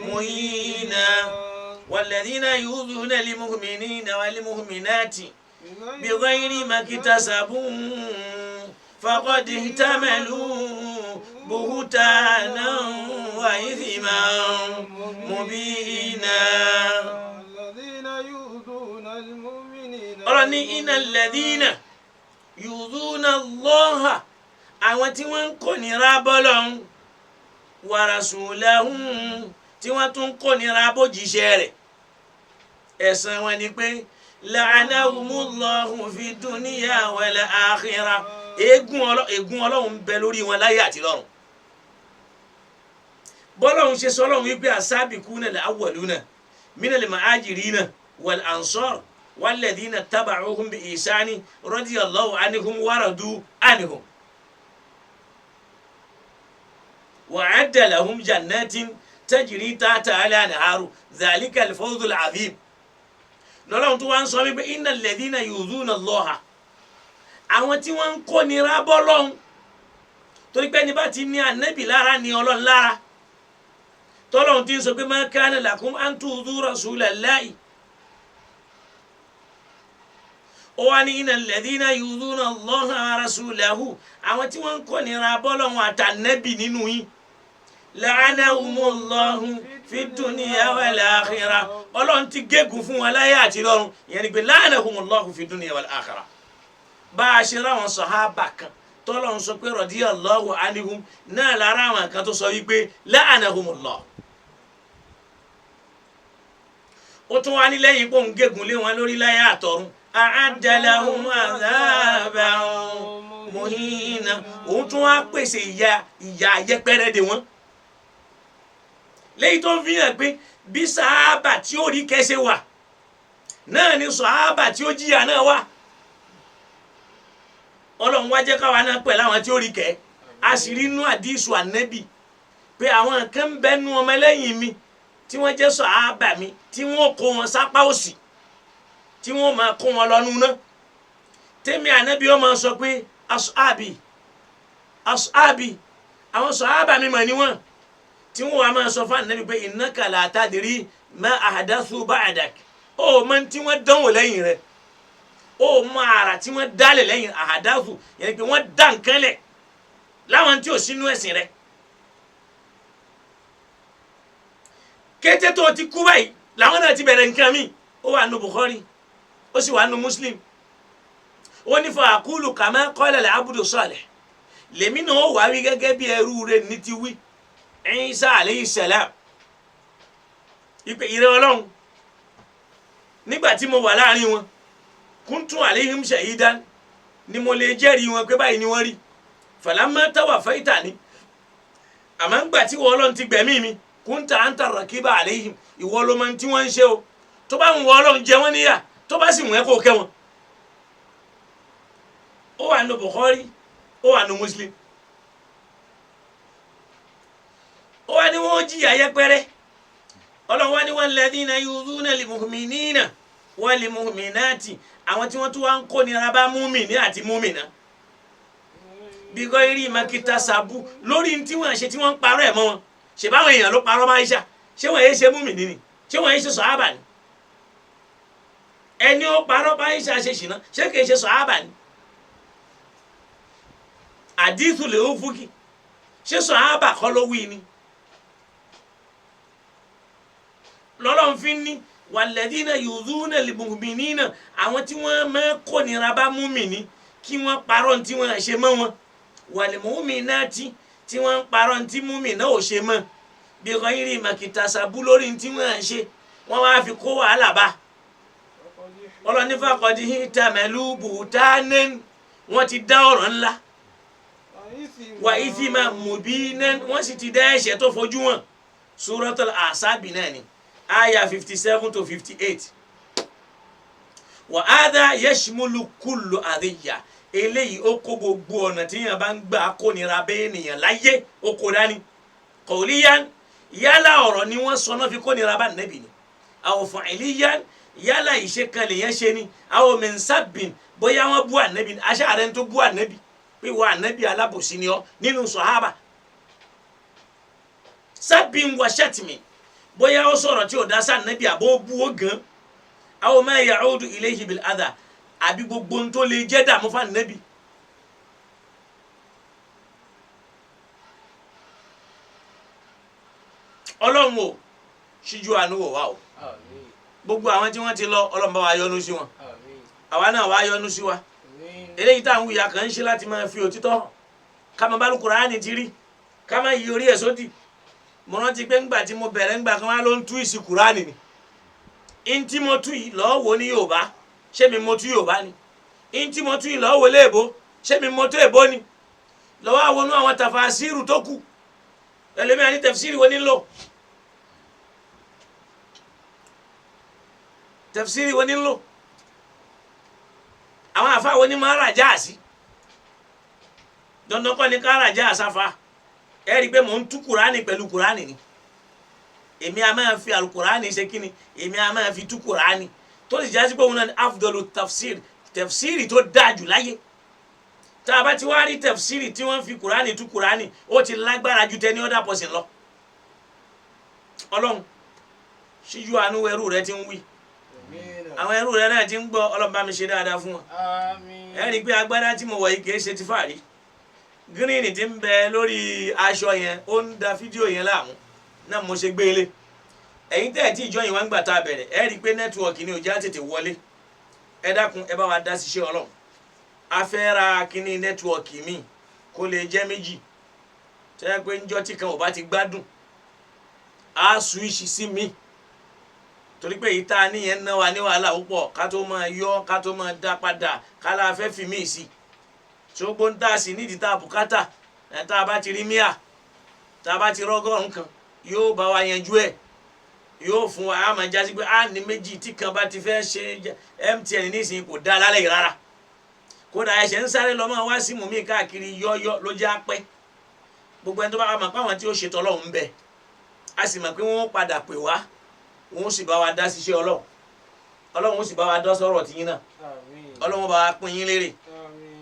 مهينا. والذين يؤذون المؤمنين والمؤمنات بغير ما اكتسبوا فقد احتملوا بهتانا وإثما مبينا. الذين يؤذون المؤمنين أرني إن الذين يؤذون الله àwọn tí wọ́n ń kórìíra bọ́lọ́hun wa rasulahu tí wọ́n tún kórìíra bójíṣẹ́ rẹ̀ ẹ̀san wọn ni pé la'anahumullahu fi dunya wal akhirah ègún Ọlọ́run bẹ lórí wọn láyé àti lọ́run. bọ́lọ́hun ṣe sọ Ọlọ́run wípé as-sabiquna al-awwaluna minal muhajirina wal ansar walladhina taba'uhum bi ihsani radiyallahu anhum wa radu anhum. وأعد لهم جنات تجري تحتها الأنهار ذلك الفوز العظيم. lọ́lọ́run tó wá ń sọ wípé إن الذين يؤذون الله àwọn tí wọ́n ń kórìíra bọ́lọ́hun torí pé ẹni bá ti ní ànábì lára ní Ọlọ́run lára tọ́lọ́run ti ń sọ pé ما كان لكم أن تؤذوا رسول الله ó wá ní إن الذين يؤذون الله ورسوله àwọn tí wọ́n ń kórìíra bọ́lọ́hun àtànábì nínú yín la'anahumullahu fi dunya wal akhirah Ọlọ́run ti gégùn fún wọn láyé àti lọ́run ìyẹn ni pé la'anahumullahu fi dunya wal akhirah. bá a ṣe ráwọn sàhábà kan tọ́lọ́run sọ pé radiyallahu anhum náà lára àwọn kan tó sọ wípé la'anahumullah. ó tún wá ní lẹ́yìn pé òun gégùn lé wọn lórí láyé àtọ̀run a'adda lahum adhaban muhina òun tún wá pèsè ìyà yẹpẹrẹ dè wọ́n. lẹ́yìn tó ń fi hàn pé bí sàhábà tí ó rí kẹsẹ̀ wà náà ni sàhábà tí ó jìyà náà wà. Ọlọ́run wá jẹ́ káwa náà pẹ̀lú àwọn tí ó rí kẹ́ a sì rí inú àdísù ànẹ́bì pé àwọn kan ń bẹnu ọmọ ẹlẹ́yìn mi tí wọ́n jẹ́ sàhábà mi tí wọ́n kó wọn sápá òsì tí wọ́n máa kó wọn lọ́nu náà tèmi ànẹ́bì ó máa sọ pé ashabi àwọn sàhábà mi mọ̀ ní wọ́n tí wọ́n wá máa sọ fún ànẹ́bì pé innaka la tadri ma ahdathu ba'dak ó mọ tí wọ́n dánwò lẹ́yìn rẹ̀ ó mọ ara tí wọ́n dálẹ̀ lẹ́yìn àdáfù yẹn pé wọ́n dá nǹkan lẹ̀ láwọn tí ò sínú ẹ̀sìn rẹ̀. kété tó ti kú báyìí làwọn náà ti bẹ̀rẹ̀ nǹkan mi ó wà nù Bukhari ó sì wà nù Muslim ó ní fa aqulu kama qala al-abdu salih lèmi náà ó wà wí gẹ́gẹ́ bí ẹrú rẹ̀ ní ti wí Isa alayhi salam ìpè ìrẹ́ Ọlọ́run nígbà tí mo wà láàrin wọn kuntu alayhim shahidan ni mo lè jẹ́rìí wọn pé báyìí ni wọ́n rí falamma tawaffaytani àmọ́ ńgbà tí wọ́n Ọlọ́run ti gbẹ̀mí mi kunta anta raqiba alayhim ìwọ ló mọ̀ tí wọ́n ń ṣe o tó bá ń wọ Ọlọ́run jẹ wọ́n níyà tó bá sì wọ́n ẹ́ kó kẹ́ wọn. ó wà nù Bukhari ó wà nù Muslim ó wà ní wọ́n jìyà yẹpẹrẹ Ọlọ́run wá ní walladhina yu'dhuna al-mu'minina wal-mu'minati àwọn tí wọ́n tún wá ń kó nira bá múmìnì àti múmìnà bíkọ́ irí ìmọ̀kítà sàbù lórí tí wọ́n ṣe tí wọ́n ń parọ́ ẹ̀ mọ́ wọn ṣe báwọn èèyàn ló parọ́ bá Aisha ṣé wọ́n yé ṣe múmìnì ni ṣé wọ́n yé ṣe sàhábà ni ẹni ó parọ́ bá Aisha ṣe ṣìnà ṣé kìí ṣe sàhábà ni àdìsù lè ó fúkì ṣé sàhábà kọ́ ló wí ni lọ́lọ́run fi ní walladhina yu'dhuna al-mu'minina àwọn tí wọ́n máa kó nira bá múmìnì kí wọ́n parọ́ tí wọ́n ṣe mọ́ wọn wal-mu'minati tí wọ́n parọ́ tí múmìnà ò ṣe mọ́ bí ghayri maktasabu lórí tí wọ́n ṣe wọ́n wá fi kó wàhálà bá ọlọ́ni faqad ihtamalu buhtanan wọ́n ti dá ọ̀rọ̀ ńlá wa ithman mubinan wọ́n sì ti dá ẹ̀ṣẹ̀ tó fojú wọn Suratul Ahzab náà ni aya 57 to 58 wa hadha yashmulu kullu adhiya eléyìí ó kó gbogbo ọ̀nà tí yẹn bá ń gbà kónira bẹ́ẹ̀ nìyẹn láyé ó kó dání qawliyan yálà ọ̀rọ̀ ni wọ́n sọ náà fi kónira bá nẹ́bì ni aw fa'iliyan yálà ìṣe kan lèyẹn ṣe ni aw min sabbin bóyá wọ́n bú ànẹ́bì aṣáà rẹ̀ ń tó bú ànẹ́bì pé wọ́n ànẹ́bì alábòsí ni ọ́ nínú sọ̀hábà sabbin wa shatmin bóyá ó sọ̀rọ̀ tí ò dá sáà nẹ́bì àbó bú ó gan aw ma ya'udu ilayhi bil adha àbí gbogbo ń tó lè jẹ́ dààmú fún ànẹ́bì. ọlọ́run ò ṣíjú àánú wò wá o gbogbo àwọn tí wọ́n ti lọ ọlọ́run bá wa yọ́nú sí wọn àwa náà wá yọ́nú sí wa eléyìí táwọn ìyá kan ń ṣe láti máa fi òtítọ́ hàn ká máa bá lu Kùránì ti rí ká máa yí orí ẹ̀ sódì mo rántí pé ńgbà tí mo bẹ̀rẹ̀ ńgbà kan wá ló ń tú ìsì Kùránì ni in tí mo tú yìí lọ́ọ́ wo ní Yorùbá ṣé mi mo tú Yorùbá ni in tí mo tú yìí lọ́ọ́ wo léèbó ṣé mi mo tú èbó ni lọ́wọ́ àwọn àwọn tàfàsírù tó kù ẹlẹ́mìí àní tafsiri wo nílò tafsiri wo nílò àwọn àfa wo ní máa rajà sí dandan kọ́ ni ká rajà sáfa ẹ rí i pé mò ń tú Kùránì pẹ̀lú Kùránì ni èmi a máa fi alukùránì ṣe kíni èmi a máa fi tú Kùránì tó sì jásí pé òun náà ni afdalu tafsiri tó dáa jù láyé tá a bá ti wá rí tafsiri tí wọ́n fi Kùránì tú Kùránì ó ti lágbára ju tẹni other person lọ ọlọ́run ṣíjú àánú ẹrú rẹ ti ń wí àwọn ẹrú rẹ náà ti ń gbọ́ ọlọ́run bá mi ṣe dáadáa fún wọn ẹ rí i pé agbádá tí mo wọ̀ yìí kìí ṣe ti fàárí gírínì tí ń bẹ lórí aṣọ yẹn ó ń da fídíò yẹn láàmú náà mo ṣe gbé ilé ẹ̀yin tẹ́ ẹ̀ tí ìjọ yìí wá ń gbà tá a bẹ̀rẹ̀ ẹ rí i pé nẹ́tíwọ̀kì ni ò já tètè wọlé ẹ dákun ẹ bá wa dá síṣẹ́ ọlọ́run a fẹ́ ra kíní nẹ́tíwọ̀kì míì kó lè jẹ́ méjì tẹ́ pé ńjọ́ tí kan ò bá ti gbádùn á swíṣì sí mi torí pé èyí tá a níyẹn ná wa ní wàhálà púpọ̀ ká tó máa yọ ká tó máa dá padà ká la fẹ́ fi míì sí tí ó gbóhùn tá a sì nídìí tá a bùkátà ẹ̀ tá a bá ti rí míà tá a bá ti rọ́gọ́rùn kan yóò bá wa yanjú ẹ̀ yóò fún wa á máa jásí pé á ní méjì tí kan bá ti fẹ́ ṣe MTN nísìnyí kò dá lálẹ́ yìí rárá kódà ẹ̀ṣẹ̀ ń sáré lọ máa wá sí mùmí káàkiri yọ́yọ́ ló já pẹ́ gbogbo ẹni tó bá mọ̀ pé àwọn tí ó ṣètò ọlọ́run ń bẹ a sì mọ̀ pé wọ́n padà pè wá wọ́n sì bá wa dá síṣẹ́ ọlọ́run ọlọ́run ó sì bá wa dá sọ̀rọ̀ tiyín náà ọlọ́run bá wa pín yín lérè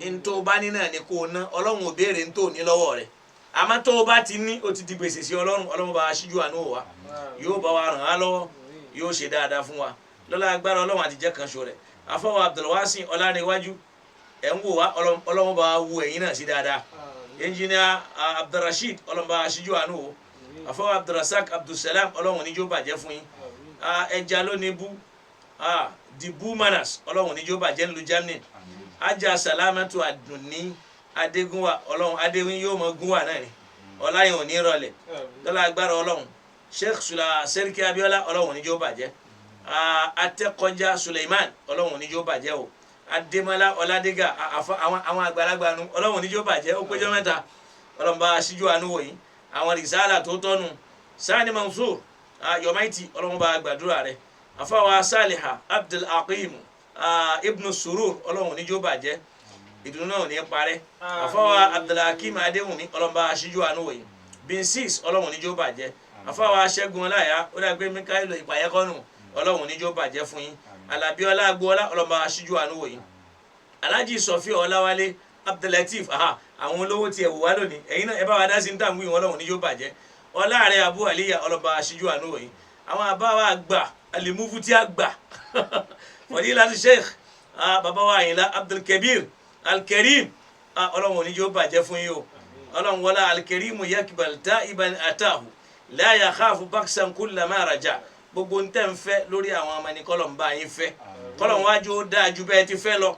ní tó bá ní náà ni kó o ná ọlọ́run ò béèrè ní tó ní lọ́wọ́ rẹ̀ àmọ́ tó o bá ti ní o ti di gbèsè sí ọlọ́run bá wa ṣíjú àánú wa yóò bá wa ràn á lọ́wọ́ yóò ṣe dáadáa fún wa lọ́lá agbára ọlọ́run àtijọ́ kan ṣo rẹ̀ afọwọ́ Abdulwasin ọlárẹ̀wájú ẹ̀ ń wò wá ọlọ́run bá wa wo ẹ̀yin náà sí dáadáa ẹnjìnìà Abdulrasheed ọlọ́run bá wa ṣíjú àánú o afọwọ́ Abdulrasaq Abdulsalam ọlọ́run níjó bàjẹ́ fún yín ẹja ló ní bú the bú manas ọlọ́run níjó bàjẹ́ ńlu Germany ajá salamatu adùnní adégúnwà ọlọ́run adéwìn yóò mọ gúnwà náà ni ọláyìn ò ní rọlẹ̀ lọ́lá agbára ọlọ́run Sheikh Seriki Abiola ọlọ́run níjó bàjẹ́ atẹ́kọjá Suleiman ọlọ́run níjó bàjẹ́ o adémọlá ọládégà àwọn àgbàlagbà nu ọlọ́run níjó bàjẹ́ ó péjọ mẹ́ta ọlọ́run bá ṣíjú àánú wòyí àwọn rìsálà tó tọ́nu Sani Mansour Yomaiti ọlọ́run bá gbàdúrà rẹ̀ afáwa Saliha Abdul Aqim Ibn Surur ọlọ́run níjó bàjẹ́ ìdùnnú náà ní parẹ́ afáwa Abdulhakeem Adéwùmí ọlọ́run bá ṣíjú àánú wòyí Binsis ọlọ́run níjó bàjẹ́ afáwa Ṣẹ́gun Ọláyà ó dàgbé Mikaelo ìpàyẹ́kọ́nù ọlọ́run níjó bàjẹ́ fún yín Alábí Ọlágbọ́lá ọlọ́run bá ṣíjú àánú wòyí Alhaji Sofia Ọláwálé Abdulateef àwọn olówó tiẹ̀ wò wá lónìí ẹ̀yin náà ẹ bá wa dá sí ní tàǹwì wọn ọlọ́run níjó bàjẹ́ ọláàrẹ Abu Aliya ọlọ́run bá ṣíjú àánú wòyí àwọn àbáwá àgbà alimufu tí a gbà Fadilatu Sheikh bàbá wa Àyìnlá Abdulkabir Alkarim ọlọ́run níjó bàjẹ́ fún yín o ọlọ́run wọlá Alkarimu yakbal ta'iban atahu la yakhafu baksan kullama raja gbogbo ń tẹ́ ń fẹ́ lórí àwọn ọmọ ní kọ́lọ̀ ń bá yín fẹ́ kọ́lọ̀ ń wájú ó dáa ju bẹ́ẹ̀ ti fẹ́ lọ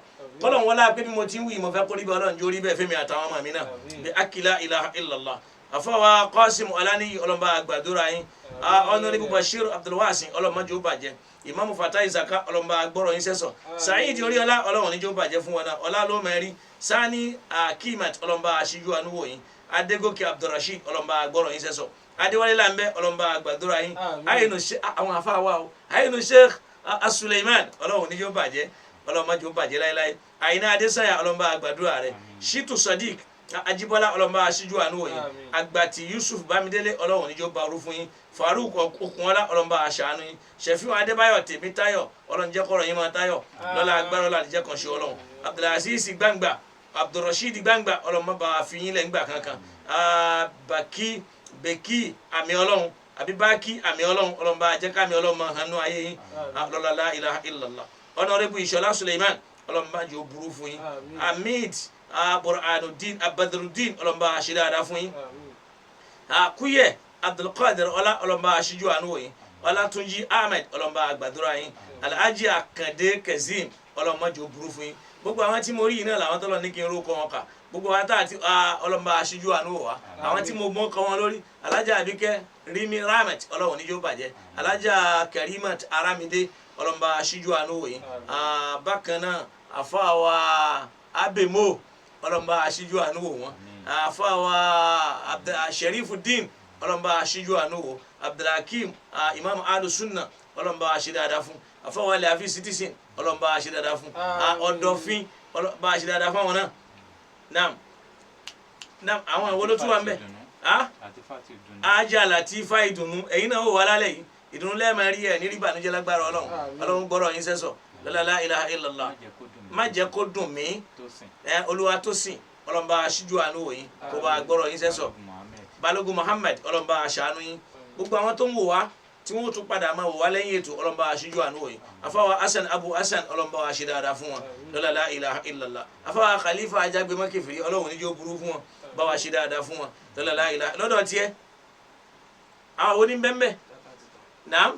kọ́lọ̀ ń wọlá pé bí mo ti ń wí mo fẹ́ kó níbi ọlọ́run jó rí bẹ́ẹ̀ fẹ́mi àtàwọn ọmọ mi náà bí akila ilaha illallah àfọwà Qasim Alani ọlọ́mọba àgbàdúrà yín Honorable Bashir Abdulwasin ọlọ́mọdé ó bàjẹ́ Imam Fatai Zaka ọlọ́mọba gbọ́rọ̀ yín sẹ́sọ̀ Saheed Oríọlá ọlọ́run níjó bàjẹ́ fún wọn náà ọlá ló mẹ́rin Sani Akimat ọlọ́mọba aṣíjú ànúwò yín Adégòkè Abdulrasheed ọlọ́mọba gbọ́rọ̀ yín sẹ́sọ̀ adéwálé là ń bẹ ọlọ́mọba àgbàdúrà yín Àmín. ayélu àwọn afa wa o ayélu sheikh asuleiman ọlọ́run níjó bàjẹ́ ọlọ́mọdé ó bàjẹ́ láéláé àyìnà adésàyà ọlọ́mọba àgbàdúrà rẹ shitu sadiq ajibola ọlọ́mọba aṣíjú àánú wọ̀nyí Àmín. agbati yusuf bámidélé ọlọ́run níjó barú fún yín faruk okunola ọlọ́mọba aṣàánú yín ṣẹ̀fíù adébáyọ̀ tèmítáyọ̀ ọlọ́run jẹ́ kọ́rọ̀ yín máa táyọ̀ lọ́la agbára ọlọ́run àdìjẹ́ kan ṣe ọlọ́run abdulaziz gbangba abdulrasheed gbangba ọlọ́mọba àfihàn lẹ́ ńgbà kankan baki beki àmì ọlọ́run àbí báàkì àmì ọlọ́run ọlọ́mọba àjẹká àmì ọlọ́run máa hànú ayé yín lọ́la la ilaha illallah honorable ìṣọ̀lá suleiman ọlọ́mọba jẹ́ ó burú fún yín Àmín. hamid burhanuddin abadruddin ọlọ́mọba àṣírí fún yín Àmín. kúyẹ abdulkadir ọlá ọlọ́mọba àṣíjú àánú wọ̀nyí ọlátúnjí ahmed ọlọ́mọba àgbàdúrà yín alhaji akande kazeem ọlọ́mọba jẹ́ ó burú fún yín gbogbo àwọn tí mo rí yìí náà làwọn tọ́lọ̀ ní kí n rókọ wọn kà gbogbo àwọn tá àti ọlọ́mọba àṣíjú àánú wọ̀ wá àwọn tí mo mọ́ kọ́ wọn lórí alájà àbíkẹ́ rimi rahmat ọlọ́run níjó bàjẹ́ alájà karimat aramide ọlọ́mọba àṣíjú àánú wọ̀ yín bákan náà àfáàwà abemo ọlọ́mọba àṣíjú àánú wọ̀ wọ́n àfáàwà sherifuddin ọlọ́mọba àṣíjú àánú wọ̀ abdulhakeem imam alusunna ọlọ́mọba àṣírí dáadáa fún àfáàwà lẹ́àfin citizen ọlọ́mọba àṣírí dáadáa fún ọ̀dọ̀fin ọlọ́mọba àṣírí dáadáa fún àwọn náà naam àwọn àwọn olótú wa ń bẹ ajá latifa ìdùnnú ẹ̀yin náà wò wá lálẹ́ yìí ìdùnnú lẹ́ẹ̀mọ́ rí ẹ̀ ní rí ìbànújẹ́ lágbára ọlọ́run ọlọ́run gbọ́dọ̀ yín sẹ́sọ̀ la ilaha illallah má jẹ́ kó dùn mí olúwa tó sìn ọlọ́mọba aṣíjú àánú wò yín kó bá gbọ́dọ̀ yín sẹ́sọ̀ balógun muhammed ọlọ́mọba aṣàánú yín gbogbo àwọn tó ń wò wá tí wọ́n tún padà máa wò wá lẹ́yìn ètò ọlọ́mọba aṣíjú àánú wò yín afáwa hasan abu hasan ọlọ́mọba aṣí dáadáa fún wọn la ilaha illallah afáwa khalifa ajágbé mọ́kẹ́fìrí ọlọ́run níjó burú fún wọn bá wa ṣe dáadáa fún wọn la ilaha lọ́dọ̀ tiẹ̀ àwọn oníbẹ̀mbẹ̀ naam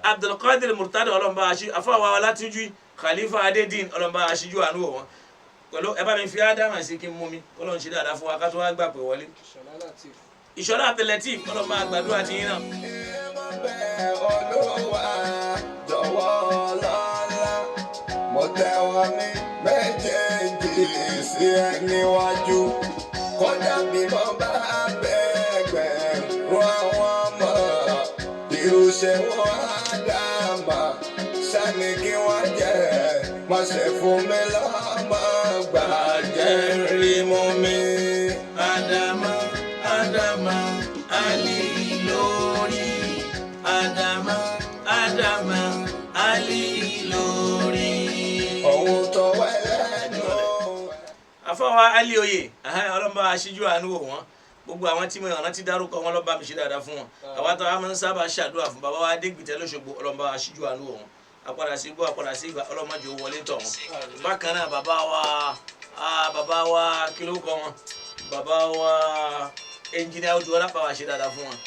abdulkadir murtada ọlọ́mọba aṣí afáwa ọlátúnjú khalifa adédìn ọlọ́mọba aṣíjú àánú wò wọn pẹ̀lú ẹ bá mi fi ádámà sí kí n mú mi ọlọ́run ṣe dáadáa fún wa ká tó wá gbà pé wọlé ìṣọ́lá abdulateef ọlọ́mọba àgbàdo àti yín náà. Olúwa jọ̀wọ́ lọ́la mo tẹ́wọ́ ní méjèèjì sí ẹ níwájú kódà bí mo bá bẹ̀gbẹ̀ rún àwọn ọmọ irúṣẹ́ wọn Ádámà sani kí wọ́n jẹ́ má ṣe fún mi lọ́mọ gbàjẹ́ rí mú mi. Ádámà Ádámà Ali lórí Ádámà Ádámà Ali lórí. Ohun tó wẹ́lẹ́ nù. àfọwọ́ Ali oyè ọlọ́mọba aṣíjú àánú wò wọ́n gbogbo àwọn tí mo yàn rántí dárúkọ wọn lọ́ba mi ṣe dáadáa fún wọn àwọn àtàwọn máa ń sábà ṣàdúrà fún bàbá wa Adégbìtẹ́ lọ́ṣogbo ọlọ́mọba aṣíjú àánú wò wọ́n apàdà sí igbó apàdà sí ìgbà ọlọ́mọdé owó wọlé tọ̀ wọ́n bákan náà bàbá wa kí ló kọ wọn bàbá wa ẹnjìnìá ojú ọlápàá ṣe dáadáa fún wọn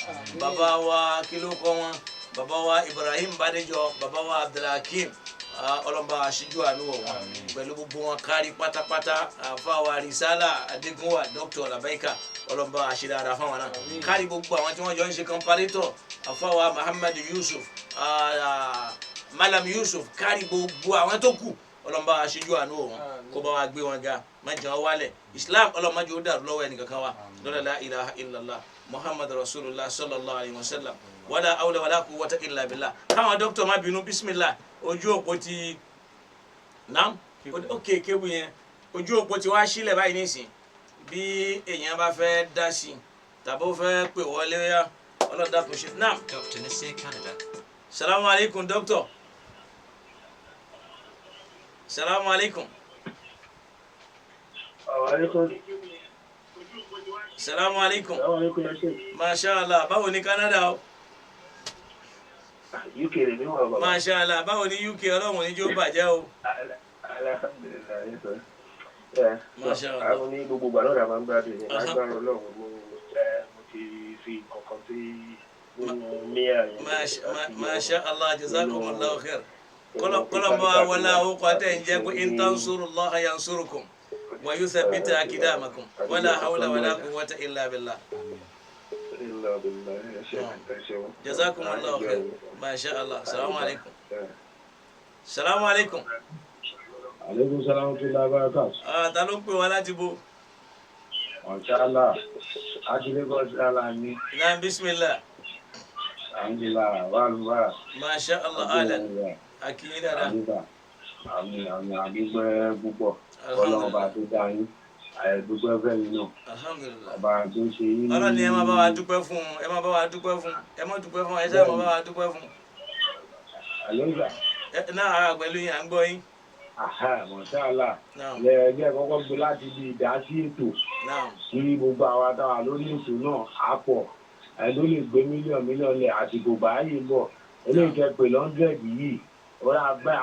bàbá wa kí ló kọ wọn bàbá wa Ibrahim Bádéjọ bàbá wa Abdulhakeem ọlọ́mọba aṣíjú àánú wò wọ́n pẹ̀lú gbogbo wọn kárí pátápátá àfáwà Risala Adégúnwà Dr. Labaika ọlọ́mọba aṣírí dáadáa fáwọn náà kárí gbogbo àwọn tí wọ́n jọ ń ṣe comparator àfáwà Muhammad Yusuf Malam Yusuf kárí gbogbo àwọn tó kù ọlọ́mọba aṣíjú àánú wò wọ́n kó bá wa gbé wọn ga má jẹ́ wọn wálẹ̀ Islam ọlọ́mọdé ó dàrú lọ́wọ́ ẹnìkankan wa la ilaha illallah Muhammad Rasulullah sallallahu alayhi wa sallam wala awla wala quwwata illa billah káwọn dókítà má bínú bismillah ojú òpó ti nam ok kébù yẹn ojú òpó ti wá sílẹ̀ báyìí nísìn bí èèyàn bá fẹ́ dá sí tàbí ó fẹ́ pè wọlé yá ọlọ́dà kò ṣe nam. Dr. Nasir Canada. Salamu alaikum doctor. Salamu alaikum. Salamu alaikum. Masha Allah báwo ni Canada o. UK rẹ̀ ní wà bàbá. Masha Allah báwo ni UK ọlọ́run ní jó bàjẹ́ o. Alhamdulilayi sọ. Masha Allah. Àwọn ní gbogbo ìgbà náà máa ń gbádùn ní agbára ọlọ́run mo ti fi kankan sí nínú míà yẹn. Masha Allah jazakumullahu khair. Kọ́lọ́mbà wọlé àwọn kọ́tẹ́ ń jẹ́ pé in tansurullaha yansurukum wa yuthabbit aqdamakum wala hawla wala quwwata illa billah. Jazakumullahu khair. Masha Allah. Assalamu alaikum. Assalamu alaikum. Aleykum salaam wa rahmatullahi wa barakatuh. Ta ló ń pè wá láti bo? Inshallah. Lagos Airline. náà bismillah. Alhamdulillah. Wàlúwà. masha allah alan akínyìn dáadáa. Àmì àdúgbò púpọ̀. Ọlọ́run bá tó dá yín. Àìdúgbò fẹ́ yín náà. alhamdulilah. Ọba tó ṣe yín. ọlọ́run ni ẹ máa bá wa dúpẹ́ fún un, ẹ máa bá wa dúpẹ́ fún un, ẹ máa dúpẹ́ fún un, ẹ ṣáà máa bá wa dúpẹ́ fún un. Àlọ́gbà. náà pẹ̀lú yín à ń gbọ́ yín. Mọ̀ṣálà. Naam. Lẹ́ẹ̀dẹ́ kọ́kọ́ gbé láti di ìdásí ètò. Naam. Kí gbogbo àwa táwa lórí ètò náà á pọ̀. Ẹ ló lè gbé mílíọ̀nù lẹ̀ àsìkò báyìí bọ̀. Eléyìí kẹ́ pé 100 yìí. Ọ̀rọ̀ àgbẹ̀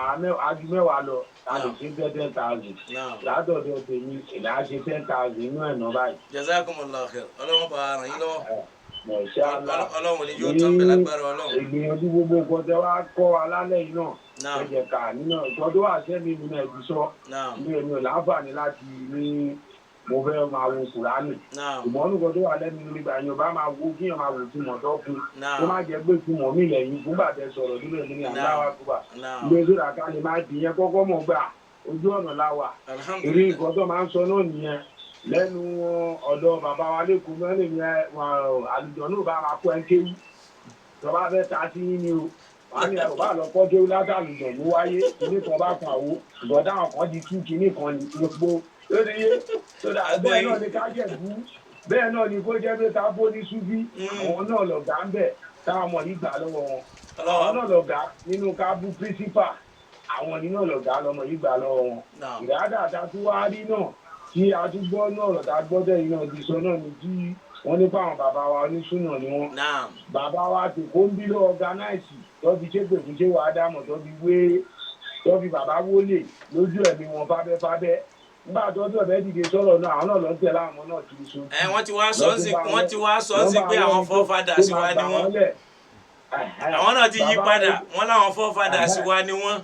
àjú mẹ́wàá lọ. A lè ṣe 10,000. Naam. Látọ̀dọ̀ tèmi, ìlà ṣe 10,000 inú ẹ̀ náà báyìí. jazakumullahu khair. ọlọ́run bá ràn yín lọ́wọ́. Mọ̀ṣálà. ọlọ́run ni yóò tán bẹ̀ lágbára ọlọ́run. Ìgbìyànjú gbogbo nǹkan tẹ́ wá kọ́ wa lálẹ́ yìí náà. Naam. Ẹ jẹ́ ká nínú ìtọ́jú àṣẹ́mi nínú ẹ̀bí sọ. Naam. Mi ò láǹfààní láti ní mo fẹ́ máa wo Kùránì. Naam. Ṣùgbọ́n nǹkan tó wà lẹ́nu nígbà yẹn bá máa wo kíyàn máa wò tí mọ̀ tó fún. Naam. Kó má jẹ́ pé tí mọ̀ mí lẹ́yìn fúngbà tẹ sọ̀rọ̀ nílẹ̀ ní àdáwà kúbà. Naam. Ilé ìṣúra ká lè máa dìyẹn kọ́kọ́ mọ̀ gbà ojú ọ̀nà láwà. Èrí alhamdulilah. nǹkan tó máa ń sọ náà nìyẹn. Lẹ́nu ọ̀dọ̀ bàbá wa lẹ́kùn mẹ́rin yẹn àlùjọ náà bá máa kó ẹ kéwú. Tọ́ba fẹ́ ta sí yín ni o. Wọ́n ní ẹ̀rọ bá lọ kọ́ kéwú látàlùjọ ló wáyé. Kìíní kan bá kan àwo. Ìbọ̀dá àwọn kan di tú kìíní kan ní gbogbo. Lórí yé. Sódà bẹ́ẹ̀ náà ni ká jẹ̀bú. Bẹ́ẹ̀ náà ni kó jẹ́ pé ká bó ní súbí. Àwọn náà lọ̀gá ń bẹ̀ táwọn ọmọ yìí gbà lọ́wọ́ wọn. Àwọn náà lọ̀gá nínú ká bú pírísípà. Àwọn yìí náà lọ̀gá lọmọ yìí gbà lọ́wọ́ wọn. Naam. Ìdádà tá a tún wá rí náà tí a tún gbọ́ náà lọ̀dá gbọ́dọ̀ yìí náà ti sọ náà ni tí wọ́n nípa àwọn bàbá wa oníṣúná ni wọ́n. Naam. Bàbá wa ti kó ń bí lọ ọ̀gánáìsì tó fi ṣépè fún ṣé wàá dámọ̀ tó fi wé tó fi bàbá wólè lójú ẹ̀mí wọn fábẹ́fábẹ́. Nígbà tó tó ọ̀bẹ dìde sọ̀rọ̀ náà àwọn náà lọ tẹ̀lé àwọn náà kiri so. wọ́n ti wá sọ sí pé àwọn forefathers wa ni wọ́n. àwọn náà ti yí padà wọ́n láwọn forefathers wa ni wọ́n.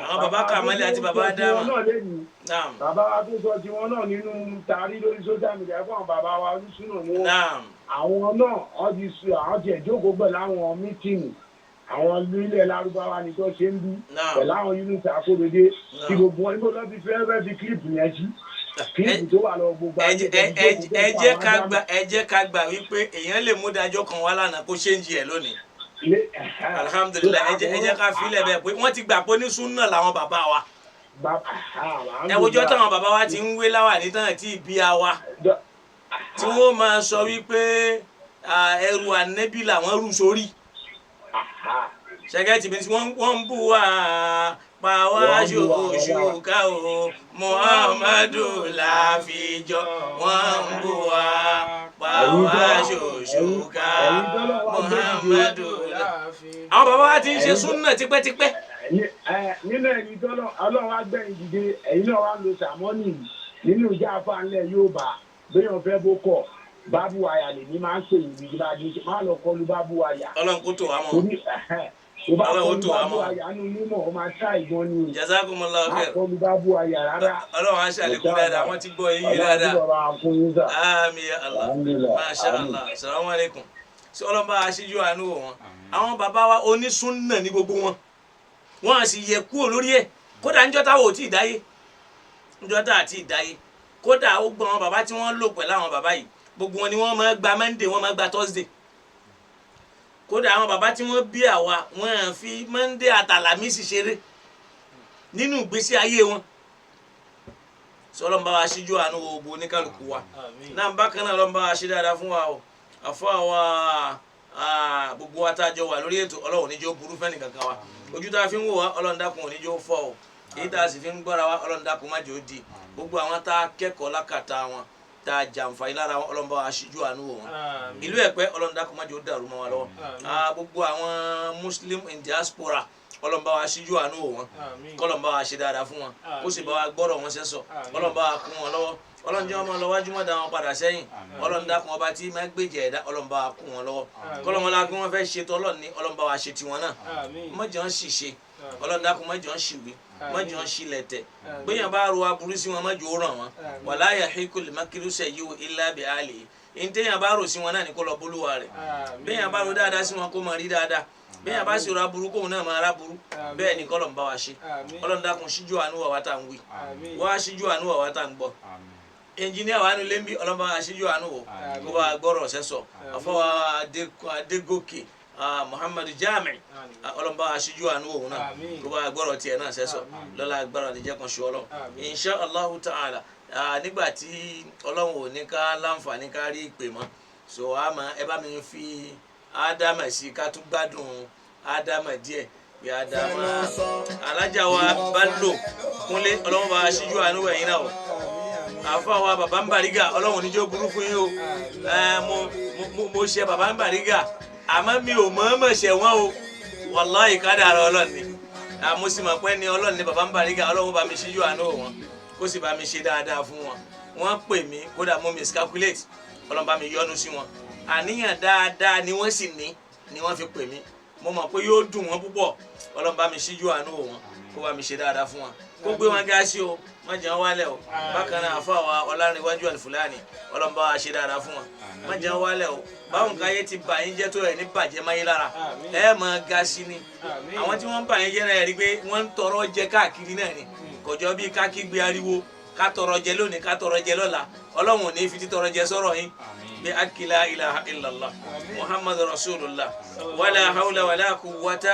àwọn bàbá Kàmálì àti bàbá Ádámà. Naam. Bàbá wa tó sọ tiwọn náà nínú tarí lórí social media fún àwọn bàbá wa oníṣúná ni wọ́n. Naam. Àwọn náà wọ́n ti sọ àwọn tiẹ̀ jókòó pẹ̀lú àwọn mítìnì àwọn ilẹ̀ Lárúbáwá ni tó ṣe ń bí Naam. pẹ̀lú àwọn Yunus Akóredé tí gbogbo wọn níbo lọ́ fi fẹ́ fi kílípù yẹn sí kílípù tó wà lọ gbogbo ẹ jẹ́ ká gbà wípé èèyàn lè mú dájọ́ kan wá lánàá kó ṣéǹjì ẹ̀ lónìí. alhamdulilayi ẹ jẹ́ ká filẹ̀ bẹ́ẹ̀ pé wọ́n ti gbà pé ní súnà làwọn bàbá wa. ẹ wojọ́ táwọn bàbá wa ti ń wé láwà ní tán tí ìbí wa tí wọ́n máa sọ wípé ẹrù ànẹ́bí làwọn rù sórí. ṣẹ́gẹ́ tìbí tí wọ́n ń bù wá pa wá ṣòṣùkà o Muhammadu láfijọ́ wọ́n ń bù wá pa wá ṣòṣùkà Muhammadu láfijọ́. àwọn bàbá wa ti ń ṣe súnà tipẹ́tipẹ́. nínú ẹni tó Ọlọ́run á gbẹ̀yìn dìde ẹ̀yin náà wá lo sàmọ́nì nínú ìjà afáńlẹ̀ Yorùbá béèyàn fẹ́ bó kọ̀ bábú àyà lè ní máa ń pè yìí nígbà tí má lọ kọlu bábú àyà. Ọlọ́run kó tó wá mọ́. tó bá kọlu bábú àyà nínú mímọ́ ọ máa ṣá ìgbọ́n ni. Jazakumullahu khair. má kọlu bábú àyà rárá. Ọlọ́run á ṣàlékún dáadáa wọ́n ti gbọ́ yín dáadáa. Àmín ya Allah. Masha Allah. Assalamu alaikum. ṣé Ọlọ́run bá aṣíjú àánú wò wọ́n. àwọn bàbá wa onísúnnà ní gbogbo wọn. wọ́n á sì yẹ kúrò lórí ẹ̀ kódà níjọ́ táwọn ò tí ì dáyé níjọ́ tá àti ìdáyé kódà ó gbọ́n àwọn bàbá tí wọ́n lò pẹ̀lú àwọn bàbá yìí gbogbo wọn ni wọ́n máa gba Monday wọ́n máa gba Thursday kódà àwọn bàbá tí wọ́n bí àwa wọ́n á fi Monday àtàlàmísì ṣeré nínú ìgbésí ayé wọn Ọlọ́run bá wa ṣíjú àánú gbogbo oníkálukú wa náà bákan náà Ọlọ́run bá wa ṣe dáadáa fún wa o àfọ àwa gbogbo wa tá a jọ wà lórí ètò Ọlọ́run níjó burú fẹ́ni kankan wa ojú tá a fi ń wò wá Ọlọ́run dákun oníjó fọ́ o èyí tá a sì fi ń gbọ́ra wa Ọlọ́run dákun má jẹ́ ó di gbogbo àwọn tá a kẹ́kọ̀ọ́ lákàtà wọn tá a jàǹfààní lára wọn Ọlọ́run bá wa ṣíjú àánú wò wọn ìlú Ẹ̀pẹ́ Ọlọ́run dákun má jẹ́ ó dàrú mọ́ wa lọ́wọ́ gbogbo àwọn Muslim in diaspora Ọlọ́run bá wa ṣíjú àánú wò wọn kọ́lọ́run bá wa ṣe dáadáa fún wọn kó sì bá wa gbọ́rọ̀ wọn sẹ́sọ̀ Ọlọ́run bá wa kún wọn lọ́wọ́ Ọlọ́run jẹ́ ọmọ lọ́wájú mọ́dà wọn padà sẹ́yìn Ọlọ́run dákun ọba tí má gbèjẹ̀ ẹ̀dá Ọlọ́run bá wa kún wọn lọ́wọ́ kọ́lọ́run wọn lágbé wọn fẹ́ ṣe tọ́lọ́ ní Ọlọ́run bá wa ṣe tiwọn náà mọ́jọ́ ń ṣìṣe Ọlọ́run dákun mọ́jọ́ ń ṣìwé mọ́jọ́ ń ṣílẹ̀tẹ̀ gbéyàn bá ro aburú sí wọn mọ́jọ́ ó ràn wọn wala yahiqul makru sayyi'u illa bi ahlihi ìntẹ́yàn bá rò sí wọn náà ní kó lọ bólúwa rẹ̀ gbéyàn bá ro dáadáa sí wọn kó máa rí dáadáa bẹ́ẹ̀ bá sì ra burú kóun náà máa ra burú bẹ́ẹ̀ ni kọ́lọ̀ ń bá wa ṣe Ọlọ́run dákun ṣíjú àánú wa wá tá à ń wí wá ṣíjú àánú wa wá tá à ń gbọ́ engineer wa nu lembi ọlọ́mọba aṣíjú àánú wò kó bá gbọ́rọ̀ sẹ́sọ̀ afọwọ́ adégòkè muhammadu jami ọlọ́mọba aṣíjú àánú wò náà kó bá gbọ́rọ̀ tiẹ̀ náà sẹ́sọ̀ lọ́la agbára àdìjẹ́ kan ṣe ọlọ́run insha allahu ta'ala nígbà tí ọlọ́run ò ní ká láǹfààní ká rí ìpè mọ́ so àmọ́ ẹ bá mi fi ádámà sí ká tún gbádùn ádámà díẹ̀ bí ádámà alájà wa bá lò kúnlé ọlọ́run bá aṣíjú àánú ẹ̀yìn náà o àfa wa bàbá ń bàrígà ọlọ́run níjó burú fún yín o mo ṣe bàbá ń bàrígà àmọ́ mi ò mọ̀ọ́mọ̀ ṣẹ̀ wọ́n o wàláhì kádàrá ọlọ́run ni mo sì mọ̀ pé ní ọlọ́run ní bàbá ń bàrígà ọlọ́run bá mi ṣíjú àánú wọn kó sì bá mi ṣe dáadáa fún wọn wọ́n pè mí kódà mo miscalculate ọlọ́run bá mi yọ́nú sí wọn àníyàn dáadáa ni wọ́n sì ní ni wọ́n fi pè mí mo mọ̀ pé yóò dùn wọ́n púpọ̀ ọlọ́run bá mi ṣíjú àánú wọn kó bá mi ṣe dáadáa fún wọn kó gbé wọn gáàsì o má jẹun wálẹ̀ o bákan náà àfa wa ọlárìnwájú àlùfùlání ọlọ́run bá wa ṣe dáadáa fún wọn má jẹun wálẹ̀ o báwọn nǹkan ayé ti bà yín jẹ́ tó ẹ̀ ní bàjẹ́ máyé lára ẹ máa gáàsì ni àwọn tí wọ́n ń bà yín jẹ́ náà rí pé wọ́n ń tọrọ jẹ káàkiri náà ni kọjọ bíi ká kígbe ariwo ká tọrọ jẹ lónìí ká tọrọ jẹ lọ́la ọlọ́run ò ní fi títọrọ jẹ sọ̀rọ̀ yín bí akila ilaha illallah muhammadu rasulullah wala hawla wala quwwata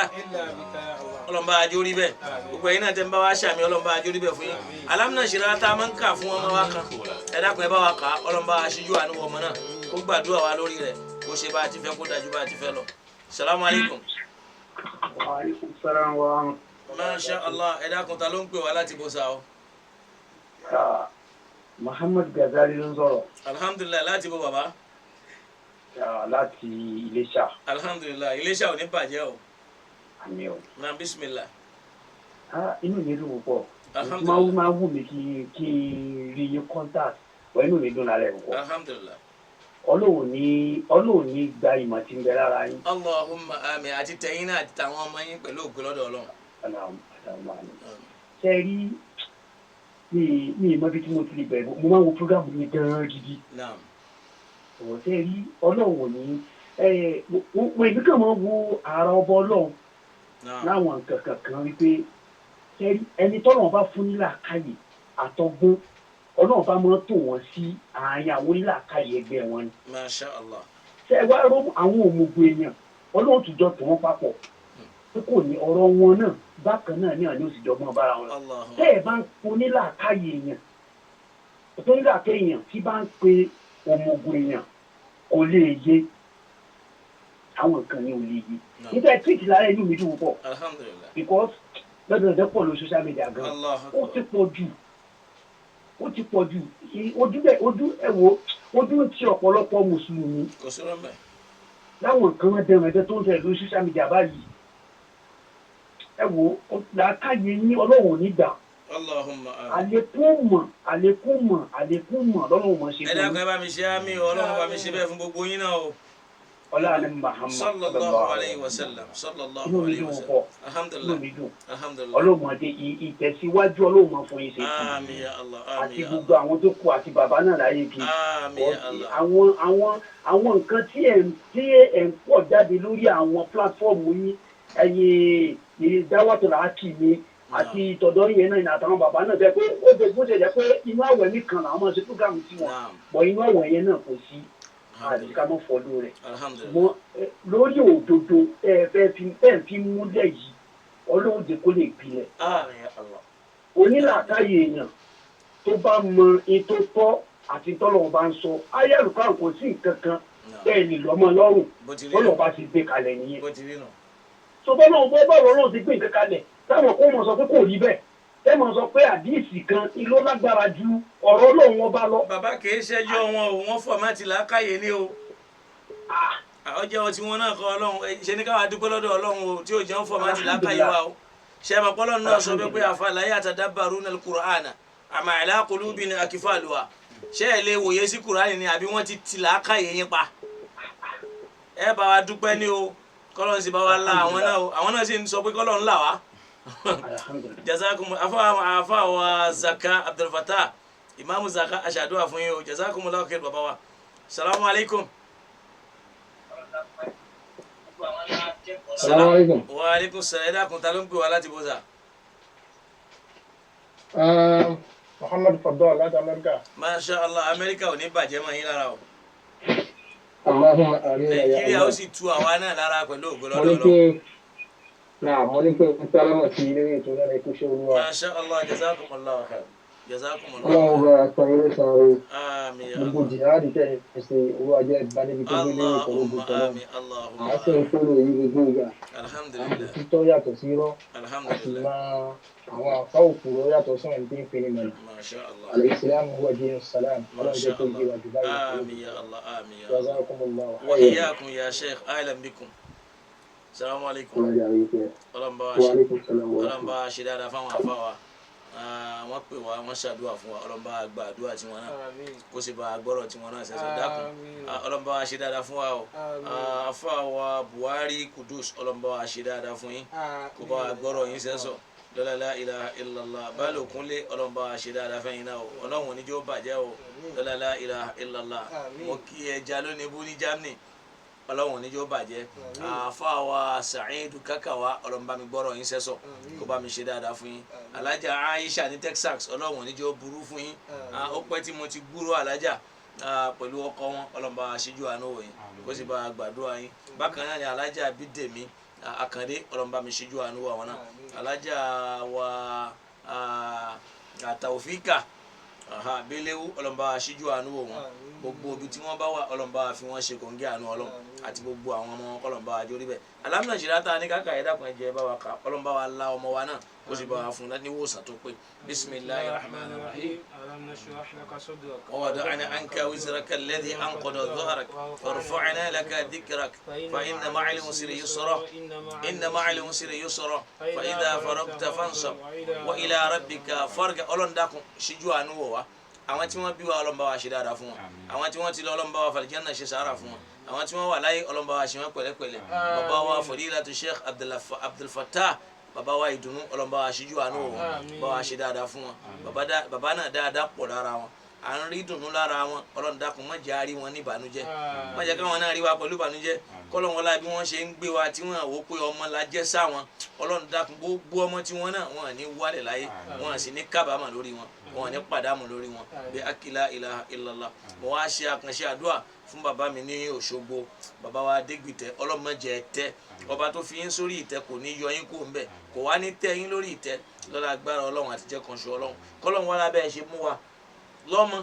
ọlọ́mọba àjórí bẹ́ẹ̀ gbogbo ẹ̀yin náà tẹ́ ń bá wa ṣàmì ọlọ́mọba àjórí bẹ́ẹ̀ fún yín alámúnáṣẹ́ra tá a máa ń kà fún ọmọ wa kan ẹ dákun ẹ bá wa kà á ọlọ́mọba aṣíjú àánú ọmọ náà kó gbàdúrà wa lórí rẹ̀ kó ṣe bá a ti fẹ́ kó dájú bá a ti fẹ́ lọ. salamu alaykum. wa alaikum salaam wa masha allah ẹ dákun ta ló ń pè wá láti bó sa o. Muhammad Gazali ló ń sọ̀rọ̀. alhamdulilayi láti bó baba. láti Iléṣà. alhamdulilayi Iléṣà ò ní bàjẹ́ o. àmì o. na bisimilah. inú mi dùn púpọ̀. máa wù mí kí n rí yín contact wọ́n inú mi dùn lálẹ́ púpọ̀. alhamdulilayi. Ọlọ́run ní gba ìmọ̀ tí ń bẹ lára yín. Allahumma àmín àti tẹ̀yin náà àti tàwọn ọmọ yín pẹ̀lú ògo lọ́dọ̀ Ọlọ́run. ṣe rí mi ìmọ̀ bí tí mo ti lè bẹ̀rẹ̀ mo máa ń wo program yìí gan-an gidi. ṣe rí Ọlọ́run ní mo èmi kàn máa ń wo ara ọba Ọlọ́run láwọn nǹkan kankan wípé ṣe rí ẹni tọ́lọ́run bá fún nílà káyè àtọgbọ́n Ọlọ́run bá máa tò wọ́n sí àárín àwọn onílàákàyè ẹgbẹ́ wọn ni. Masha Allah. ṣe wá rọ àwọn òmùgbò èèyàn Ọlọ́run tún jọ tò wọ́n papọ̀ pé kò ní ọ̀rọ̀ wọn náà bákan náà ní àná òsìjọ́ mọ́ bára wọn. tẹ́ ẹ bá ń pe onílàákàyè èèyàn onílàákàyè èèyàn tí bá ń pe òmùgbò èèyàn kò lè yé àwọn nǹkan ní ò lè yé. nígbà tí ìtìlá rẹ̀ inú mi dùn púpọ̀ because lọ́dọọdẹ pọ̀ lórí social media gan ó ti pọ̀ jù ojú ti ọ̀pọ̀lọpọ̀ mùsùlùmí láwọn nǹkan wọn dẹrùn tó ń tẹ̀lé lórí social media báyìí làákàyè ní Ọlọ́run nígbà àlékún mọ̀ lọ́lọ́run mọ̀ ṣe fún mi. ẹ dákun ẹ bá mi ṣe àmì Ọlọ́run bá mi ṣe bẹ́ẹ̀ fún gbogbo yín náà o. ọlọ́run Muhammad sallallahu alayhi wa sallam sallallahu alayhi wa sallam alhamdulilah ọlọ́mọdé ìtẹ̀síwájú ọlọ́mọ fún yín ṣe àmín ya Allah àti gbogbo àwọn tó kù àti bàbá náà láyé kí àwọn nǹkan tí ẹ̀ ń pọ̀ jáde lórí àwọn pílátífọ́ọ̀mù yín ẹ̀yìn dáwàtò làákì mi àti ìtọ̀dọ̀ yẹn náà àtàwọn bàbá náà jẹ́ pé ó jẹ́ bó ṣe jẹ́ pé inú àwẹ̀ nìkan làwọn máa ṣe fúgàmù sí wọn bọ̀ inú àwẹ̀ yẹn náà kò sí àti ká mọ́ fọdún rẹ̀ ṣùgbọ́n lórí òdodo ẹ fi múlẹ̀ yìí Ọlọ́run jẹ́ kó lè gbilẹ̀ onílàákàyè èèyàn tó bá mọ ètò tọ́ àti tọ́lọ́run bá ń sọ ayélujára kò sí nǹkan kan bẹ́ẹ̀ ni lọ́mọ lọ́rùn tọ́lọ́run bá ti gbé kalẹ̀ nìyẹn tó bọ́lá Ọlọ́run ti gbé nǹkan kalẹ̀ táwọn kó mọ̀ sọ pé kò rí bẹ́ẹ̀ ẹ mọ̀ sọ pé àdíìsì kan ló lágbára ju ọ̀rọ̀ Ọlọ́run ọba lọ. bàbá kìí ṣẹjọ́ wọn o wọ́n fọ̀mátì làákàyè ní o ọjọ́ tí wọn náà kọ Ọlọ́run ṣe ní káwá dúpẹ́ lọ́dọ̀ Ọlọ́run o tí ò jẹun fọ̀mátì làákàyè wa o ṣe mọ̀ pọ́lọ́ náà sọ pé afala yatadabbaruna al-Qur'ana am ala qulubin akfaluha ṣé ẹ lè wòye sí Kùránì ni àbí wọ́n ti làákàyè yín pa ẹ bá wa dúpẹ́ ní o kọ́lọ́n sì bá wa la àwọn náà sì ń sọ pé kọ́lọ́n là wá. jazakum afa wa Zaka Abdul Fattah Imam Zaka aṣàdúrà fún yín o jazakumullahu khair bàbá wa salamu alaykum. Salamu alaykum. Wa alaykum salam. Ẹ dákun ta ló ń pè wá láti bó sa. Muhammad Fadol láti Amẹ́ríkà. masha allah amẹ́ríkà ò ní bàjẹ́ mọ́ yín lára o Allahumma amin ya nàìjíríà ó Allah. sì tu àwa náà lára pẹ̀lú ògo Mo lọ́dọ̀ ní Ọlọ́run. pé mo ní pé ń sálámà sí ilé ètò náà ní kú ṣe olúwa. masha allah jazakumullahu khair jazakumullahu Ọlọ́run khair bá san ilé san oore. àmín ya Gbogbo allah jìnnàdì tẹ̀ ẹ̀ ṣe olúwa jẹ́ ìbánibí tó gbé lérò pẹ̀lú allahumma gbogbo náà. àmín allahumma À ń sìn fúnlò yìí gbogbo ìgbà. alhamdulillah Títọ́ yàtọ̀ sí irọ́. A sì alhamdulillah máa àwọn àfa òkúrọ̀ yàtọ̀ sọ̀rọ̀ ní pínpín ní mọ̀lá. masha allah Al-Islam huwa dinu salam. Ọlọ́run masha jẹ́ kó yé wa allah jù báyìí. àmín ya allah àmín ya allah Jazakumullahu wa khairan. iyyakum ya sheikh ahlan bikum salamu alaykum Ọlọ́run jẹ́ àríkẹ́. ọlọ́run bá wa Wa ṣe alaikum salam wa ọlọ́run bá wa ṣe dáadáa fáwọn àfa wa wọ́n pè wá wọ́n ṣàdúrà fún wa ọlọ́run bá wa gba àdúrà tiwọn náà Àmín. kó sì bá a gbọ́rọ̀ tiwọn náà ṣẹ̀ṣẹ̀ dákun Àmín. ọlọ́run bá wa ṣe dáadáa fún wa o Àmín. àfa wa Buhari Kudus ọlọ́run bá wa ṣe dáadáa fún yín kó bá wa gbọ́rọ̀ yín sẹ́sọ̀ lọ́la la ilaha illallah báàlù kúnlé ọlọ́run bá wa ṣe dáadáa fẹ́yìn náà o ọlọ́run oníjó bàjẹ́ o lọ́la la ilaha illallah Àmín. mo kí ẹja lónìí bú ní Germany ọlọ́run oníjó bàjẹ́ àfa wa Sa'idu Kakawa ọlọ́run bá mi gbọ́rọ̀ yín sẹ́sọ̀ kó bá mi ṣe dáadáa fún yín alájà Aisha ní Texas ọlọ́run oníjó burú fún yín ó pẹ́ tí mo ti gbúrò alájà pẹ̀lú ọkọ wọn ọlọ́run bá wa ṣíjú àánú wò yín kó sì bá wa gbàdúrà yín bákan náà ni alájà Bídèmí Àkàndé ọlọ́run bá mi ṣíjú àánú wò àwọn náà alájà wa Taofika Belewu ọlọ́run bá wa ṣíjú àánú wò wọn gbogbo ibi tí wọ́n bá wà ọlọ́run bá wa fi wọ́n ṣe kòńgẹ́ àánú ọlọ́run àti gbogbo àwọn ọmọ wọn kọ́lọ́run bá wa jórí bẹ́ẹ̀ alámìnà ṣìlá tá a ní káka ẹ̀dá kan ẹ̀jẹ̀ bá wa kà ọlọ́run bá wa la ọmọ wa náà kó sì bá wa fún un ní ìwòsàn tó pé bisimilahi rahman rahim. ألم نشرح لك صدرك ووضعنا عنك وزرك الذي أنقض ظهرك ورفعنا لك ذكرك فإن مع العسر يسرا إن مع العسر يسرا فإذا فرغت فانصب وإلى ربك فارغب ọlọ́run dákun ṣíjú àánú wò wá àwọn tí wọ́n bí wa ọlọ́run bá wa ṣe dáadáa fún wọn àwọn tí wọ́n ti lọ ọlọ́run bá wa fàlìjánà ṣe sàárà fún wọn àwọn tí wọ́n wà láyé ọlọ́run bá wa ṣe wọ́n pẹ̀lẹ́pẹ̀lẹ́ bàbá wa Fadilatu Sheikh Abdul Fattah bàbá wa ìdùnnú ọlọ́run bá wa ṣíjú àánú wò wọn bá wa ṣe dáadáa fún wọn bàbá náà dáadáa pọ̀ lára wọn à ń rí dùnnú lára wọn ọlọ́run dákun má jẹ́ àrí wọn ní ìbànújẹ́ má jẹ́ káwọn náà rí wa pẹ̀lú ìbànújẹ́ kọ́lọ́n wọlá bí wọ́n ṣe ń gbé wa tí wọ́n wò pé ọmọ la jẹ́ sáwọn ọlọ́run dákun gbogbo ọmọ tí wọ́n náà wọ́n ní wálẹ̀ láyé wọ́n sì ní kábàámà lórí wọn wọ́n ní pàdánù lórí wọn bí akila ilaha illallah mo wá ṣe àkànṣe àdúrà fún bàbá mi ní Òṣogbo bàbá wa Adégbìtẹ́ ọlọ́mọdé ẹ̀tẹ́ ọba tó fi yín sórí ìtẹ́ kò ní yọ yín kó ń bẹ̀ kò wá ní tẹ́ yín lórí ìtẹ́ lọ́la agbára ọlọ́run àtijọ́ kan ṣe ọlọ́run kọ́lọ́run wọlá bẹ́ẹ̀ ṣe mú wa lọ́mọ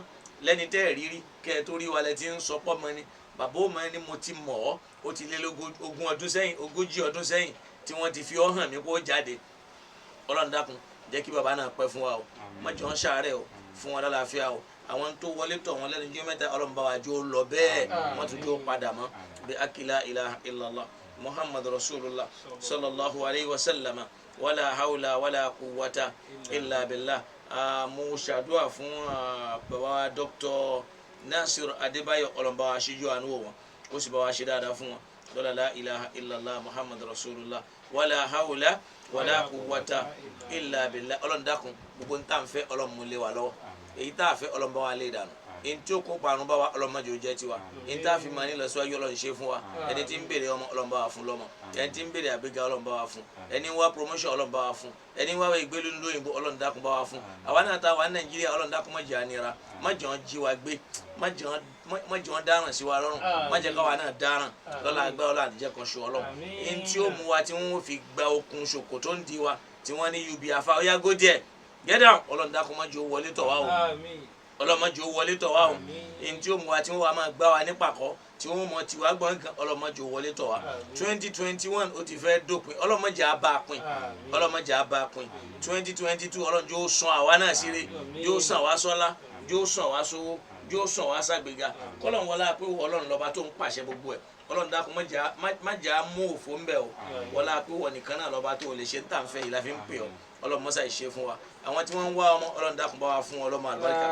lẹ́ni tẹ́ ẹ̀ rírí kẹ́ ẹ tó rí wa lẹ́ ti ń sọ pọ́ mọ́ ni bàbá ò mọ́ ni mo ti mọ̀ ọ́ ó ti lé ogún ọdún sẹ́yìn 40 ọdún sẹ́yìn tí wọ́n ti fi ọ́ hàn mí kó jáde ọlọ́run dákun jẹ́ kí bàbá náà pẹ́ fún wa o má jẹ́ wọ́n ṣàárẹ̀ o fún wọn lálàáfíà o àwọn tó wọlé tọ̀ wọn lẹ́nu jẹ́ mẹ́ta ọlọ́run bá wa jó lọ bẹ́ẹ̀ wọ́n tún jó padà mọ́ bí akila ilaha illallah muhammad rasulullah sallallahu alayhi wa sallam wala hawla wala quwwata illa billah mo ṣàdúrà fún bàbá wa Dr. Nasir Adébáyọ̀ ọlọ́run bá wa ṣíjú àánú wọn ó sì bá wa ṣe dáadáa fún wọn lọ́la la ilaha illallah muhammad rasulullah wala hawla wala quwwata illa billah ọlọ́run dákun gbogbo ń tà ń fẹ́ ọlọ́run mú lé wa lọ́wọ́ èyí tá a fẹ́ ọlọ́run bá wa lé dànù èyí tí ó kó parun bá wa ọlọ́run má jẹ́ ó jẹ́ tiwa èyí tá a fi máa ní lọ síwájú ọlọ́run ṣe fún wa ẹni tí ń béèrè ọmọ ọlọ́run bá wa fún lọ́mọ ẹni tí ń béèrè àgbéga ọlọ́run bá wa fún ẹni wá promotion ọlọ́run bá wa fún ẹni wá ìgbélú lóyìnbó ọlọ́run dákun bá wa fún àwa náà ta wà ní Nàìjíríà ọlọ́run dákun má jẹ́ ànira má jẹ́ wọn jí wa gbé má jẹ́ wọn dáràn sí wa lọ́rùn má jẹ́ káwa náà dáràn lọ́la agbára ọlọ́run àdìjẹ́ kan ṣe ọlọ́run èyí tí ó mú wa tí wọ́n fi gba okùn ṣòkò tó ń di wa tí wọ́n ní ubi afa ó yá gó díẹ̀ gẹ́dà ọlọ́run dákun má jẹ́ ó wọlé tọ̀ wá o ọlọ́mọdé ó wọlé tọ̀ wá o èyí tí ó mú wa tí wọ́n wá máa gbá wa ní pàkọ́ tí wọ́n mọ̀ tí wàá gbọ́n kan ọlọ́mọdé ó wọlé tọ̀ wá 2021 ó ti fẹ́ dópin ọlọ́mọdé á bá a pin ọlọ́mọdé á bá a pin 2022 ọlọ́mọdé ó sàn àwa náà síre yóò sàn wá sọ́lá yóò sàn wá sówó yóò sàn wá ságbéga kọ́lọ́n wọlá pé ọlọ́run lọ́ba tó ń pàṣẹ gbogbo ẹ̀ ọlọ́run dákun má jà á mú òfò ń bẹ̀ o wọlá pé wọ nìkan náà lọ́ba tó lè ṣe ń tà ń fẹ́ yìí la fi ń pè ọ́ ọlọ́run mọ́sá ìṣe fún wa àwọn tí wọ́n ń wá ọmọ ọlọ́run dákun bá wa fún wọn lọ́mọ àlùbáríkà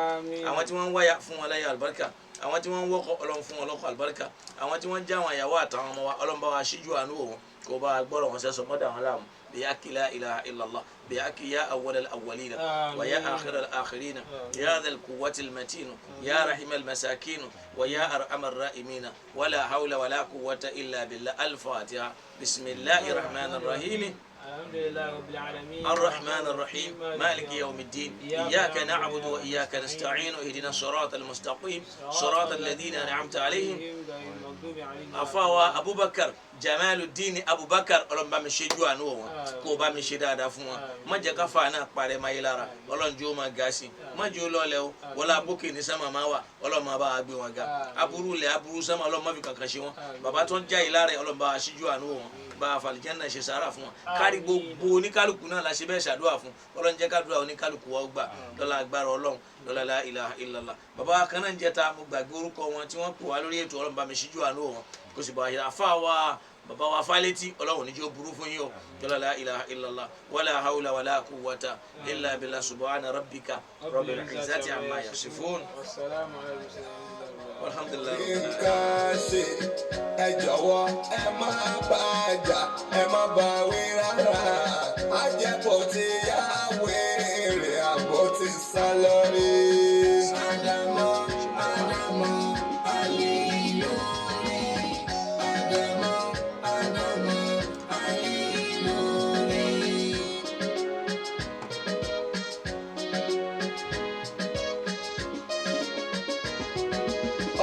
àwọn tí wọ́n ń wáyà fún wọn láyà àlùbáríkà àwọn tí wọ́n ń wọ́kọ̀ ọlọ́run fún wọn lọ́kọ̀ àlùbáríkà àwọn tí wọ́n ń já àwọn ìyàwó àtàwọn ọmọ wa ọlọ́run bá wa ṣíjú àánú wò wọn kó bá wa gbọ́rọ̀ wọn sẹ́sọ mọ́dà wọn láàmú بحق لا إله إلا الله بحق يا أول الأولين ويا آخر الآخرين يا ذا القوة المتين يا رحم المساكين ويا أرحم الراحمين ولا حول ولا قوة إلا بالله الفاتحة بسم الله الرحمن الرحيم الحمد لله رب العالمين الرحمن الرحيم مالك يوم الدين إياك نعبد وإياك نستعين اهدنا الصراط المستقيم صراط الذين أنعمت عليهم غير المغضوب عليهم afawa Abubakar Jamaluddin Abubakar Ọlọ́run bá mi ṣe ju àánú wọn kó bá mi ṣe dáadáa fún wọn má jẹ́ ká fa náà parẹ́ máa yé lára Ọlọ́run jẹ́ ó máa ga sí má jẹ́ ó lọ́lẹ̀ o wọlé abókè ní sámà máa wà Ọlọ́run máa bá wa gbé wọn ga aburú lẹ̀ aburú sámà Ọlọ́run má fi kankan ṣe wọn bàbá tó ń já yìí lára Ọlọ́run bá wa ṣíjú àánú wọn bá a fàlìjẹ́ náà ṣe sàárà fún wọn kárí gbogbo oníkálukú náà la ṣe bẹ́ẹ̀ ṣàdúrà fún Ọlọ́run jẹ́ ká dúrà oníkálukú wa gbà lọ́la agbára Ọlọ́run lọ́la la ilaha illallah bàbá kan náà ń jẹta mo gbàgbé orúkọ wọn tí wọ́n pè wá lórí ètò Ọlọ́run bá mi ṣíjú àánú wọn kó sì bá a yẹ àfa wa bàbá wa Fálétí Ọlọ́run níjó burú fún yín o lọ́la la ilaha illallah wala hawla wala quwwata illa billah subhana rabbika rabbil izzati amma yasifun والسلام على المرسلين walhamdulillah. nǹkan ṣe ẹ jọ̀wọ́ ẹ má bá a jà ẹ má bá a wí rárá àjẹpọ̀ tí yá wèrè àbọ̀ ti sá lọ rí. Ádámọ̀ Ádámọ̀ ayé lóore Ádámọ̀ Ádámọ̀ ayé lóore.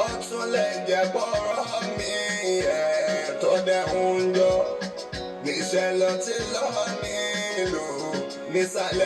Ọ̀tún lè jẹ́ bọ́rọ̀ mi ẹ̀ tó dẹ̀ ń yọ níṣẹ́ lọ tí lọ́ọ́ nílò nísàlẹ̀.